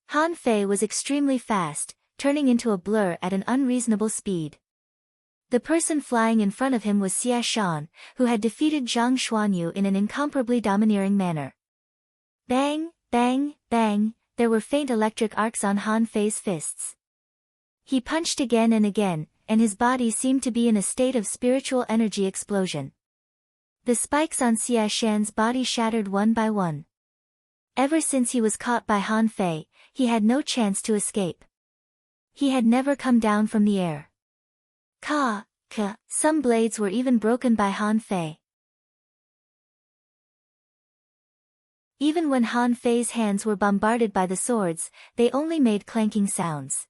Han Fei was extremely fast, turning into a blur at an unreasonable speed. The person flying in front of him was Xia Shan, who had defeated Zhang Xuanyu in an incomparably domineering manner. Bang, bang, bang, there were faint electric arcs on Han Fei's fists. He punched again and again, and his body seemed to be in a state of spiritual energy explosion. The spikes on Xia Shan's body shattered one by one. Ever since he was caught by Han Fei, he had no chance to escape. He had never come down from the air. Some blades were even broken by Han Fei. Even when Han Fei's hands were bombarded by the swords, they only made clanking sounds.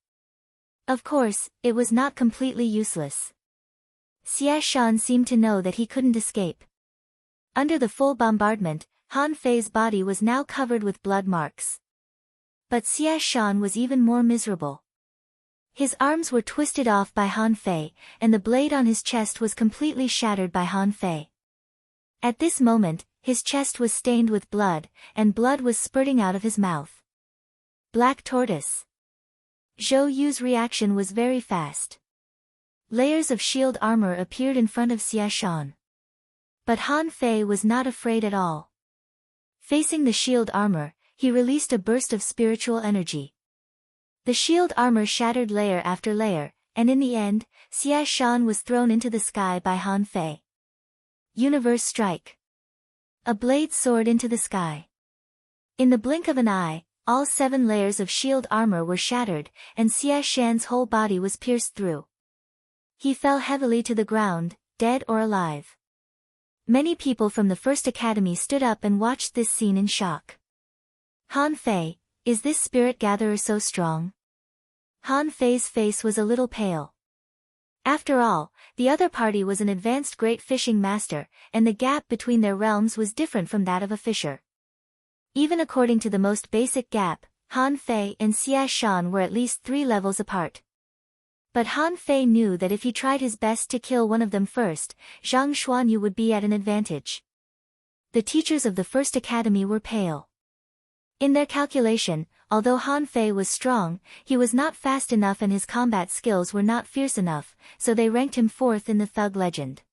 Of course, it was not completely useless. Xia Shan seemed to know that he couldn't escape. Under the full bombardment, Han Fei's body was now covered with blood marks. But Xia Shan was even more miserable. His arms were twisted off by Han Fei, and the blade on his chest was completely shattered by Han Fei. At this moment, his chest was stained with blood, and blood was spurting out of his mouth. Black Tortoise. Zhou Yu's reaction was very fast. Layers of shield armor appeared in front of Xia Shan. But Han Fei was not afraid at all. Facing the shield armor, he released a burst of spiritual energy. The shield armor shattered layer after layer, and in the end, Xia Shan was thrown into the sky by Han Fei. Universe Strike. A blade soared into the sky. In the blink of an eye, all 7 layers of shield armor were shattered, and Xia Shan's whole body was pierced through. He fell heavily to the ground, dead or alive. Many people from the First Academy stood up and watched this scene in shock. Han Fei, is this spirit gatherer so strong? Han Fei's face was a little pale. After all, the other party was an advanced great fishing master, and the gap between their realms was different from that of a fisher. Even according to the most basic gap, Han Fei and Xia Shan were at least 3 levels apart. But Han Fei knew that if he tried his best to kill one of them first, Zhang Xuanyu would be at an advantage. The teachers of the First Academy were pale. In their calculation, although Han Fei was strong, he was not fast enough and his combat skills were not fierce enough, so they ranked him 4th in the thug legend.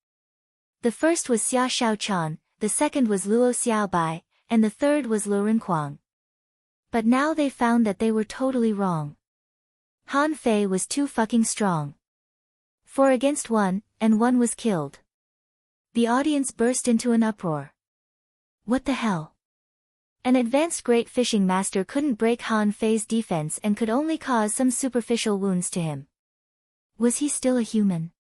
The first was Xia Shaochan, the second was Luo Xiaobai, and the third was Lu Renquang. But now they found that they were totally wrong. Han Fei was too fucking strong. 4 against 1, and 1 was killed. The audience burst into an uproar. What the hell? An advanced great fishing master couldn't break Han Fei's defense and could only cause some superficial wounds to him. Was he still a human?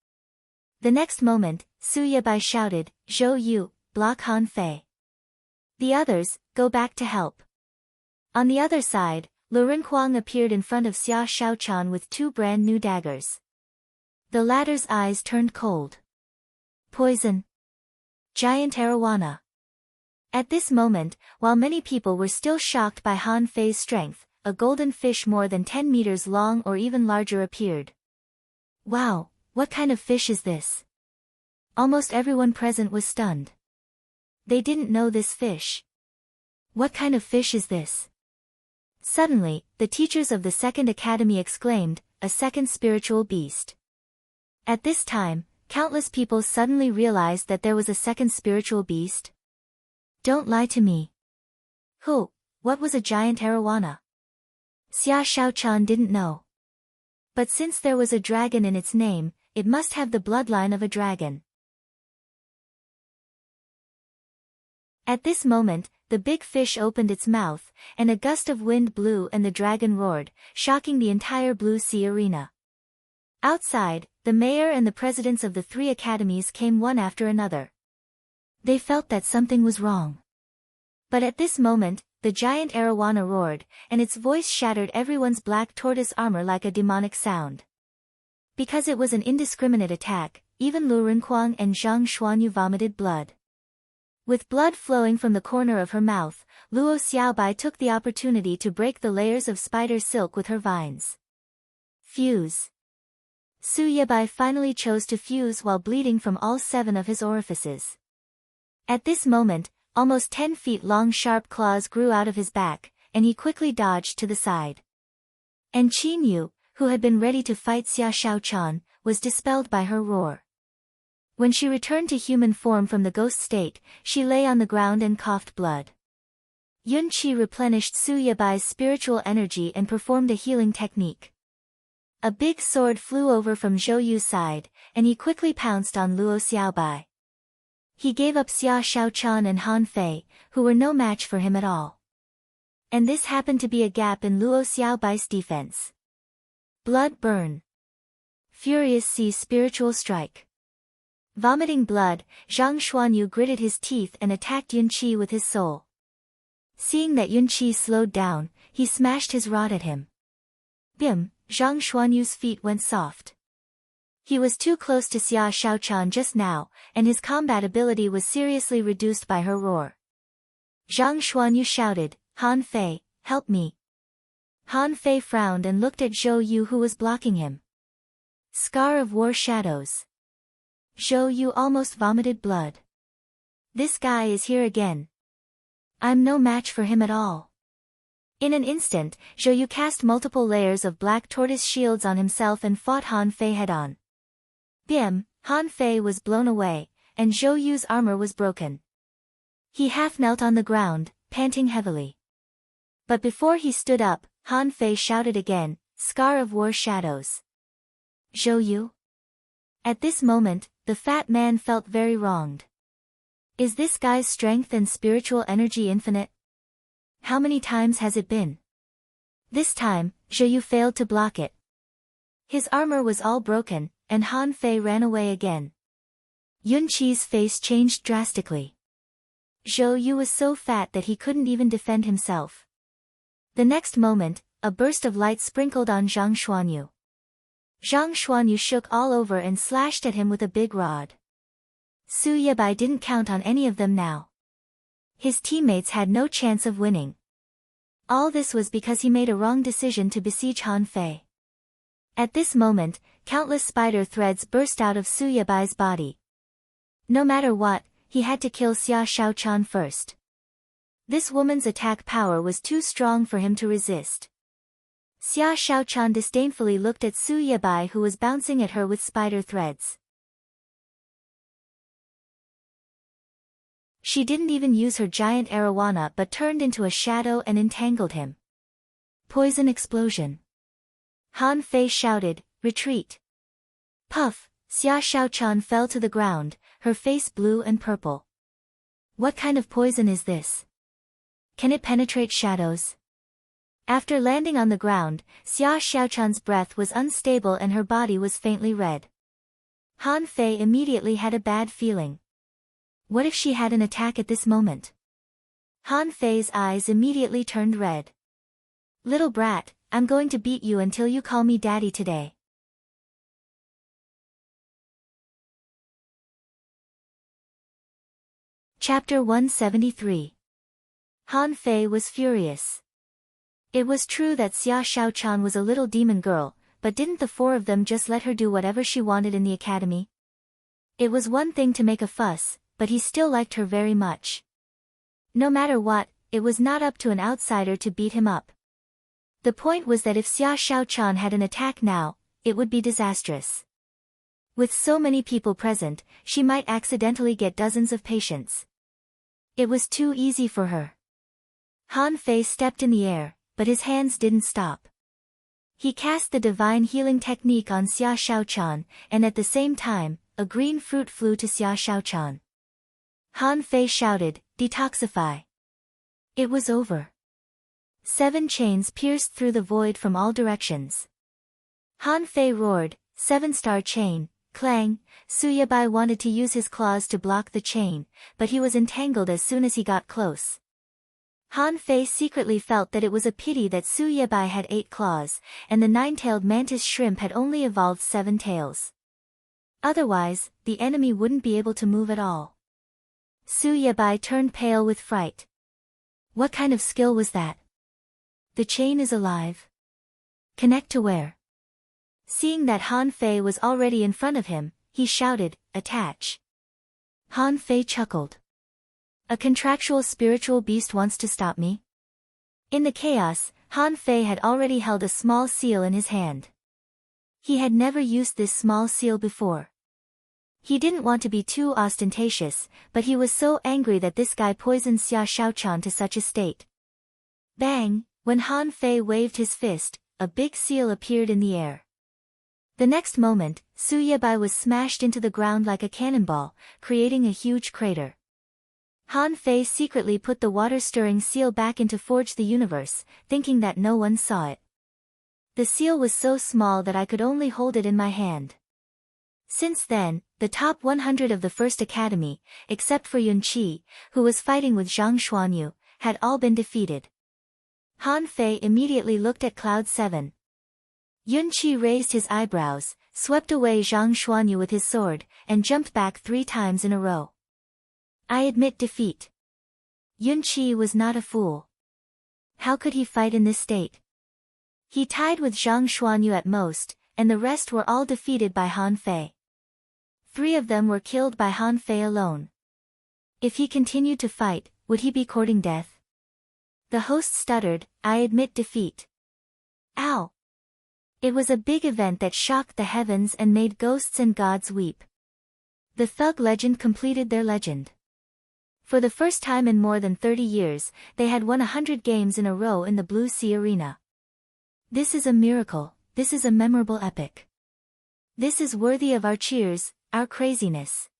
The next moment, Su Yabai shouted, "Zhou Yu, block Han Fei. The others, go back to help." On the other side, Lu Renquang appeared in front of Xia Shaochan with 2 brand new daggers. The latter's eyes turned cold. Poison. Giant arowana. At this moment, while many people were still shocked by Han Fei's strength, a golden fish more than 10 meters long or even larger appeared. Wow, what kind of fish is this? Almost everyone present was stunned. They didn't know this fish. What kind of fish is this? Suddenly, the teachers of the second academy exclaimed, "A second spiritual beast." At this time, countless people suddenly realized that there was a second spiritual beast. Don't lie to me. Who? What was a giant arowana? Xia Shaochan didn't know. But since there was a dragon in its name, it must have the bloodline of a dragon. At this moment, the big fish opened its mouth, and a gust of wind blew and the dragon roared, shocking the entire Blue Sea arena. Outside, the mayor and the presidents of the 3 academies came one after another. They felt that something was wrong. But at this moment, the giant arowana roared, and its voice shattered everyone's black tortoise armor like a demonic sound. Because it was an indiscriminate attack, even Lu Renquang and Zhang Xuanyu vomited blood. With blood flowing from the corner of her mouth, Luo Xiaobai took the opportunity to break the layers of spider silk with her vines. Fuse. Su Yabai finally chose to fuse while bleeding from all 7 of his orifices. At this moment, almost 10 feet long sharp claws grew out of his back, and he quickly dodged to the side. And Qin Yu, who had been ready to fight Xia Shaochan, was dispelled by her roar. When she returned to human form from the ghost state, she lay on the ground and coughed blood. Yun Qi replenished Su Yabai's spiritual energy and performed a healing technique. A big sword flew over from Zhou Yu's side, and he quickly pounced on Luo Xiaobai. He gave up Xia Shaochan and Han Fei, who were no match for him at all. And this happened to be a gap in Luo Xiaobai's defense. Blood burn. Furious Sea spiritual strike. Vomiting blood, Zhang Xuanyu gritted his teeth and attacked Yun Qi with his soul. Seeing that Yun Qi slowed down, he smashed his rod at him. Bim, Zhang Xuanyu's feet went soft. He was too close to Xia Shaochan just now, and his combat ability was seriously reduced by her roar. Zhang Xuanyu shouted, "Han Fei, help me." Han Fei frowned and looked at Zhou Yu who was blocking him. Scar of War Shadows. Zhou Yu almost vomited blood. This guy is here again. I'm no match for him at all. In an instant, Zhou Yu cast multiple layers of black tortoise shields on himself and fought Han Fei head-on. Bim, Han Fei was blown away, and Zhou Yu's armor was broken. He half knelt on the ground, panting heavily. But before he stood up, Han Fei shouted again, "Scar of War Shadows." Zhou Yu? At this moment, the fat man felt very wronged. Is this guy's strength and spiritual energy infinite? How many times has it been? This time, Zhou Yu failed to block it. His armor was all broken, and Han Fei ran away again. Yun Qi's face changed drastically. Zhou Yu was so fat that he couldn't even defend himself. The next moment, a burst of light sprinkled on Zhang Xuanyu. Zhang Xuanyu shook all over and slashed at him with a big rod. Su Yabai didn't count on any of them now. His teammates had no chance of winning. All this was because he made a wrong decision to besiege Han Fei. At this moment, countless spider threads burst out of Su Yabai's body. No matter what, he had to kill Xia Shaochan first. This woman's attack power was too strong for him to resist. Xia Shaochan disdainfully looked at Su Yabai who was bouncing at her with spider threads. She didn't even use her giant arowana but turned into a shadow and entangled him. Poison explosion. Han Fei shouted, retreat. Puff, Xia Shaochan fell to the ground, her face blue and purple. What kind of poison is this? Can it penetrate shadows? After landing on the ground, Xia Shaochan's breath was unstable and her body was faintly red. Han Fei immediately had a bad feeling. What if she had an attack at this moment? Han Fei's eyes immediately turned red. Little brat, I'm going to beat you until you call me daddy today. Chapter 173. Han Fei was furious. It was true that Xia Shaochan was a little demon girl, but didn't the four of them just let her do whatever she wanted in the academy? It was one thing to make a fuss, but he still liked her very much. No matter what, it was not up to an outsider to beat him up. The point was that if Xia Shaochan had an attack now, it would be disastrous. With so many people present, she might accidentally get dozens of patients. It was too easy for her. Han Fei stepped in the air, but his hands didn't stop. He cast the divine healing technique on Xia Shaochan, and at the same time, a green fruit flew to Xia Shaochan. Han Fei shouted, detoxify. It was over. 7 chains pierced through the void from all directions. Han Fei roared, 7-star chain, clang. Suyabai wanted to use his claws to block the chain, but he was entangled as soon as he got close. Han Fei secretly felt that it was a pity that Suyabai had 8 claws, and the 9-tailed mantis shrimp had only evolved 7 tails. Otherwise, the enemy wouldn't be able to move at all. Suyabai turned pale with fright. What kind of skill was that? The chain is alive. Connect to where? Seeing that Han Fei was already in front of him, he shouted, attach. Han Fei chuckled. A contractual spiritual beast wants to stop me? In the chaos, Han Fei had already held a small seal in his hand. He had never used this small seal before. He didn't want to be too ostentatious, but he was so angry that this guy poisoned Xia Shaochan to such a state. Bang! When Han Fei waved his fist, a big seal appeared in the air. The next moment, Suyabai was smashed into the ground like a cannonball, creating a huge crater. Han Fei secretly put the water-stirring seal back into Forge the Universe, thinking that no one saw it. The seal was so small that I could only hold it in my hand. Since then, the top 100 of the First Academy, except for Yun Qi, who was fighting with Zhang Xuanyu, had all been defeated. Han Fei immediately looked at Cloud 7. Yun Qi raised his eyebrows, swept away Zhang Xuanyu with his sword, and jumped back 3 times in a row. I admit defeat. Yun Qi was not a fool. How could he fight in this state? He tied with Zhang Xuanyu at most, and the rest were all defeated by Han Fei. 3 of them were killed by Han Fei alone. If he continued to fight, would he be courting death? The host stuttered, I admit defeat. Ow! It was a big event that shocked the heavens and made ghosts and gods weep. The thug legend completed their legend. For the first time in more than 30 years, they had won 100 games in a row in the Blue Sea Arena. This is a miracle, this is a memorable epic. This is worthy of our cheers, our craziness.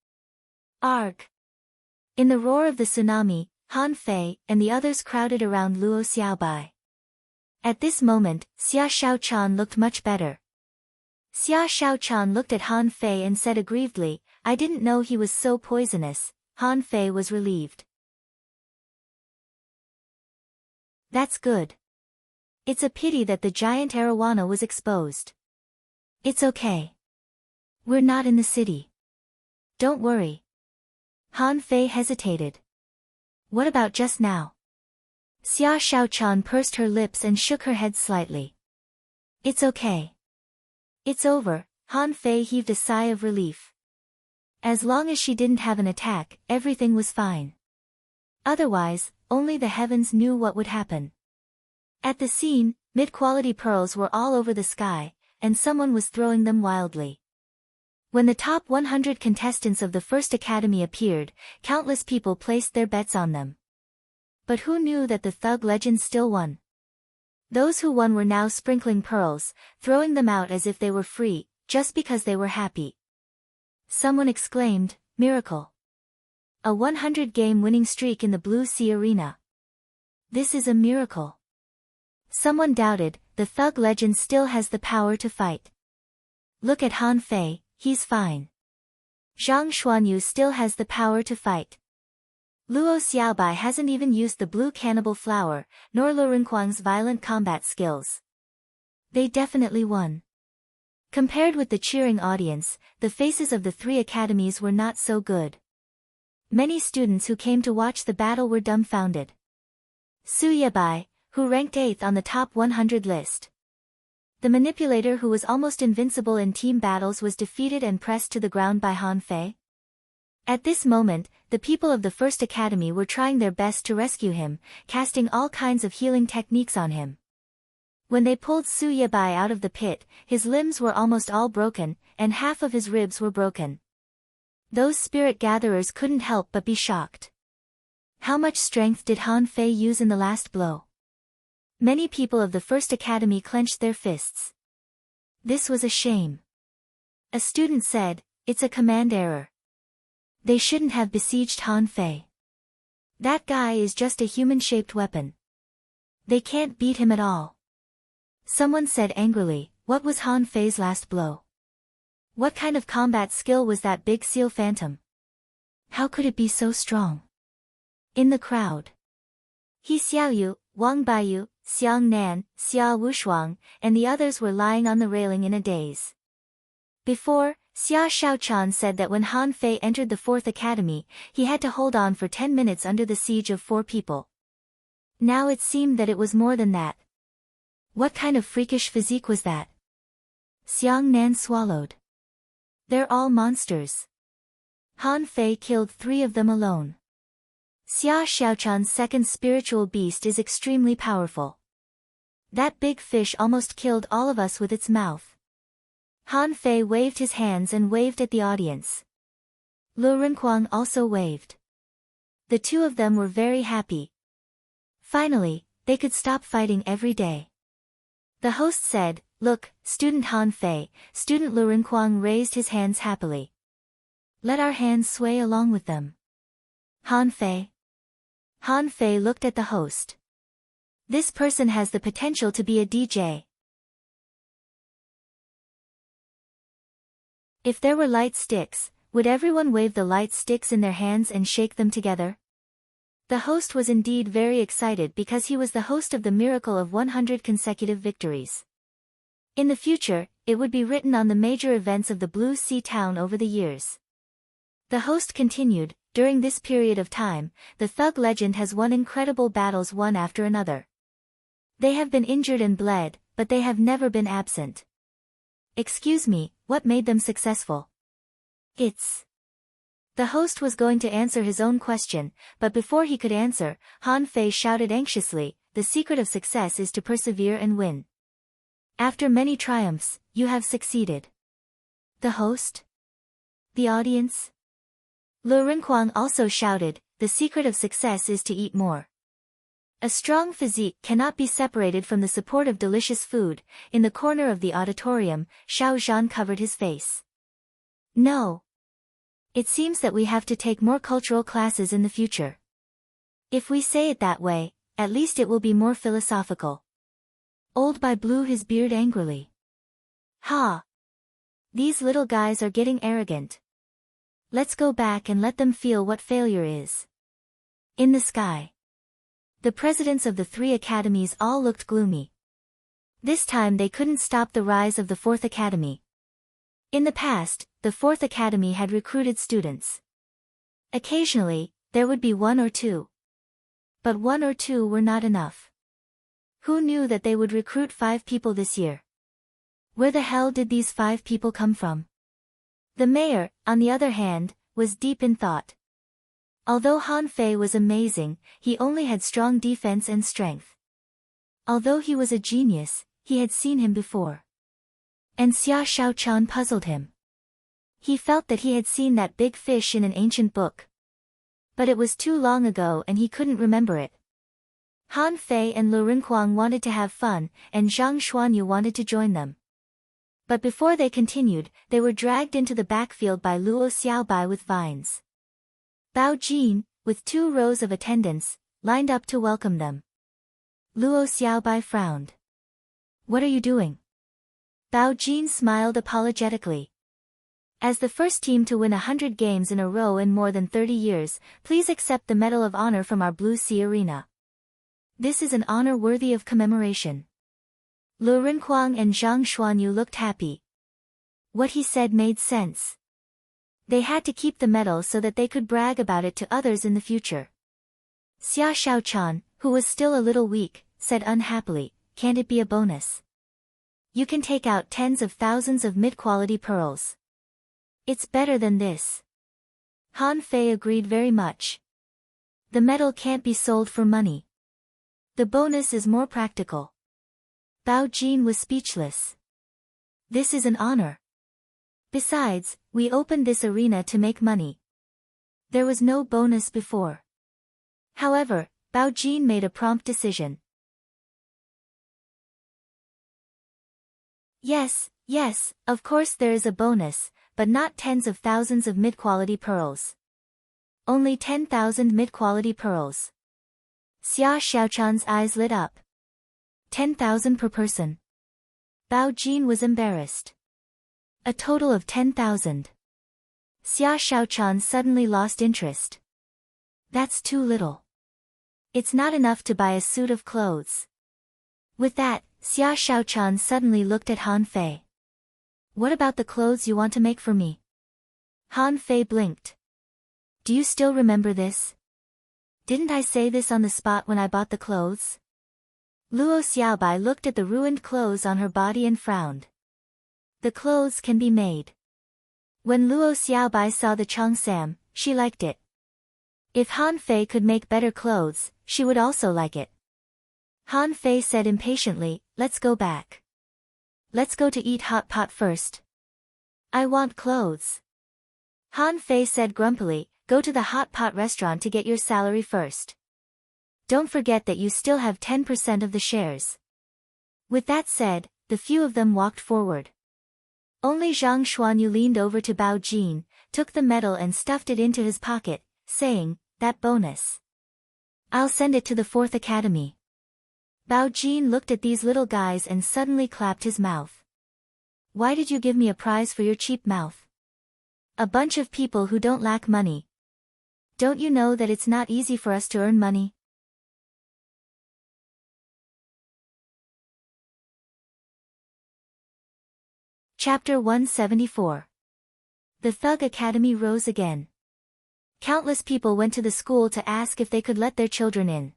Arg! In the roar of the tsunami, Han Fei and the others crowded around Luo Xiaobai. At this moment, Xia Shaochan looked much better. Xia Shaochan looked at Han Fei and said aggrievedly, I didn't know he was so poisonous. Han Fei was relieved. That's good. It's a pity that the giant arowana was exposed. It's okay. We're not in the city. Don't worry. Han Fei hesitated. What about just now? Xia Shaochan pursed her lips and shook her head slightly. It's okay. It's over, Han Fei heaved a sigh of relief. As long as she didn't have an attack, everything was fine. Otherwise, only the heavens knew what would happen. At the scene, mid-quality pearls were all over the sky, and someone was throwing them wildly. When the top 100 contestants of the first academy appeared, countless people placed their bets on them. But who knew that the thug legend still won? Those who won were now sprinkling pearls, throwing them out as if they were free, just because they were happy. Someone exclaimed, "Miracle! A 100-game winning streak in the Blue Sea Arena. This is a miracle." Someone doubted, "The thug legend still has the power to fight. Look at Han Fei, he's fine. Zhang Xuanyu still has the power to fight. Luo Xiaobai hasn't even used the blue cannibal flower, nor Lu Renquang's violent combat skills. They definitely won." Compared with the cheering audience, the faces of the three academies were not so good. Many students who came to watch the battle were dumbfounded. Su Yabai, who ranked 8th on the top 100 list. The manipulator who was almost invincible in team battles was defeated and pressed to the ground by Han Fei. At this moment, the people of the First Academy were trying their best to rescue him, casting all kinds of healing techniques on him. When they pulled Su Yabai out of the pit, his limbs were almost all broken, and half of his ribs were broken. Those spirit gatherers couldn't help but be shocked. How much strength did Han Fei use in the last blow? Many people of the First Academy clenched their fists. This was a shame. A student said, "It's a command error. They shouldn't have besieged Han Fei. That guy is just a human-shaped weapon. They can't beat him at all." Someone said angrily, "What was Han Fei's last blow? What kind of combat skill was that big seal phantom? How could it be so strong?" In the crowd, He Xiaoyu, Wang Baiyu, Xiang Nan, Xia Wushuang, and the others were lying on the railing in a daze. Before, Xia Shaochan said that when Han Fei entered the Fourth Academy, he had to hold on for 10 minutes under the siege of 4 people. Now it seemed that it was more than that. What kind of freakish physique was that? Xiang Nan swallowed. They're all monsters. Han Fei killed 3 of them alone. Xia Shaochan's second spiritual beast is extremely powerful. That big fish almost killed all of us with its mouth. Han Fei waved his hands and waved at the audience. Lu Renquang also waved. The two of them were very happy. Finally, they could stop fighting every day. The host said, "Look, student Han Fei." Student Lu Renquang raised his hands happily. "Let our hands sway along with them." Han Fei. Han Fei looked at the host. This person has the potential to be a DJ. If there were light sticks, would everyone wave the light sticks in their hands and shake them together? The host was indeed very excited because he was the host of the miracle of 100 consecutive victories. In the future, it would be written on the major events of the Blue Sea town over the years. The host continued, "During this period of time, the thug legend has won incredible battles one after another. They have been injured and bled, but they have never been absent. Excuse me, what made them successful?" It's... The host was going to answer his own question, but before he could answer, Han Fei shouted anxiously, "The secret of success is to persevere and win. After many triumphs, you have succeeded." The host? The audience? Lu Renquang also shouted, "The secret of success is to eat more." A strong physique cannot be separated from the support of delicious food. In the corner of the auditorium, Xiao Zhan covered his face. "No. It seems that we have to take more cultural classes in the future. If we say it that way, at least it will be more philosophical." Old Bai blew his beard angrily. "Ha! These little guys are getting arrogant. Let's go back and let them feel what failure is." In the sky, the presidents of the 3 academies all looked gloomy. This time they couldn't stop the rise of the Fourth Academy. In the past, the Fourth Academy had recruited students. Occasionally, there would be 1 or 2. But 1 or 2 were not enough. Who knew that they would recruit 5 people this year? Where the hell did these 5 people come from? The mayor, on the other hand, was deep in thought. Although Han Fei was amazing, he only had strong defense and strength. Although he was a genius, he had seen him before. And Xia Shaochan puzzled him. He felt that he had seen that big fish in an ancient book. But it was too long ago and he couldn't remember it. Han Fei and Lu Renkuang wanted to have fun, and Zhang Xuanyu wanted to join them. But before they continued, they were dragged into the backfield by Luo Xiaobai with vines. Bao Jin, with 2 rows of attendants, lined up to welcome them. Luo Xiaobai frowned. "What are you doing?" Bao Jin smiled apologetically. "As the first team to win 100 games in a row in more than 30 years, please accept the Medal of Honor from our Blue Sea Arena. This is an honor worthy of commemoration." Lu Renkuang and Zhang Xuanyu looked happy. What he said made sense. They had to keep the medal so that they could brag about it to others in the future. Xia Shaochan, who was still a little weak, said unhappily, "Can't it be a bonus? You can take out tens of thousands of mid-quality pearls. It's better than this." Han Fei agreed very much. The medal can't be sold for money. The bonus is more practical. Bao Jin was speechless. This is an honor. Besides, we opened this arena to make money. There was no bonus before. However, Bao Jin made a prompt decision. Yes, of course there is a bonus, but not tens of thousands of mid-quality pearls. Only 10,000 mid-quality pearls. Xia Xiaochan's eyes lit up. 10,000 per person. Bao Jin was embarrassed. A total of 10,000. Xia Shaochan suddenly lost interest. That's too little. It's not enough to buy a suit of clothes. With that, Xia Shaochan suddenly looked at Han Fei. "What about the clothes you want to make for me?" Han Fei blinked. "Do you still remember this? Didn't I say this on the spot when I bought the clothes?" Luo Xiaobai looked at the ruined clothes on her body and frowned. The clothes can be made. When Luo Xiaobai saw the cheongsam, she liked it. If Han Fei could make better clothes, she would also like it. Han Fei said impatiently, "Let's go back. Let's go to eat hot pot first. I want clothes." Han Fei said grumpily, "Go to the hot pot restaurant to get your salary first. Don't forget that you still have 10% of the shares." With that said, the few of them walked forward. Only Zhang Xuanyu leaned over to Bao Jin, took the medal and stuffed it into his pocket, saying, "That bonus. I'll send it to the 4th Academy." Bao Jin looked at these little guys and suddenly clapped his mouth. "Why did you give me a prize for your cheap mouth? A bunch of people who don't lack money. Don't you know that it's not easy for us to earn money?" Chapter 174. The Thug Academy rose again. Countless people went to the school to ask if they could let their children in.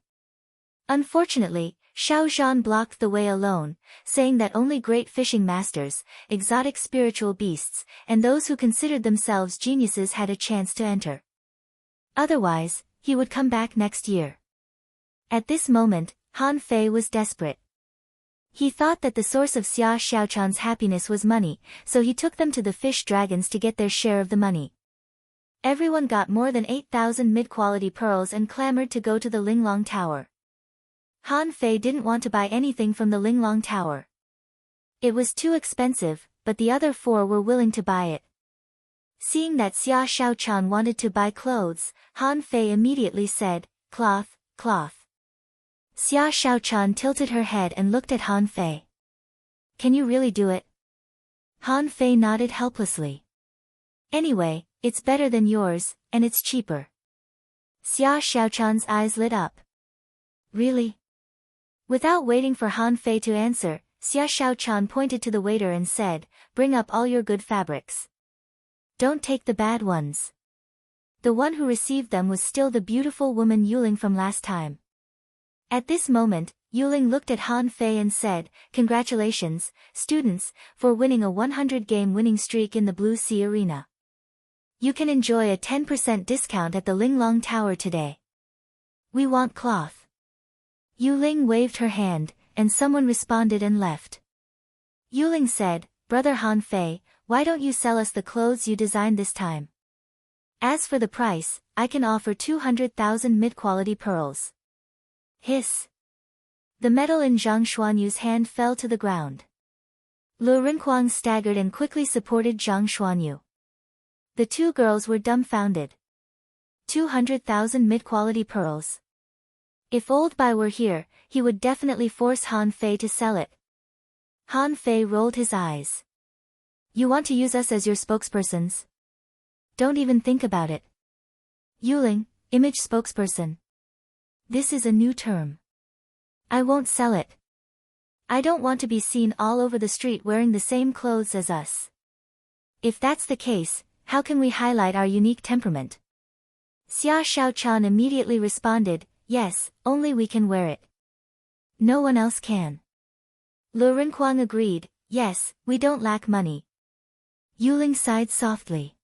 Unfortunately, Xiao Zhan blocked the way alone, saying that only great fishing masters, exotic spiritual beasts, and those who considered themselves geniuses had a chance to enter. Otherwise, he would come back next year. At this moment, Han Fei was desperate. He thought that the source of Xia Xiaochan's happiness was money, so he took them to the fish dragons to get their share of the money. Everyone got more than 8,000 mid-quality pearls and clamored to go to the Linglong Tower. Han Fei didn't want to buy anything from the Linglong Tower. It was too expensive, but the other 4 were willing to buy it. Seeing that Xia Xiaochan wanted to buy clothes, Han Fei immediately said, "Cloth, cloth." Xia Shaochan tilted her head and looked at Han Fei. "Can you really do it?" Han Fei nodded helplessly. "Anyway, it's better than yours, and it's cheaper." Xia Shaochan's eyes lit up. "Really?" Without waiting for Han Fei to answer, Xia Shaochan pointed to the waiter and said, "Bring up all your good fabrics. Don't take the bad ones." The one who received them was still the beautiful woman Yuling from last time. At this moment, Yuling looked at Han Fei and said, "Congratulations, students, for winning a 100-game winning streak in the Blue Sea Arena. You can enjoy a 10% discount at the Linglong Tower today. We want cloth." Yuling waved her hand, and someone responded and left. Yuling said, "Brother Han Fei, why don't you sell us the clothes you designed this time? As for the price, I can offer 200,000 mid-quality pearls. Hiss. The metal in Zhang Xuanyu's hand fell to the ground. Lu Rinquang staggered and quickly supported Zhang Xuanyu. The two girls were dumbfounded. 200,000 mid-quality pearls. If Old Bai were here, he would definitely force Han Fei to sell it. Han Fei rolled his eyes. You want to use us as your spokespersons? Don't even think about it. Yuling, image spokesperson. This is a new term. I won't sell it. I don't want to be seen all over the street wearing the same clothes as us. If that's the case, how can we highlight our unique temperament? Xia Xiaochan immediately responded, yes, only we can wear it. No one else can. Lu Rinquang agreed, yes, we don't lack money. Yuling sighed softly.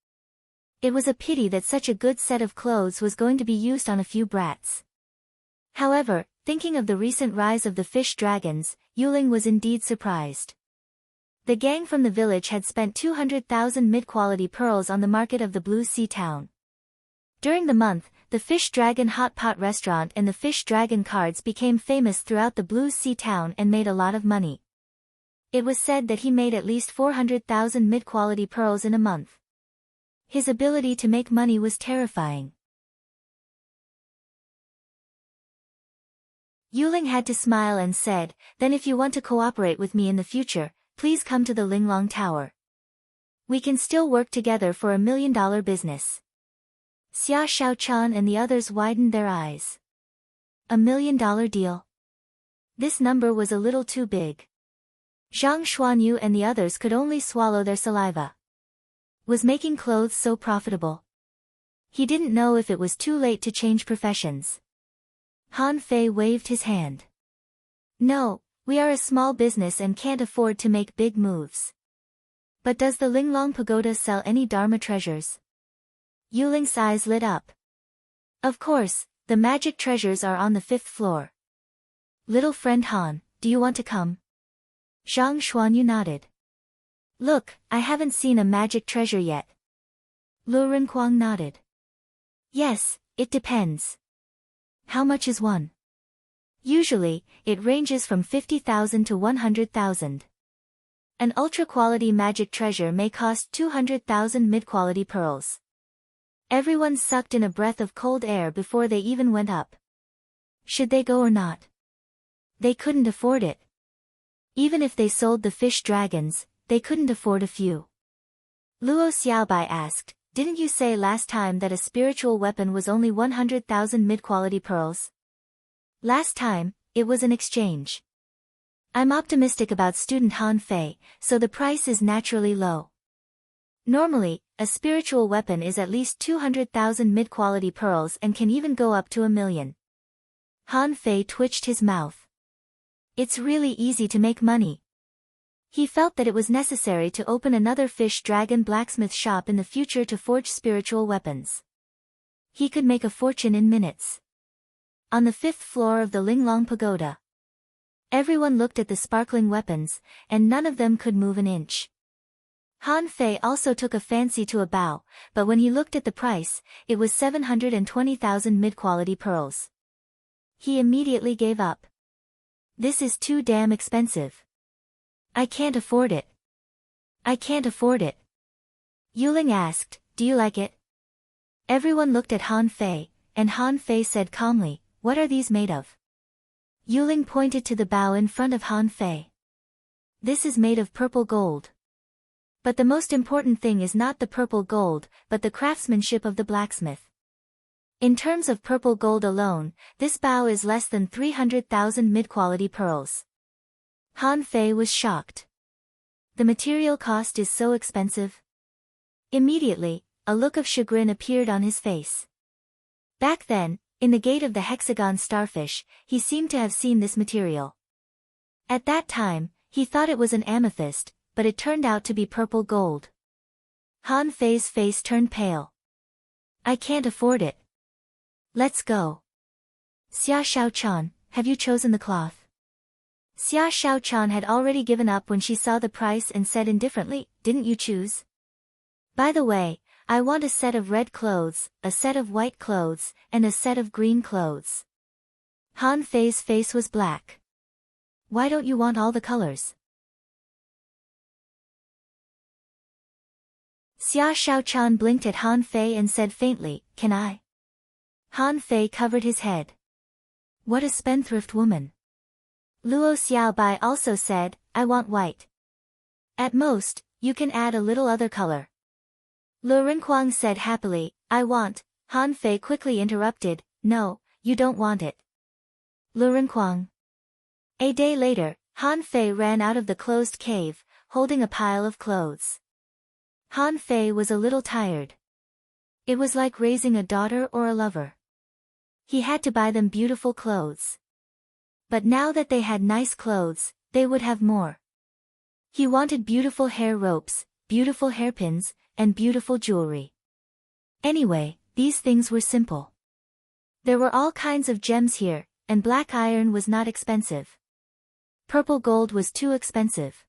It was a pity that such a good set of clothes was going to be used on a few brats. However, thinking of the recent rise of the fish dragons, Yuling was indeed surprised. The gang from the village had spent 200,000 mid-quality pearls on the market of the Blue Sea town. During the month, the Fish Dragon Hot Pot restaurant and the Fish Dragon cards became famous throughout the Blue Sea town and made a lot of money. It was said that he made at least 400,000 mid-quality pearls in a month. His ability to make money was terrifying. Yuling had to smile and said, then if you want to cooperate with me in the future, please come to the Linglong Tower. We can still work together for $1 million business. Xia Xiaochan and the others widened their eyes. $1 million deal? This number was a little too big. Zhang Xuanyu and the others could only swallow their saliva. Was making clothes so profitable? He didn't know if it was too late to change professions. Han Fei waved his hand. No, we are a small business and can't afford to make big moves. But does the Linglong Pagoda sell any Dharma treasures? Yuling's eyes lit up. Of course, the magic treasures are on the 5th floor. Little friend Han, do you want to come? Zhang Xuanyu nodded. Look, I haven't seen a magic treasure yet. Lu Rinquang nodded. Yes, it depends. How much is one? Usually, it ranges from 50,000 to 100,000. An ultra-quality magic treasure may cost 200,000 mid-quality pearls. Everyone sucked in a breath of cold air before they even went up. Should they go or not? They couldn't afford it. Even if they sold the fish dragons, they couldn't afford a few. Luo Xiaobai asked, didn't you say last time that a spiritual weapon was only 100,000 mid-quality pearls? Last time, it was an exchange. I'm optimistic about student Han Fei, so the price is naturally low. Normally, a spiritual weapon is at least 200,000 mid-quality pearls and can even go up to $1 million. Han Fei twitched his mouth. It's really easy to make money. He felt that it was necessary to open another fish dragon blacksmith shop in the future to forge spiritual weapons. He could make a fortune in minutes. On the 5th floor of the Linglong Pagoda. Everyone looked at the sparkling weapons, and none of them could move an inch. Han Fei also took a fancy to a bow, but when he looked at the price, it was 720,000 mid-quality pearls. He immediately gave up. This is too damn expensive. I can't afford it. I can't afford it. Yuling asked, do you like it? Everyone looked at Han Fei, and Han Fei said calmly, what are these made of? Yuling pointed to the bow in front of Han Fei. This is made of purple gold. But the most important thing is not the purple gold, but the craftsmanship of the blacksmith. In terms of purple gold alone, this bow is less than 300,000 mid-quality pearls. Han Fei was shocked. The material cost is so expensive? Immediately, a look of chagrin appeared on his face. Back then, in the gate of the hexagon starfish, he seemed to have seen this material. At that time, he thought it was an amethyst, but it turned out to be purple gold. Han Fei's face turned pale. I can't afford it. Let's go. Xia Xiaochan, have you chosen the cloth? Xia Xiaochan had already given up when she saw the price and said indifferently, didn't you choose? By the way, I want a set of red clothes, a set of white clothes, and a set of green clothes. Han Fei's face was black. Why don't you want all the colors? Xia Shaochan blinked at Han Fei and said faintly, can I? Han Fei covered his head. What a spendthrift woman. Luo Xiaobai also said, I want white. At most, you can add a little other color. Lu Rinquang said happily, I want. Han Fei quickly interrupted, no, you don't want it. Lu Rinquang. A day later, Han Fei ran out of the closed cave, holding a pile of clothes. Han Fei was a little tired. It was like raising a daughter or a lover. He had to buy them beautiful clothes. But now that they had nice clothes, they would have more. He wanted beautiful hair ropes, beautiful hairpins, and beautiful jewelry. Anyway, these things were simple. There were all kinds of gems here, and black iron was not expensive. Purple gold was too expensive.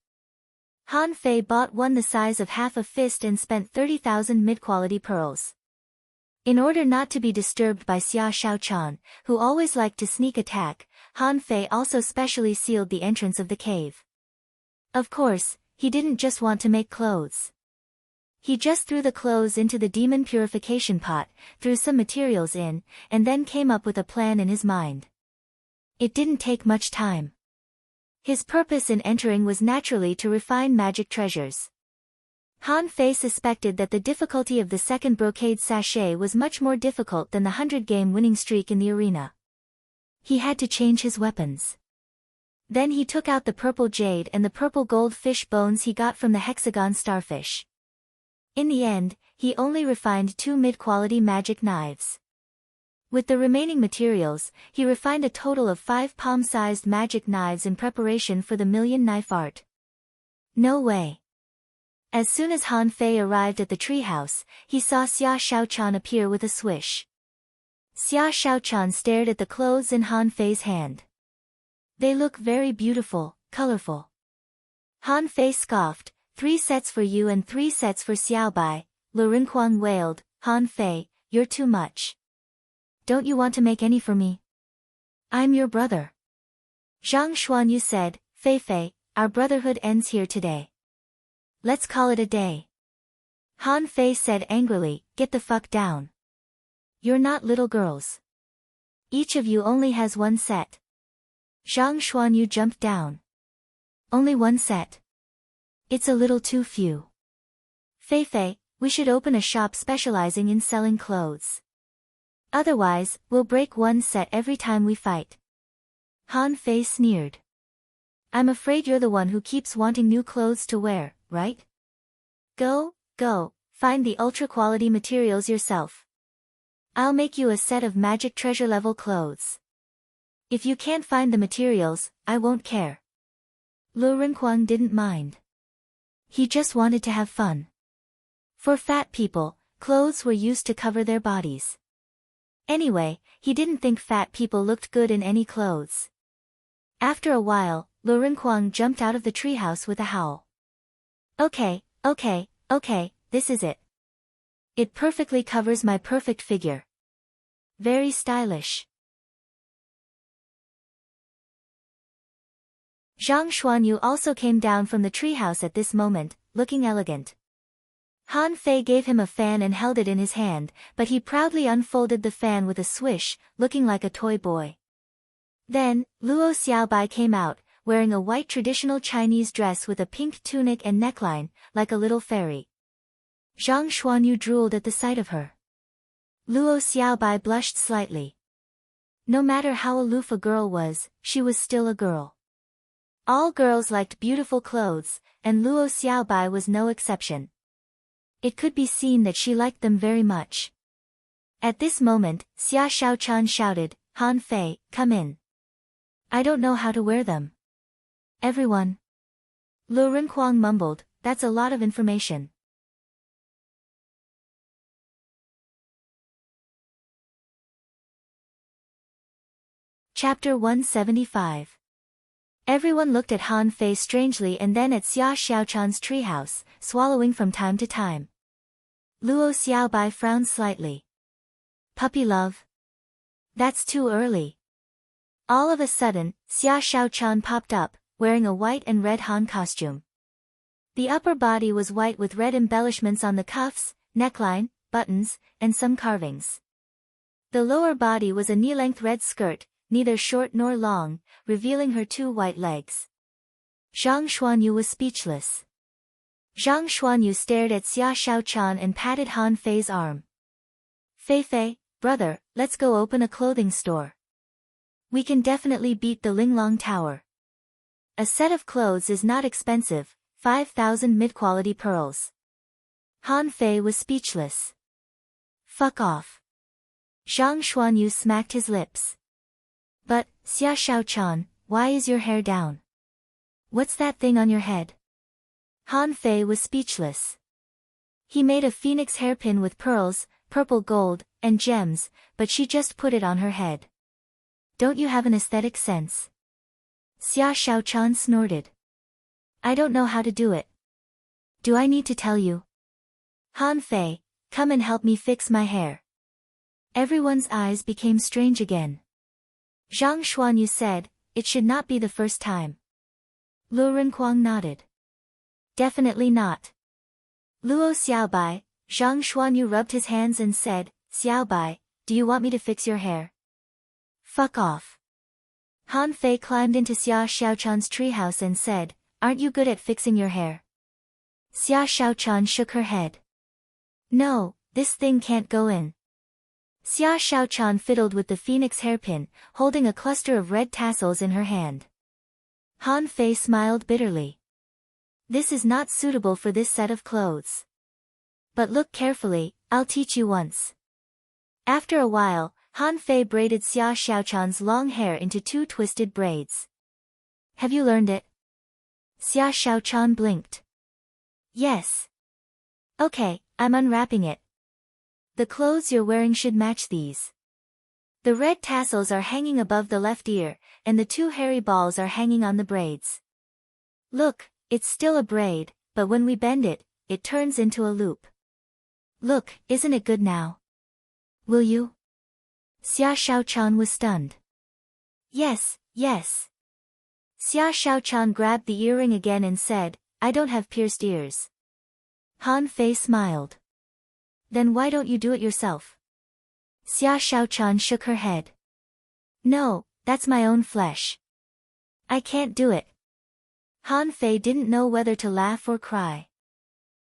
Han Fei bought one the size of half a fist and spent 30,000 mid-quality pearls. In order not to be disturbed by Xia Shaochan, who always liked to sneak attack, Han Fei also specially sealed the entrance of the cave. Of course, he didn't just want to make clothes. He just threw the clothes into the demon purification pot, threw some materials in, and then came up with a plan in his mind. It didn't take much time. His purpose in entering was naturally to refine magic treasures. Han Fei suspected that the difficulty of the second brocade sachet was much more difficult than the 100-game winning streak in the arena. He had to change his weapons. Then he took out the purple jade and the purple gold fish bones he got from the hexagon starfish. In the end, he only refined 2 mid-quality magic knives. With the remaining materials, he refined a total of 5 palm-sized magic knives in preparation for the million knife art. No way. As soon as Han Fei arrived at the treehouse, he saw Xia Shaochan appear with a swish. Xia Shaochan stared at the clothes in Han Fei's hand. They look very beautiful, colorful. Han Fei scoffed, 3 sets for you and 3 sets for Xiaobai. Lu Rinquang wailed, Han Fei, you're too much. Don't you want to make any for me? I'm your brother. Zhang Xuanyu said, Fei Fei, our brotherhood ends here today. Let's call it a day. Han Fei said angrily, get the fuck down. You're not little girls. Each of you only has 1 set. Zhang Xuanyu jumped down. Only 1 set. It's a little too few. Fei Fei, we should open a shop specializing in selling clothes. Otherwise, we'll break 1 set every time we fight. Han Fei sneered. I'm afraid you're the one who keeps wanting new clothes to wear, right? Go, find the ultra-quality materials yourself. I'll make you a set of magic treasure-level clothes. If you can't find the materials, I won't care. Lu Rinquang didn't mind. He just wanted to have fun. For fat people, clothes were used to cover their bodies. Anyway, he didn't think fat people looked good in any clothes. After a while, Lu Rinquang jumped out of the treehouse with a howl. Okay, this is it. It perfectly covers my perfect figure. Very stylish. Zhang Xuanyu also came down from the treehouse at this moment, looking elegant. Han Fei gave him a fan and held it in his hand, but he proudly unfolded the fan with a swish, looking like a toy boy. Then, Luo Xiaobai came out, wearing a white traditional Chinese dress with a pink tunic and neckline, like a little fairy. Zhang Xuanyu drooled at the sight of her. Luo Xiaobai blushed slightly. No matter how aloof a girl was, she was still a girl. All girls liked beautiful clothes, and Luo Xiaobai was no exception. It could be seen that she liked them very much. At this moment, Xia Shaochan shouted, Han Fei, come in. I don't know how to wear them. Everyone. Lu Rinquang mumbled, that's a lot of information. Chapter 175. Everyone looked at Han Fei strangely and then at Xia Xiaochan's treehouse, swallowing from time to time. Luo Xiaobai frowned slightly. Puppy love? That's too early. All of a sudden, Xia Xiaochan popped up, wearing a white and red Han costume. The upper body was white with red embellishments on the cuffs, neckline, buttons, and some carvings. The lower body was a knee-length red skirt, neither short nor long, revealing her 2 white legs. Zhang Xuanyu was speechless. Zhang Xuanyu stared at Xia Xiaochan and patted Han Fei's arm. Fei, brother, let's go open a clothing store. We can definitely beat the Linglong Tower. A set of clothes is not expensive, 5,000 mid-quality pearls. Han Fei was speechless. Fuck off. Zhang Xuanyu smacked his lips. But, Xia Xiaochan, why is your hair down? What's that thing on your head? Han Fei was speechless. He made a phoenix hairpin with pearls, purple gold, and gems, but she just put it on her head. Don't you have an aesthetic sense? Xia Xiaochan snorted. I don't know how to do it. Do I need to tell you? Han Fei, come and help me fix my hair. Everyone's eyes became strange again. Zhang Xuanyu said, it should not be the first time. Luo Renquang nodded. Definitely not. Luo Xiaobai, Zhang Xuanyu rubbed his hands and said, Xiaobai, do you want me to fix your hair? Fuck off. Han Fei climbed into Xia Xiaochan's treehouse and said, aren't you good at fixing your hair? Xia Xiaochan shook her head. No, this thing can't go in. Xia Xiaochan fiddled with the phoenix hairpin, holding a cluster of red tassels in her hand. Han Fei smiled bitterly. This is not suitable for this set of clothes. But look carefully, I'll teach you once. After a while, Han Fei braided Xia Xiaochan's long hair into 2 twisted braids. Have you learned it? Xia Xiaochan blinked. Yes. Okay, I'm unwrapping it. The clothes you're wearing should match these. The red tassels are hanging above the left ear, and the 2 hairy balls are hanging on the braids. Look, it's still a braid, but when we bend it, it turns into a loop. Look, isn't it good now? Will you? Xia Xiaochan was stunned. Yes. Xia Xiaochan grabbed the earring again and said, I don't have pierced ears. Han Fei smiled. Then why don't you do it yourself? Xia Xiaochan shook her head. No, that's my own flesh. I can't do it. Han Fei didn't know whether to laugh or cry.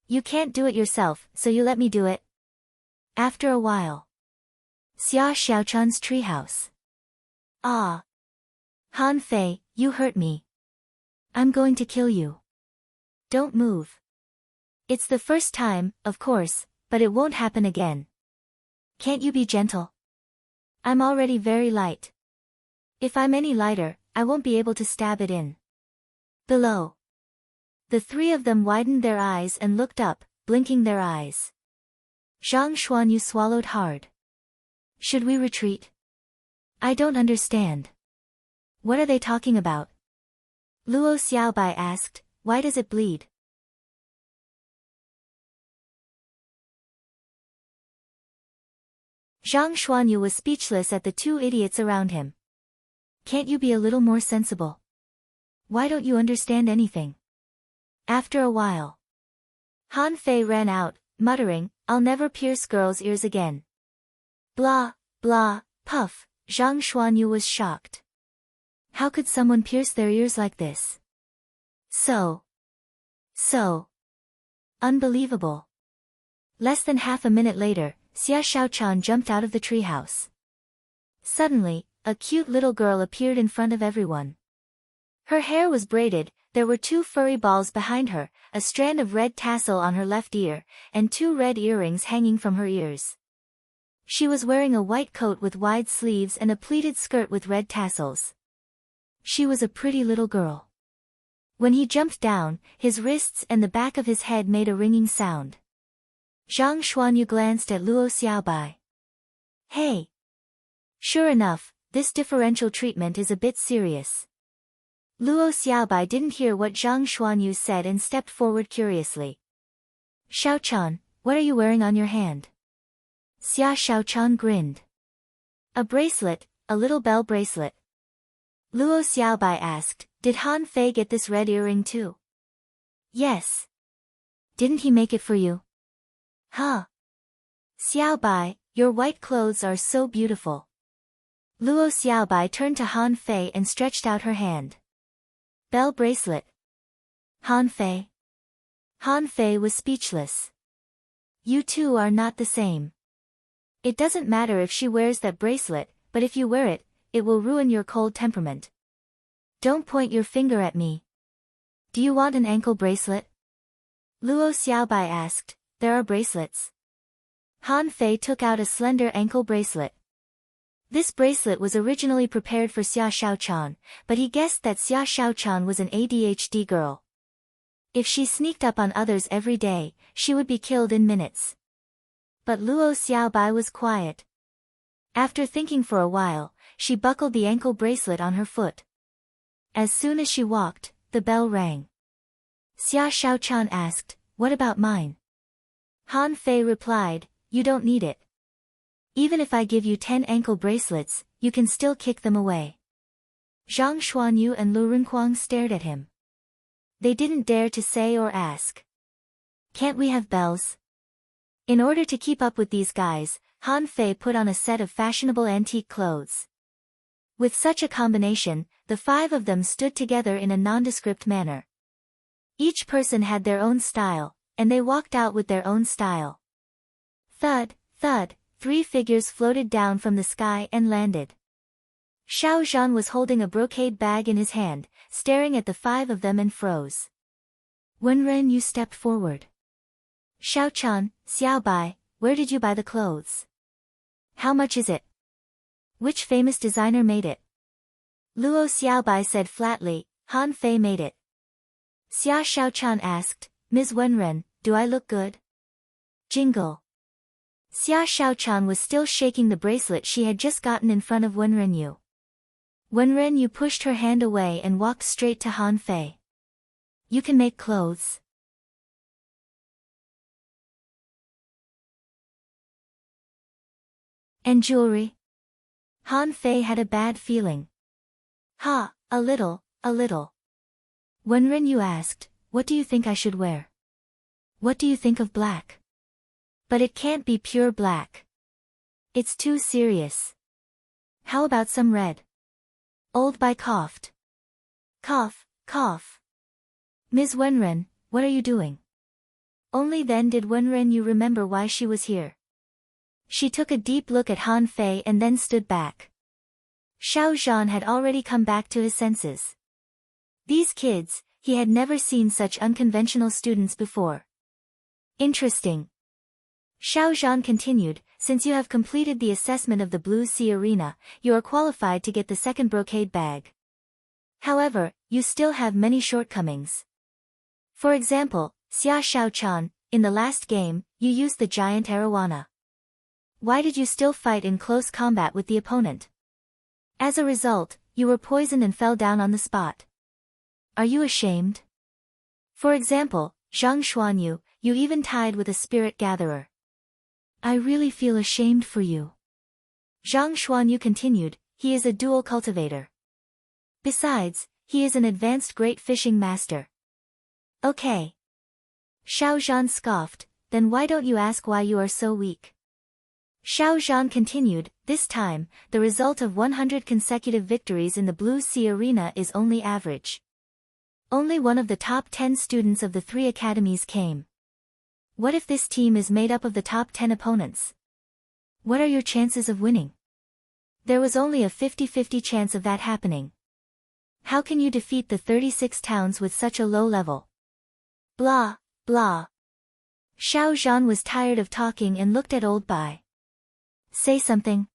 You can't do it yourself, so you let me do it. After a while. Xia Xiaochan's treehouse. Ah. Han Fei, you hurt me. I'm going to kill you. Don't move. It's the first time, of course, but it won't happen again. Can't you be gentle? I'm already very light. If I'm any lighter, I won't be able to stab it in. Below. The 3 of them widened their eyes and looked up, blinking their eyes. Zhang Xuanyu swallowed hard. Should we retreat? I don't understand. What are they talking about? Luo Xiaobai asked, why does it bleed? Zhang Xuanyu was speechless at the 2 idiots around him. Can't you be a little more sensible? Why don't you understand anything? After a while. Han Fei ran out, muttering, I'll never pierce girls' ears again. Blah, blah, puff, Zhang Xuanyu was shocked. How could someone pierce their ears like this? So unbelievable. Less than half a minute later, Xia Xiaochan jumped out of the treehouse. Suddenly, a cute little girl appeared in front of everyone. Her hair was braided, there were 2 furry balls behind her, a strand of red tassel on her left ear, and 2 red earrings hanging from her ears. She was wearing a white coat with wide sleeves and a pleated skirt with red tassels. She was a pretty little girl. When he jumped down, his wrists and the back of his head made a ringing sound. Zhang Xuanyu glanced at Luo Xiaobai. Hey! Sure enough, this differential treatment is a bit serious. Luo Xiaobai didn't hear what Zhang Xuanyu said and stepped forward curiously. Xiaochan, what are you wearing on your hand? Xia Xiaochan grinned. A bracelet, a little bell bracelet. Luo Xiaobai asked, did Han Fei get this red earring too? Yes. Didn't he make it for you? Huh. Xiaobai, your white clothes are so beautiful. Luo Xiaobai turned to Han Fei and stretched out her hand. Bell bracelet. Han Fei. Han Fei was speechless. You two are not the same. It doesn't matter if she wears that bracelet, but if you wear it, it will ruin your cold temperament. Don't point your finger at me. Do you want an ankle bracelet? Luo Xiaobai asked. There are bracelets. Han Fei took out a slender ankle bracelet. This bracelet was originally prepared for Xia Xiaochan, but he guessed that Xia Xiaochan was an ADHD girl. If she sneaked up on others every day, she would be killed in minutes. But Luo Xiaobai was quiet. After thinking for a while, she buckled the ankle bracelet on her foot. As soon as she walked, the bell rang. Xia Xiaochan asked, what about mine? Han Fei replied, you don't need it. Even if I give you 10 ankle bracelets, you can still kick them away. Zhang Xuanyu and Lu Renkuang stared at him. They didn't dare to say or ask. Can't we have bells? In order to keep up with these guys, Han Fei put on a set of fashionable antique clothes. With such a combination, the 5 of them stood together in a nondescript manner. Each person had their own style, and they walked out with their own style. Thud, thud, 3 figures floated down from the sky and landed. Xiao Zhan was holding a brocade bag in his hand, staring at the 5 of them and froze. Wenren Yu stepped forward. Xiaochan, Xiaobai, where did you buy the clothes? How much is it? Which famous designer made it? Luo Xiaobai said flatly, Han Fei made it. Xia Xiaochan asked, Ms. Wenren, do I look good? Jingle. Xia Xiaochan was still shaking the bracelet she had just gotten in front of Wenren Yu. Wenren Yu pushed her hand away and walked straight to Han Fei. You can make clothes. And jewelry? Han Fei had a bad feeling. Ha, a little, a little. Wenren Yu asked, what do you think I should wear? What do you think of black? But it can't be pure black. It's too serious. How about some red? Old Bai coughed. Cough, cough. Ms. Wenren, what are you doing? Only then did Wenren Yu remember why she was here. She took a deep look at Han Fei and then stood back. Xiao Zhan had already come back to his senses. These kids, he had never seen such unconventional students before. Interesting. Xiao Zhan continued, since you have completed the assessment of the Blue Sea Arena, you are qualified to get the second brocade bag. However, you still have many shortcomings. For example, Xia Xiaochan, in the last game, you used the giant arowana. Why did you still fight in close combat with the opponent? As a result, you were poisoned and fell down on the spot. Are you ashamed? For example, Zhang Xuanyu, you even tied with a spirit gatherer. I really feel ashamed for you. Zhang Xuanyu continued, he is a dual cultivator. Besides, he is an advanced great fishing master. Okay. Xiao Zhan scoffed, then why don't you ask why you are so weak? Xiao Zhan continued, this time, the result of 100 consecutive victories in the Blue Sea Arena is only average. Only one of the top 10 students of the 3 academies came. What if this team is made up of the top 10 opponents? What are your chances of winning? There was only a 50-50 chance of that happening. How can you defeat the 36 towns with such a low level? Blah, blah. Xiao Zhan was tired of talking and looked at Old Bai. Say something.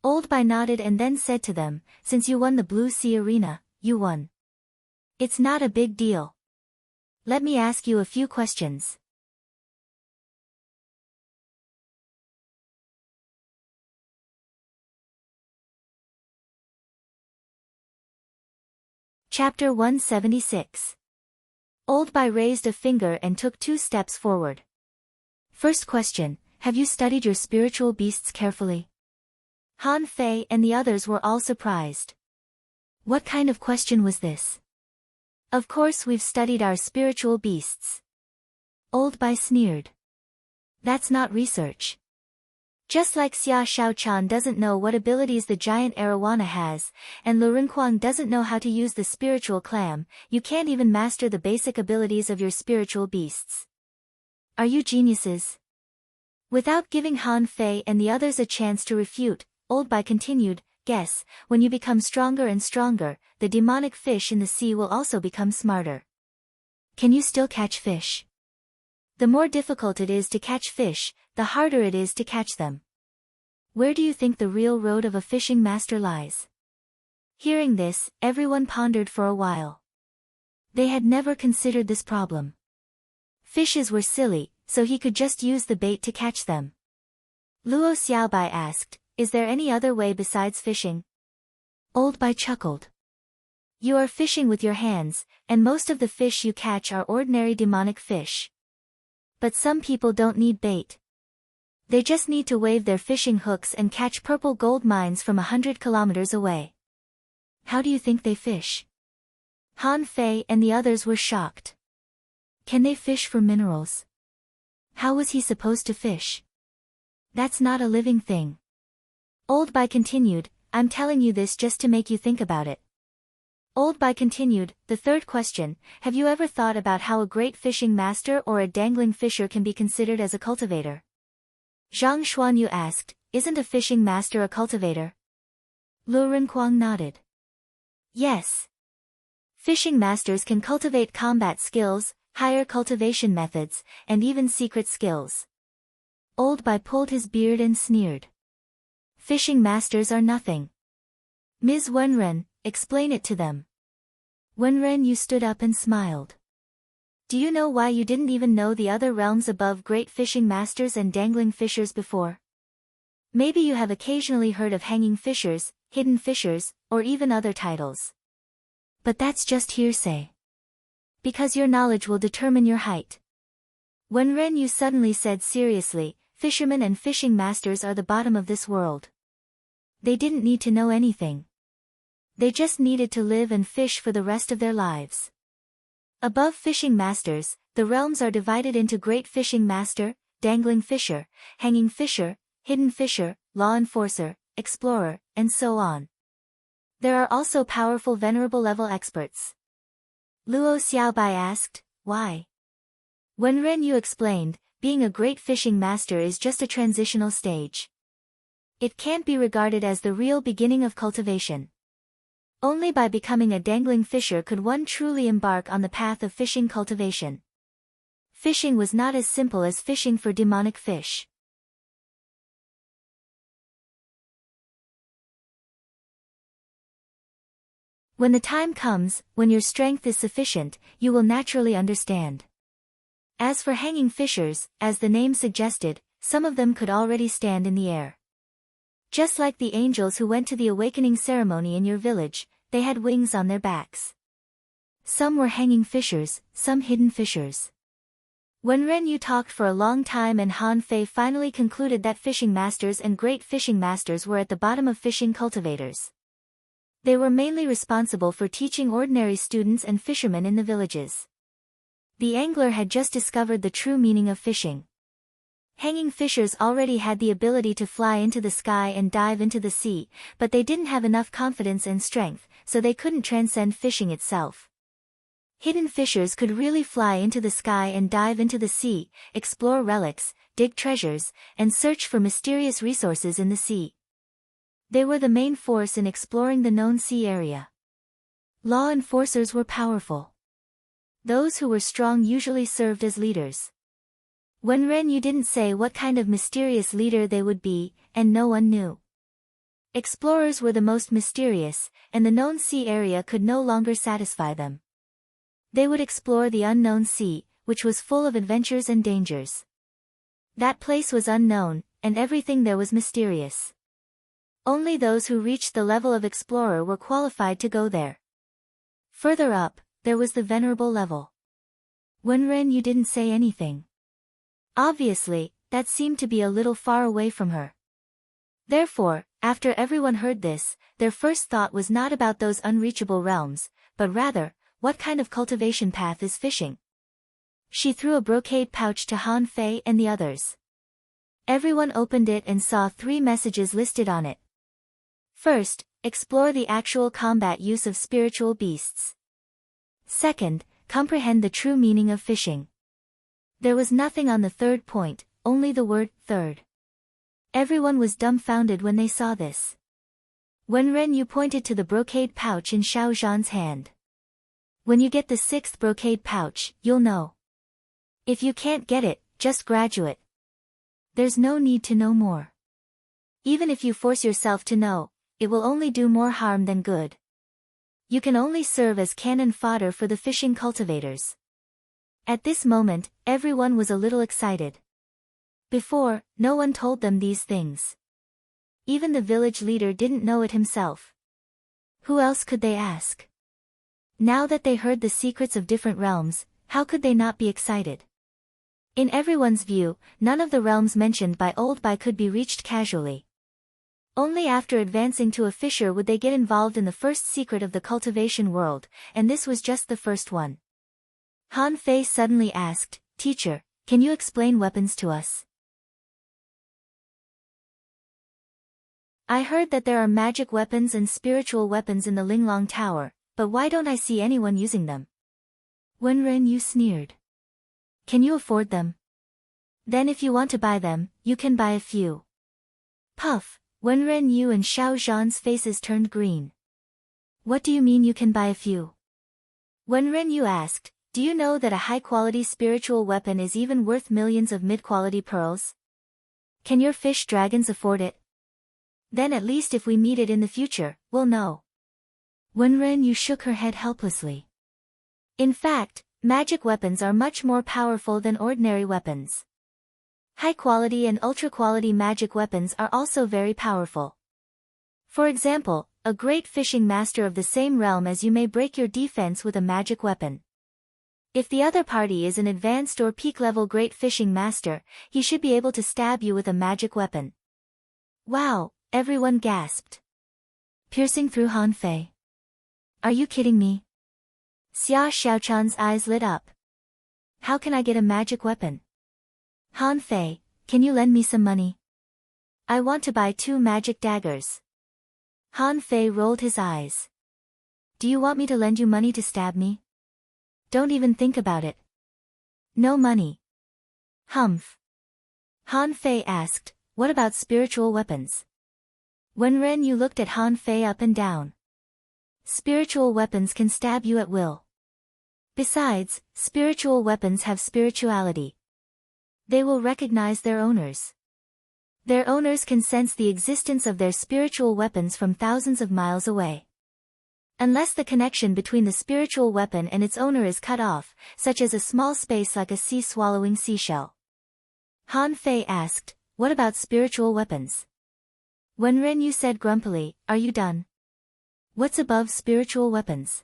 Old Bai nodded and then said to them, since you won the Blue Sea Arena, you won. It's not a big deal. Let me ask you a few questions. Chapter 176. Old Bai raised a finger and took 2 steps forward. First question, have you studied your spiritual beasts carefully? Han Fei and the others were all surprised. What kind of question was this? Of course we've studied our spiritual beasts. Old Bai sneered. That's not research. Just like Xia Shaochan doesn't know what abilities the giant arowana has, and Lu Renquang doesn't know how to use the spiritual clam, you can't even master the basic abilities of your spiritual beasts. Are you geniuses? Without giving Han Fei and the others a chance to refute, Old Bai continued, guess, when you become stronger and stronger, the demonic fish in the sea will also become smarter. Can you still catch fish? The more difficult it is to catch fish, the harder it is to catch them. Where do you think the real road of a fishing master lies? Hearing this, everyone pondered for a while. They had never considered this problem. Fishes were silly, so he could just use the bait to catch them. Luo Xiaobai asked, is there any other way besides fishing? Old Bai chuckled. You are fishing with your hands, and most of the fish you catch are ordinary demonic fish. But some people don't need bait. They just need to wave their fishing hooks and catch purple gold mines from 100 kilometers away. How do you think they fish? Han Fei and the others were shocked. Can they fish for minerals? How was he supposed to fish? That's not a living thing. Old Bai continued, I'm telling you this just to make you think about it. Old Bai continued, the third question, have you ever thought about how a great fishing master or a dangling fisher can be considered as a cultivator? Zhang Xuanyu asked, isn't a fishing master a cultivator? Lu Renquang nodded. Yes. Fishing masters can cultivate combat skills, higher cultivation methods, and even secret skills. Old Bai pulled his beard and sneered. Fishing masters are nothing. Ms. Wenren, explain it to them. Wenren Yu stood up and smiled. Do you know why you didn't even know the other realms above great fishing masters and dangling fishers before? Maybe you have occasionally heard of hanging fishers, hidden fishers, or even other titles. But that's just hearsay. Because your knowledge will determine your height. Wenren Yu suddenly said seriously, fishermen and fishing masters are the bottom of this world. They didn't need to know anything. They just needed to live and fish for the rest of their lives. Above fishing masters, the realms are divided into great fishing master, dangling fisher, hanging fisher, hidden fisher, law enforcer, explorer, and so on. There are also powerful venerable level experts. Luo Xiaobai asked, why? Wenren Yu explained, being a great fishing master is just a transitional stage. It can't be regarded as the real beginning of cultivation. Only by becoming a dangling fisher could one truly embark on the path of fishing cultivation. Fishing was not as simple as fishing for demonic fish. When the time comes, when your strength is sufficient, you will naturally understand. As for hanging fishers, as the name suggested, some of them could already stand in the air. Just like the angels who went to the awakening ceremony in your village, they had wings on their backs. Some were hanging fishers, some hidden fishers. Wenren Yu talked for a long time and Han Fei finally concluded that fishing masters and great fishing masters were at the bottom of fishing cultivators. They were mainly responsible for teaching ordinary students and fishermen in the villages. The angler had just discovered the true meaning of fishing. Hanging fishers already had the ability to fly into the sky and dive into the sea, but they didn't have enough confidence and strength, so they couldn't transcend fishing itself. Hidden fishers could really fly into the sky and dive into the sea, explore relics, dig treasures, and search for mysterious resources in the sea. They were the main force in exploring the known sea area. Law enforcers were powerful. Those who were strong usually served as leaders. Wenren Yu didn't say what kind of mysterious leader they would be, and no one knew. Explorers were the most mysterious, and the known sea area could no longer satisfy them. They would explore the unknown sea, which was full of adventures and dangers. That place was unknown, and everything there was mysterious. Only those who reached the level of explorer were qualified to go there. Further up, there was the venerable level. Wenren Yu didn't say anything. Obviously, that seemed to be a little far away from her. Therefore, after everyone heard this, their first thought was not about those unreachable realms, but rather, what kind of cultivation path is fishing? She threw a brocade pouch to Han Fei and the others. Everyone opened it and saw 3 messages listed on it. First, explore the actual combat use of spiritual beasts. Second, comprehend the true meaning of fishing. There was nothing on the third point, only the word third. Everyone was dumbfounded when they saw this. Wenren Yu pointed to the brocade pouch in Xiao Zhan's hand. When you get the 6th brocade pouch, you'll know. If you can't get it, just graduate. There's no need to know more. Even if you force yourself to know, it will only do more harm than good. You can only serve as cannon fodder for the fishing cultivators. At this moment, everyone was a little excited. Before, no one told them these things. Even the village leader didn't know it himself. Who else could they ask? Now that they heard the secrets of different realms, how could they not be excited? In everyone's view, none of the realms mentioned by Old Bai could be reached casually. Only after advancing to a fisher would they get involved in the first secret of the cultivation world, and this was just the first one. Han Fei suddenly asked, "Teacher, can you explain weapons to us?" I heard that there are magic weapons and spiritual weapons in the Linglong Tower, but why don't I see anyone using them? Wenren Yu sneered. Can you afford them? Then if you want to buy them, you can buy a few. Puff, Wenren Yu and Xiao Zhan's faces turned green. What do you mean you can buy a few? Wenren Yu asked, do you know that a high-quality spiritual weapon is even worth millions of mid-quality pearls? Can your fish dragons afford it? Then at least if we meet it in the future, we'll know. Wenren Yu shook her head helplessly. In fact, magic weapons are much more powerful than ordinary weapons. High-quality and ultra-quality magic weapons are also very powerful. For example, a great fishing master of the same realm as you may break your defense with a magic weapon. If the other party is an advanced or peak-level great fishing master, he should be able to stab you with a magic weapon. Wow, everyone gasped. Piercing through Han Fei. Are you kidding me? Xia Xiaochan's eyes lit up. How can I get a magic weapon? Han Fei, can you lend me some money? I want to buy 2 magic daggers. Han Fei rolled his eyes. Do you want me to lend you money to stab me? Don't even think about it. No money. Humph. Han Fei asked, what about spiritual weapons? Wenren Yu looked at Han Fei up and down. Spiritual weapons can stab you at will. Besides, spiritual weapons have spirituality. They will recognize their owners. Their owners can sense the existence of their spiritual weapons from thousands of miles away. Unless the connection between the spiritual weapon and its owner is cut off, such as a small space like a sea-swallowing seashell. Han Fei asked, what about spiritual weapons? Wenren Yu said grumpily, are you done? What's above spiritual weapons?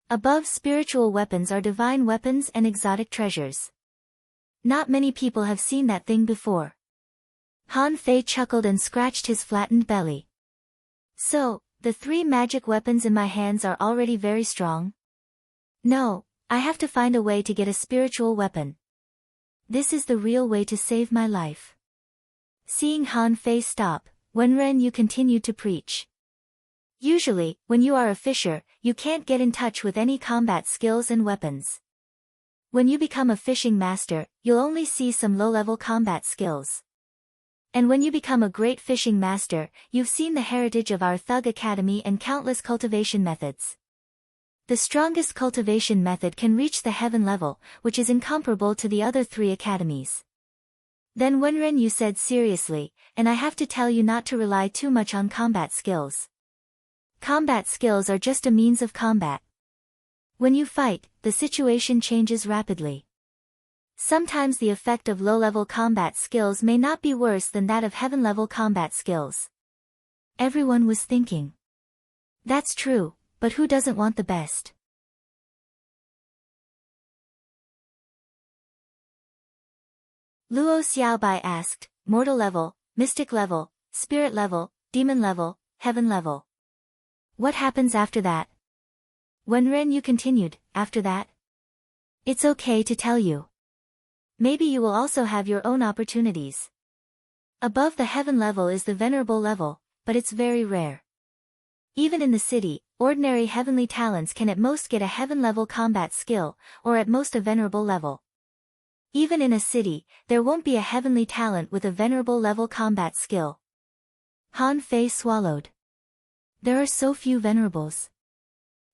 Above spiritual weapons are divine weapons and exotic treasures. Not many people have seen that thing before. Han Fei chuckled and scratched his flattened belly. So, the 3 magic weapons in my hands are already very strong? No, I have to find a way to get a spiritual weapon. This is the real way to save my life. Seeing Han Fei stop, Wenren Yu continued to preach. Usually, when you are a fisher, you can't get in touch with any combat skills and weapons. When you become a fishing master, you'll only see some low-level combat skills. And when you become a great fishing master, you've seen the heritage of our Thug Academy and countless cultivation methods. The strongest cultivation method can reach the heaven level, which is incomparable to the other 3 academies. Then Wenren Yu said seriously, and I have to tell you not to rely too much on combat skills. Combat skills are just a means of combat. When you fight, the situation changes rapidly. Sometimes the effect of low-level combat skills may not be worse than that of heaven-level combat skills. Everyone was thinking. That's true, but who doesn't want the best? Luo Xiaobai asked, mortal level, mystic level, spirit level, demon level, heaven level. What happens after that? When Ren Yu continued, after that? It's okay to tell you. Maybe you will also have your own opportunities. Above the heaven level is the venerable level, but it's very rare. Even in the city, ordinary heavenly talents can at most get a heaven-level combat skill, or at most a venerable level. Even in a city, there won't be a heavenly talent with a venerable level combat skill. Han Fei swallowed. There are so few venerables.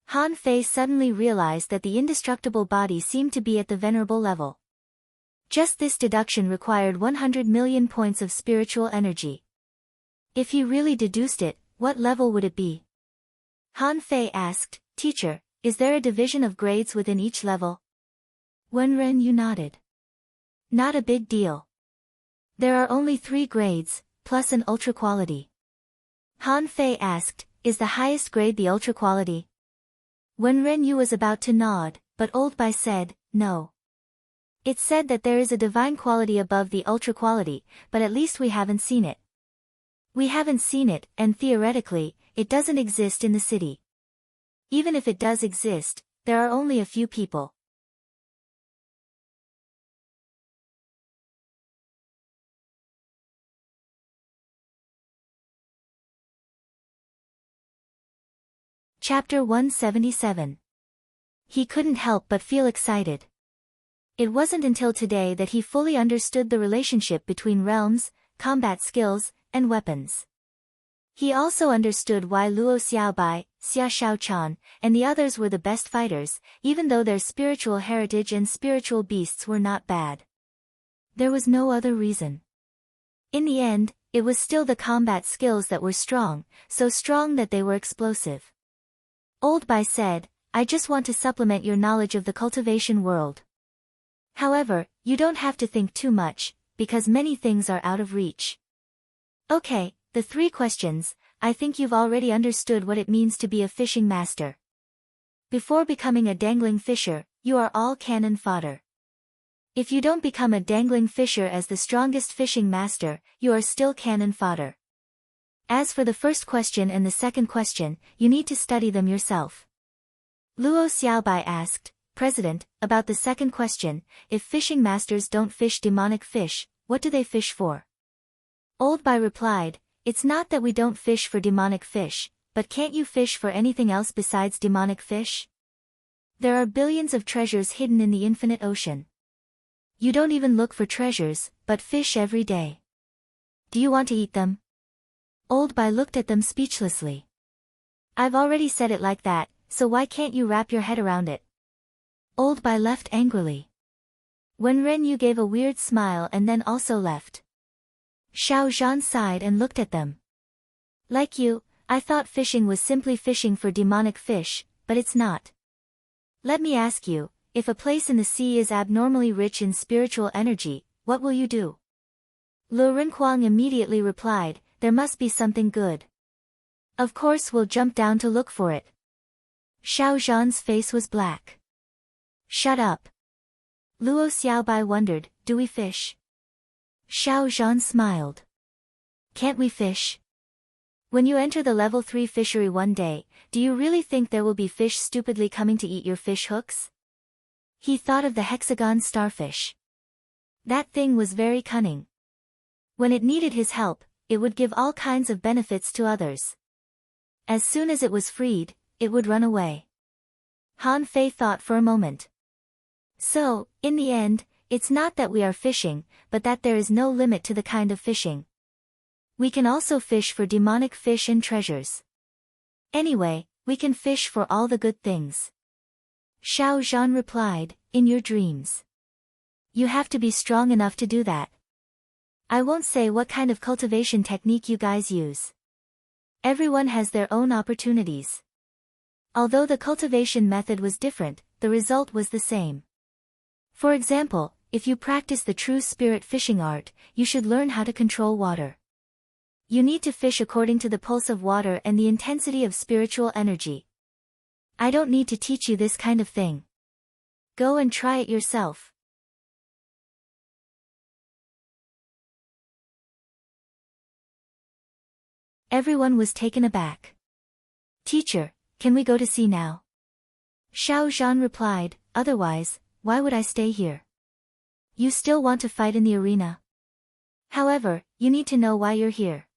Han Fei suddenly realized that the indestructible body seemed to be at the venerable level. Just this deduction required 100 million points of spiritual energy. If he really deduced it, what level would it be? Han Fei asked, Teacher, is there a division of grades within each level? Wen Ren Yu nodded. Not a big deal. There are only 3 grades, plus an ultra quality. Han Fei asked, is the highest grade the ultra quality? Wen Ren Yu was about to nod, but Old Bai said, no. It's said that there is a divine quality above the ultra quality, but at least we haven't seen it. We haven't seen it, and theoretically, it doesn't exist in the city. Even if it does exist, there are only a few people. Chapter 177. He couldn't help but feel excited. It wasn't until today that he fully understood the relationship between realms, combat skills, and weapons. He also understood why Luo Xiaobai, Xia Shaochan, and the others were the best fighters, even though their spiritual heritage and spiritual beasts were not bad. There was no other reason. In the end, it was still the combat skills that were strong, so strong that they were explosive. Old Bai said, I just want to supplement your knowledge of the cultivation world. However, you don't have to think too much, because many things are out of reach. Okay. The 3 questions, I think you've already understood what it means to be a fishing master. Before becoming a dangling fisher, you are all cannon fodder. If you don't become a dangling fisher as the strongest fishing master, you are still cannon fodder. As for the first question and the second question, you need to study them yourself. Luo Xiaobai asked, President, about the second question, if fishing masters don't fish demonic fish, what do they fish for? Old Bai replied, it's not that we don't fish for demonic fish, but can't you fish for anything else besides demonic fish? There are billions of treasures hidden in the infinite ocean. You don't even look for treasures, but fish every day. Do you want to eat them? Old Bai looked at them speechlessly. I've already said it like that, so why can't you wrap your head around it? Old Bai left angrily. Wen Ren Yu gave a weird smile and then also left. Xiao Zhan sighed and looked at them. Like you, I thought fishing was simply fishing for demonic fish, but it's not. Let me ask you, if a place in the sea is abnormally rich in spiritual energy, what will you do? Lu Renquang immediately replied, there must be something good. Of course we'll jump down to look for it. Xiao Zhan's face was black. Shut up. Luo Xiaobai wondered, do we fish? Xiao Zhan smiled. Can't we fish? When you enter the level 3 fishery one day, do you really think there will be fish stupidly coming to eat your fish hooks? He thought of the hexagon starfish. That thing was very cunning. When it needed his help, it would give all kinds of benefits to others. As soon as it was freed, it would run away. Han Fei thought for a moment. So, in the end, it's not that we are fishing, but that there is no limit to the kind of fishing. We can also fish for demonic fish and treasures. Anyway, we can fish for all the good things. Xiao Zhan replied, in your dreams. You have to be strong enough to do that. I won't say what kind of cultivation technique you guys use. Everyone has their own opportunities. Although the cultivation method was different, the result was the same. For example, if you practice the true spirit fishing art, you should learn how to control water. You need to fish according to the pulse of water and the intensity of spiritual energy. I don't need to teach you this kind of thing. Go and try it yourself. Everyone was taken aback. Teacher, can we go to sea now? Xiao Zhan replied, otherwise, why would I stay here? You still want to fight in the arena? However, you need to know why you're here.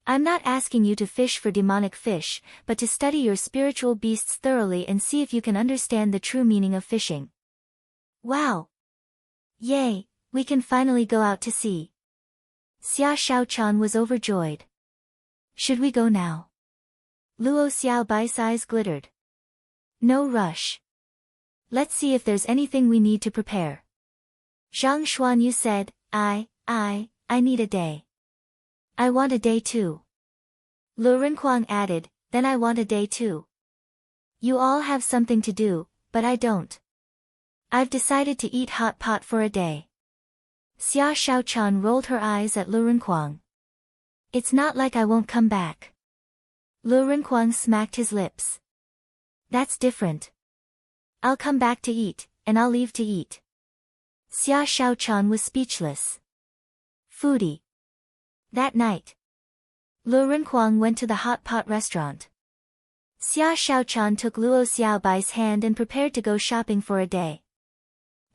I'm not asking you to fish for demonic fish, but to study your spiritual beasts thoroughly and see if you can understand the true meaning of fishing. Wow! Yay, we can finally go out to sea. Xia Shaochan was overjoyed. Should we go now? Luo Xiaobai's eyes glittered. No rush. Let's see if there's anything we need to prepare. Zhang Xuanyu said, I need a day. I want a day too. Lu Renkuang added, then I want a day too. You all have something to do, but I don't. I've decided to eat hot pot for a day. Xia Shaochan rolled her eyes at Lu Renkuang. It's not like I won't come back. Lu Renkuang smacked his lips. That's different. I'll come back to eat, and I'll leave to eat. Xia Shaochan was speechless. Foodie. That night, Lu Renkuang went to the hot pot restaurant. Xia Shaochan took Luo Xiaobai's hand and prepared to go shopping for a day.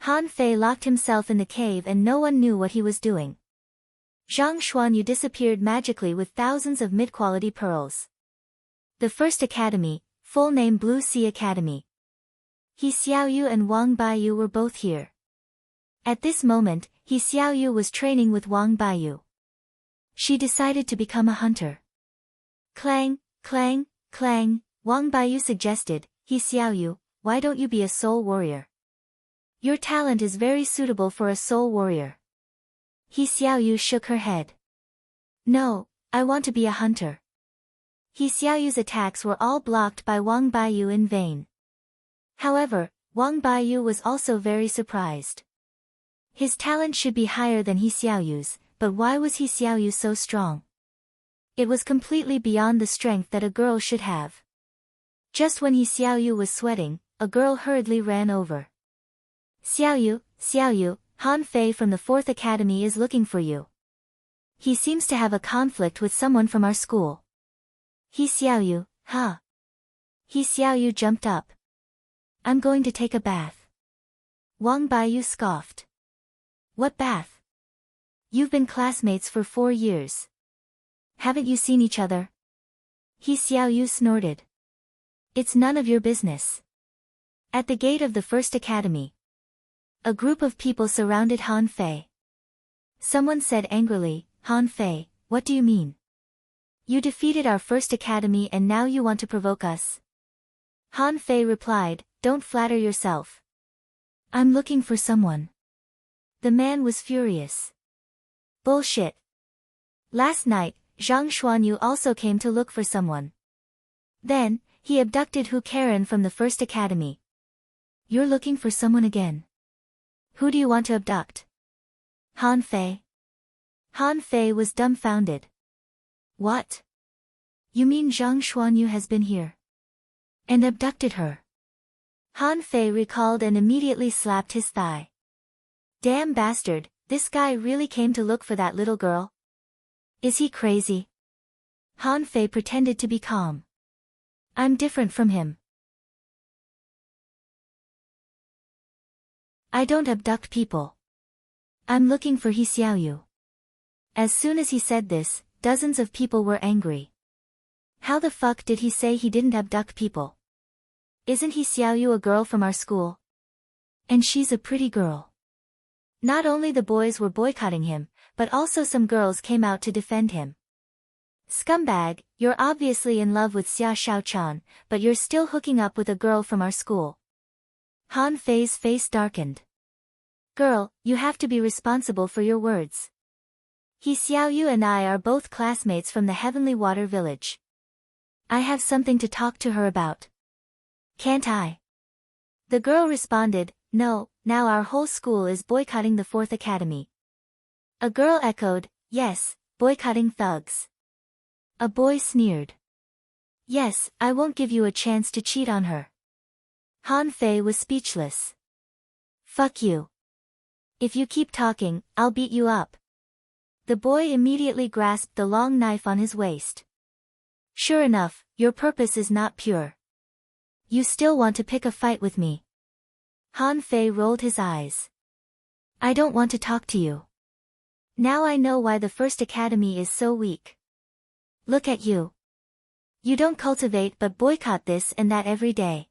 Han Fei locked himself in the cave and no one knew what he was doing. Zhang Xuanyu disappeared magically with thousands of mid-quality pearls. The First Academy, full name Blue Sea Academy. He Xiaoyu and Wang Baiyu were both here. At this moment, He Xiaoyu was training with Wang Baiyu. She decided to become a hunter. Clang, clang, clang, Wang Baiyu suggested, He Xiaoyu, why don't you be a soul warrior? Your talent is very suitable for a soul warrior. He Xiaoyu shook her head. No, I want to be a hunter. He Xiaoyu's attacks were all blocked by Wang Baiyu in vain. However, Wang Baiyu was also very surprised. His talent should be higher than He Xiaoyu's, but why was He Xiaoyu so strong? It was completely beyond the strength that a girl should have. Just when He Xiaoyu was sweating, a girl hurriedly ran over. Xiaoyu, Xiaoyu, Han Fei from the Fourth Academy is looking for you. He seems to have a conflict with someone from our school. He Xiaoyu, huh? He Xiaoyu jumped up. I'm going to take a bath. Wang Baiyu scoffed. What bath? You've been classmates for 4 years. Haven't you seen each other? He Xiaoyu snorted. It's none of your business. At the gate of the First Academy, a group of people surrounded Han Fei. Someone said angrily, Han Fei, what do you mean? You defeated our First Academy and now you want to provoke us? Han Fei replied, don't flatter yourself. I'm looking for someone. The man was furious. Bullshit. Last night, Zhang Xuanyu also came to look for someone. Then, he abducted Hu Karen from the First Academy. You're looking for someone again. Who do you want to abduct? Han Fei. Han Fei was dumbfounded. What? You mean Zhang Xuanyu has been here? And abducted her? Han Fei recalled and immediately slapped his thigh. Damn bastard, this guy really came to look for that little girl? Is he crazy? Han Fei pretended to be calm. I'm different from him. I don't abduct people. I'm looking for He Xiaoyu. As soon as he said this, dozens of people were angry. How the fuck did he say he didn't abduct people? Isn't He Xiaoyu a girl from our school? And she's a pretty girl. Not only the boys were boycotting him, but also some girls came out to defend him. Scumbag, you're obviously in love with Xia Shaochan, but you're still hooking up with a girl from our school. Han Fei's face darkened. Girl, you have to be responsible for your words. He Xiaoyu and I are both classmates from the Heavenly Water Village. I have something to talk to her about. Can't I? The girl responded, no, now our whole school is boycotting the Fourth Academy. A girl echoed, yes, boycotting thugs. A boy sneered. Yes, I won't give you a chance to cheat on her. Han Fei was speechless. Fuck you. If you keep talking, I'll beat you up. The boy immediately grasped the long knife on his waist. Sure enough, your purpose is not pure. You still want to pick a fight with me. Han Fei rolled his eyes. I don't want to talk to you. Now I know why the First Academy is so weak. Look at you. You don't cultivate but boycott this and that every day.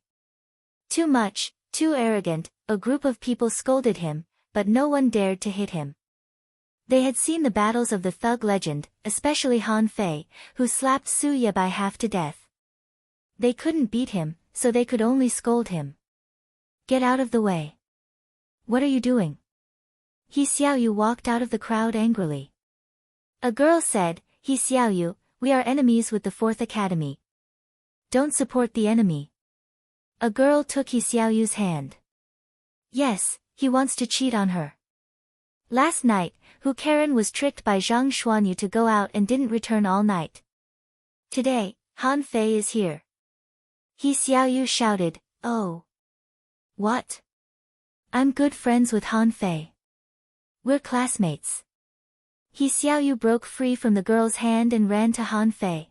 Too much, too arrogant, a group of people scolded him, but no one dared to hit him. They had seen the battles of the thug legend, especially Han Fei, who slapped Su Ye by half to death. They couldn't beat him, so they could only scold him. Get out of the way. What are you doing? He Xiaoyu walked out of the crowd angrily. A girl said, He Xiaoyu, we are enemies with the Fourth Academy. Don't support the enemy. A girl took He Xiaoyu's hand. Yes, he wants to cheat on her. Last night, Hu Karen was tricked by Zhang Xuanyu to go out and didn't return all night. Today, Han Fei is here. He Xiaoyu shouted, Oh. What? I'm good friends with Han Fei. We're classmates. He Xiaoyu broke free from the girl's hand and ran to Han Fei.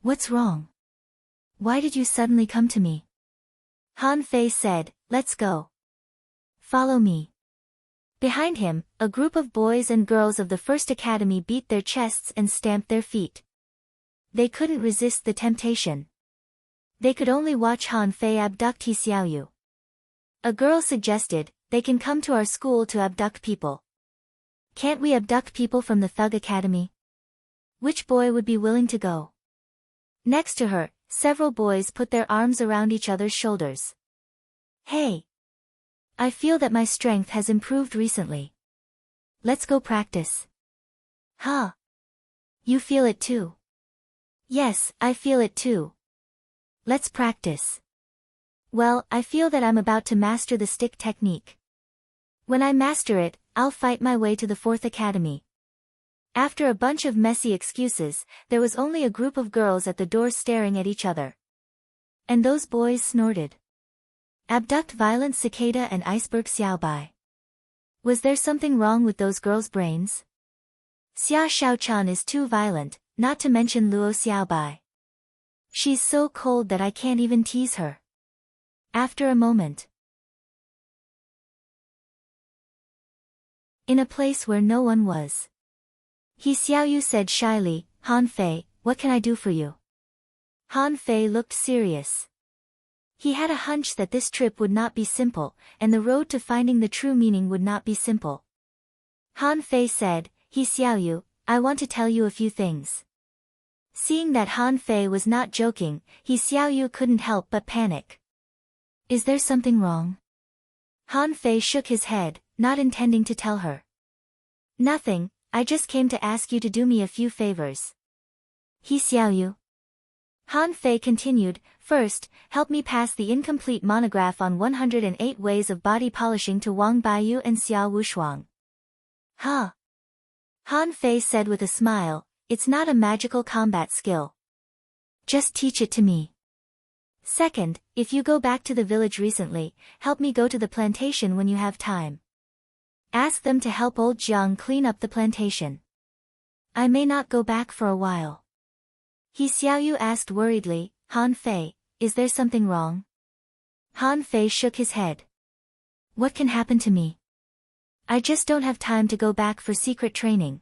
What's wrong? Why did you suddenly come to me? Han Fei said, Let's go. Follow me. Behind him, a group of boys and girls of the First Academy beat their chests and stamped their feet. They couldn't resist the temptation. They could only watch Han Fei abduct He Xiaoyu. A girl suggested, They can come to our school to abduct people. Can't we abduct people from the Thug Academy? Which boy would be willing to go? Next to her, several boys put their arms around each other's shoulders. Hey! I feel that my strength has improved recently. Let's go practice. Huh? You feel it too? Yes, I feel it too. Let's practice. Well, I feel that I'm about to master the stick technique. When I master it, I'll fight my way to the Fourth Academy. After a bunch of messy excuses, there was only a group of girls at the door staring at each other. And those boys snorted. Abduct Violent Cicada and Iceberg Xiaobai. Was there something wrong with those girls' brains? Xia Xiaochan is too violent, not to mention Luo Xiaobai. She's so cold that I can't even tease her. After a moment. In a place where no one was. He Xiaoyu said shyly, Han Fei, what can I do for you? Han Fei looked serious. He had a hunch that this trip would not be simple, and the road to finding the true meaning would not be simple. Han Fei said, He Xiaoyu, I want to tell you a few things. Seeing that Han Fei was not joking, He Xiaoyu couldn't help but panic. Is there something wrong? Han Fei shook his head, not intending to tell her. Nothing, I just came to ask you to do me a few favors. He Xiaoyu. Han Fei continued, First, help me pass the incomplete monograph on 108 ways of body polishing to Wang Baiyu and Xia Wushuang. Huh? Han Fei said with a smile, It's not a magical combat skill. Just teach it to me. Second, if you go back to the village recently, help me go to the plantation when you have time. Ask them to help old Jiang clean up the plantation. I may not go back for a while. He Xiaoyu asked worriedly, Han Fei, is there something wrong? Han Fei shook his head. What can happen to me? I just don't have time to go back for secret training.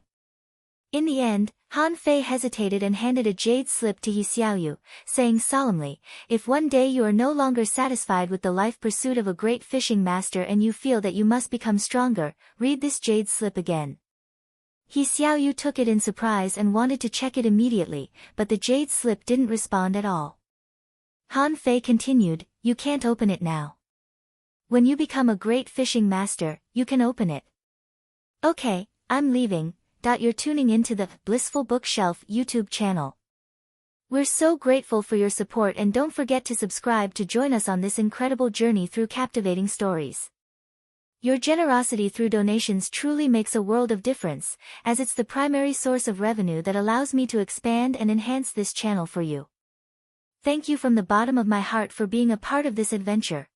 In the end, Han Fei hesitated and handed a jade slip to He Xiaoyu, saying solemnly, If one day you are no longer satisfied with the life pursuit of a great fishing master and you feel that you must become stronger, read this jade slip again. He Xiaoyu took it in surprise and wanted to check it immediately, but the jade slip didn't respond at all. Han Fei continued, You can't open it now. When you become a great fishing master, you can open it. Okay, I'm leaving. You're tuning into the Blissful Bookshelf YouTube channel. We're so grateful for your support and don't forget to subscribe to join us on this incredible journey through captivating stories. Your generosity through donations truly makes a world of difference, as it's the primary source of revenue that allows me to expand and enhance this channel for you. Thank you from the bottom of my heart for being a part of this adventure.